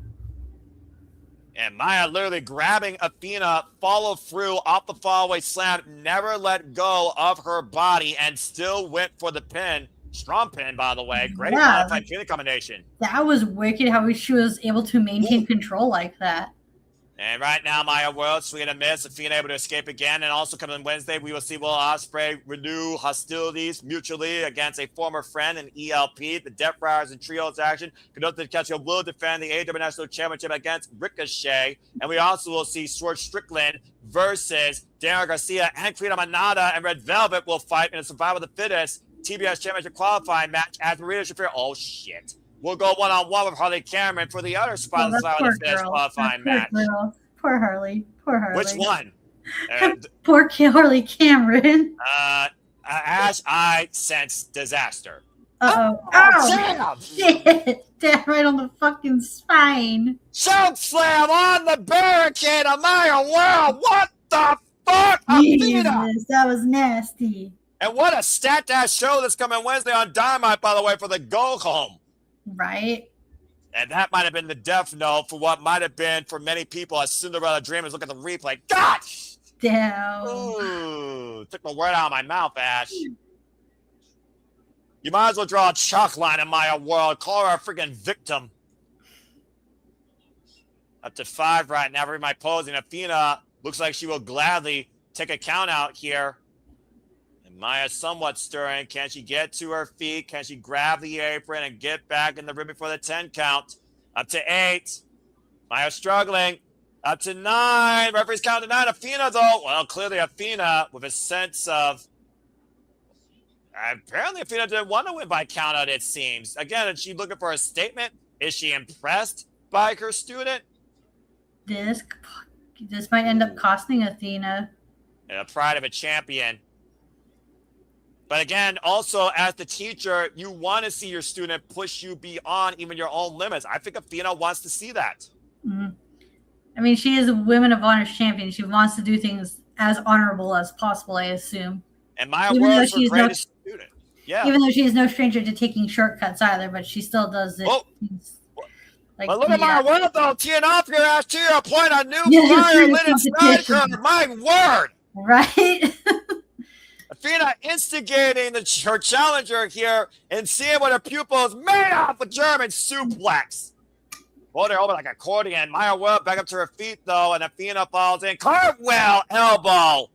And Maya literally grabbing Athena, follow through off the fallaway slam, never let go of her body, and still went for the pin. Strong pin, by the way. Great modified pin combination. That was wicked how she was able to maintain control like that. And right now, Maya World, swing and a miss. Athena able to escape again. And also coming Wednesday, we will see Will Ospreay renew hostilities mutually against a former friend in ELP. The Death Riders and Trios action. Conducted Casio will defend the AEW National Championship against Ricochet. And we also will see Swerve Strickland versus Daniel Garcia and Frida Manada and Red Velvet will fight in a Survival of the Fittest TBS Championship qualifying match as Marina Shafir. Oh, shit. We'll go one-on-one with Harley Cameron for the other spot of the Fittest qualifying match. Poor Harley. Poor Harley. Which one? Poor Harley Cameron. Ash, I sense disaster. Uh-oh. Oh, shit. Damn right on the fucking spine. Choke slam on the barricade of Maya World. What the fuck? Jesus, that was nasty. And what a stat dash show that's coming Wednesday on Dynamite, by the way, for the go home. Right. And that might have been the death note for what might have been for many people as Cinderella Dreamers. Look at the replay. Gosh! Damn. Ooh, took the word out of my mouth, Ash. You might as well draw a chalk line in Maya World. Call her a freaking victim. Up to 5 right now. Everybody posing. Athena looks like she will gladly take a count out here. Maya somewhat stirring. Can she get to her feet? Can she grab the apron and get back in the ring before the 10 count? Up to 8. Maya struggling. Up to 9. Referee's count to 9. Athena, though. Well, clearly Athena with a sense of... Apparently Athena didn't want to win by count out, it seems. Again, is she looking for a statement? Is she impressed by her student? This might end up costing Athena. And the pride of a champion. But again, also as the teacher, you want to see your student push you beyond even your own limits. I think Athena wants to see that. Mm-hmm. I mean, she is a Women of Honor champion. She wants to do things as honorable as possible, I assume. And Maya World's her greatest student. Yeah. Even though she is no stranger to taking shortcuts either, but she still does it. Like, but look at Maya World, though. Teeing off here, Ash, to your point, a new fire lit inside her. My word. Right? Athena instigating her challenger here and seeing what her pupil is made of. A German suplex. Hold her over like accordion. Maya World back up to her feet, though, and Athena falls in. Cartwheel elbow.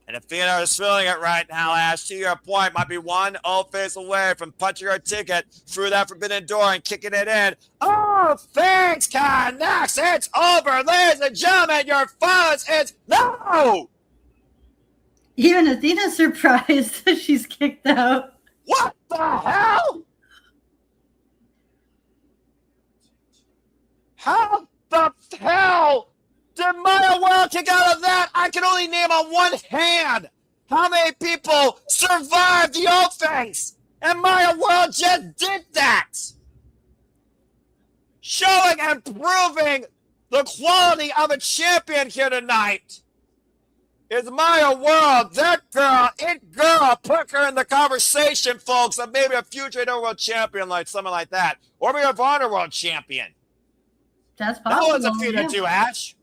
And Athena is feeling it right now, Ash. To your point, might be one face away from punching her ticket through that forbidden door and kicking it in. Oh, thanks, Knox. It's over, ladies and gentlemen. Your funds is no. Even Athena's surprised that she's kicked out. What the hell? How the hell did Maya World kick out of that? I can only name on one hand how many people survived the offense. And Maya World just did that. Showing and proving the quality of a champion here tonight. Is Maya World, that girl, put her in the conversation, folks, of maybe a future world champion, like something like that. Or maybe a Honor World champion. That's possible. That was Athena too, Ash.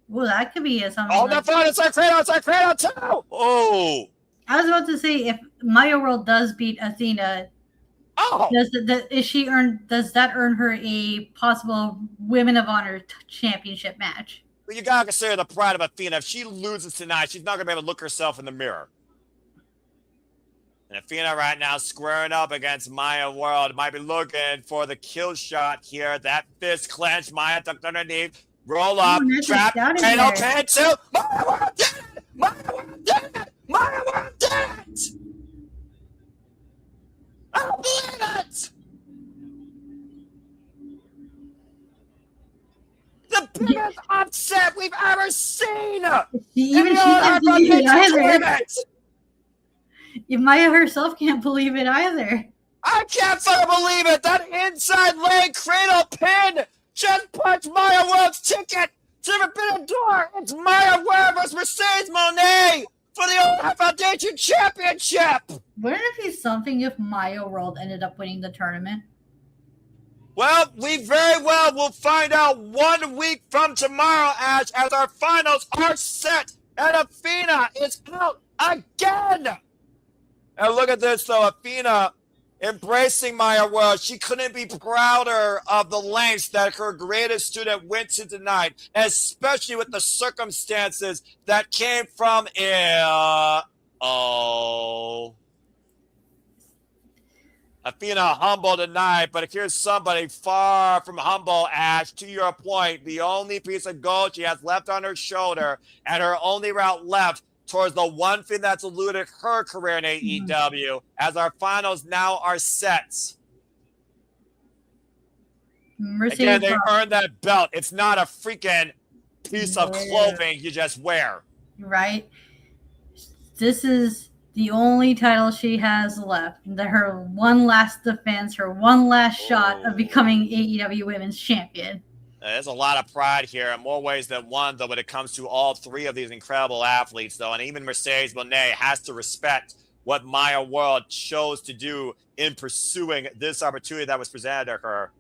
Well, that could be something. Oh, the fun! It's like Kratos too! Oh! I was about to say, if Maya World does beat Athena, does that earn her a possible Women of Honor championship match? But you gotta consider the pride of Athena. If she loses tonight, she's not gonna be able to look herself in the mirror. And Athena right now squaring up against Maya World. Might be looking for the kill shot here. That fist clenched. Maya tucked underneath. Roll up. Trap. Fatal pin two. Maya World did it! Maya World did it! Maya World did it! I don't believe it! The biggest upset we've ever seen! Even she can't believe it either. If Maya herself can't believe it either. I can't fucking believe it! That inside leg cradle pin just punched Maya World's ticket to the forbidden door! It's Maya World versus Mercedes Moné! for the Owen Hart Foundation Championship. Wouldn't it be something if Maya World ended up winning the tournament? Well, we very well will find out 1 week from tomorrow, Ash, as our finals are set, and Athena is out again. And look at this, though. Athena embracing Maya World. She couldn't be prouder of the lengths that her greatest student went to tonight, especially with the circumstances that came from it. Athena humble tonight, but here's somebody far from humble, Ash. To your point, the only piece of gold she has left on her shoulder and her only route left towards the one thing that's eluded her career in AEW, as our finals now are set. Again, they earned that belt. It's not a freaking piece of clothing you just wear. Right? This is the only title she has left. Her one last defense, her one last shot of becoming AEW Women's Champion. There's a lot of pride here in more ways than one, though, when it comes to all three of these incredible athletes, though. And even Mercedes Moné has to respect what Maya World chose to do in pursuing this opportunity that was presented to her.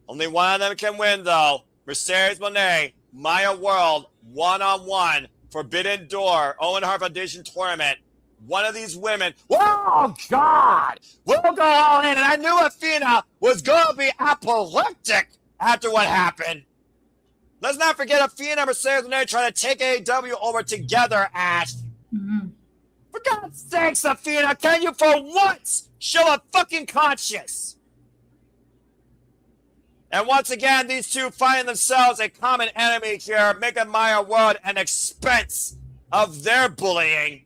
Only one of them can win, though. Mercedes Moné, Maya World, one-on-one, Forbidden Door, Owen Hart Foundation Tournament. One of these women, oh, God, we'll go all in. And I knew Athena was going to be apoplectic after what happened. Let's not forget Athena and Mercedes Moné trying to take AEW over together, Ash. For God's sakes, Athena, can you for once show a fucking conscience? And once again, these two finding themselves a common enemy here, making Maya World an expense of their bullying.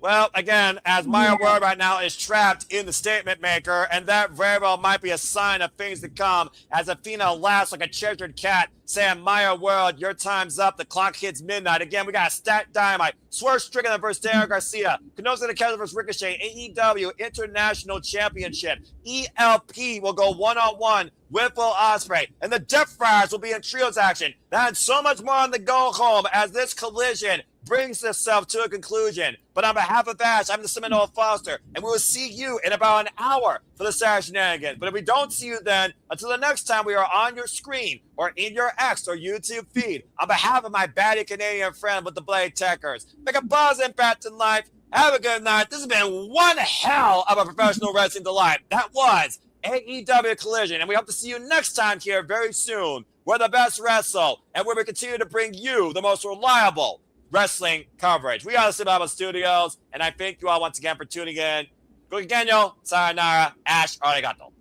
Well, again, as Maya World right now is trapped in the statement maker, and that very well might be a sign of things to come, as Athena laughs like a treasured cat, saying, Maya World, your time's up. The clock hits midnight. Again, we got Stat Dynamite, Swerve Strickland versus Daniel Garcia, Kenosis the Kevin versus Ricochet, AEW International Championship. ELP will go one-on-one with Will Ospreay, and the Death Friars will be in trios action. That and so much more on the go home as this collision brings itself to a conclusion. But on behalf of Ash, I'm the Seminole Foster, and we will see you in about an hour for the Saturday Shenanigans. But if we don't see you then, until the next time we are on your screen or in your X or YouTube feed, on behalf of my baddie Canadian friend with the Blade Techers, make a buzz impact in life. Have a good night. This has been one hell of a professional wrestling delight. That was AEW Collision, and we hope to see you next time here very soon, where the best wrestle, and where we continue to bring you the most reliable wrestling coverage. We are the Ciampa Studios, and I thank you all once again for tuning in. Go Genyo, sayonara, Ash, arigato.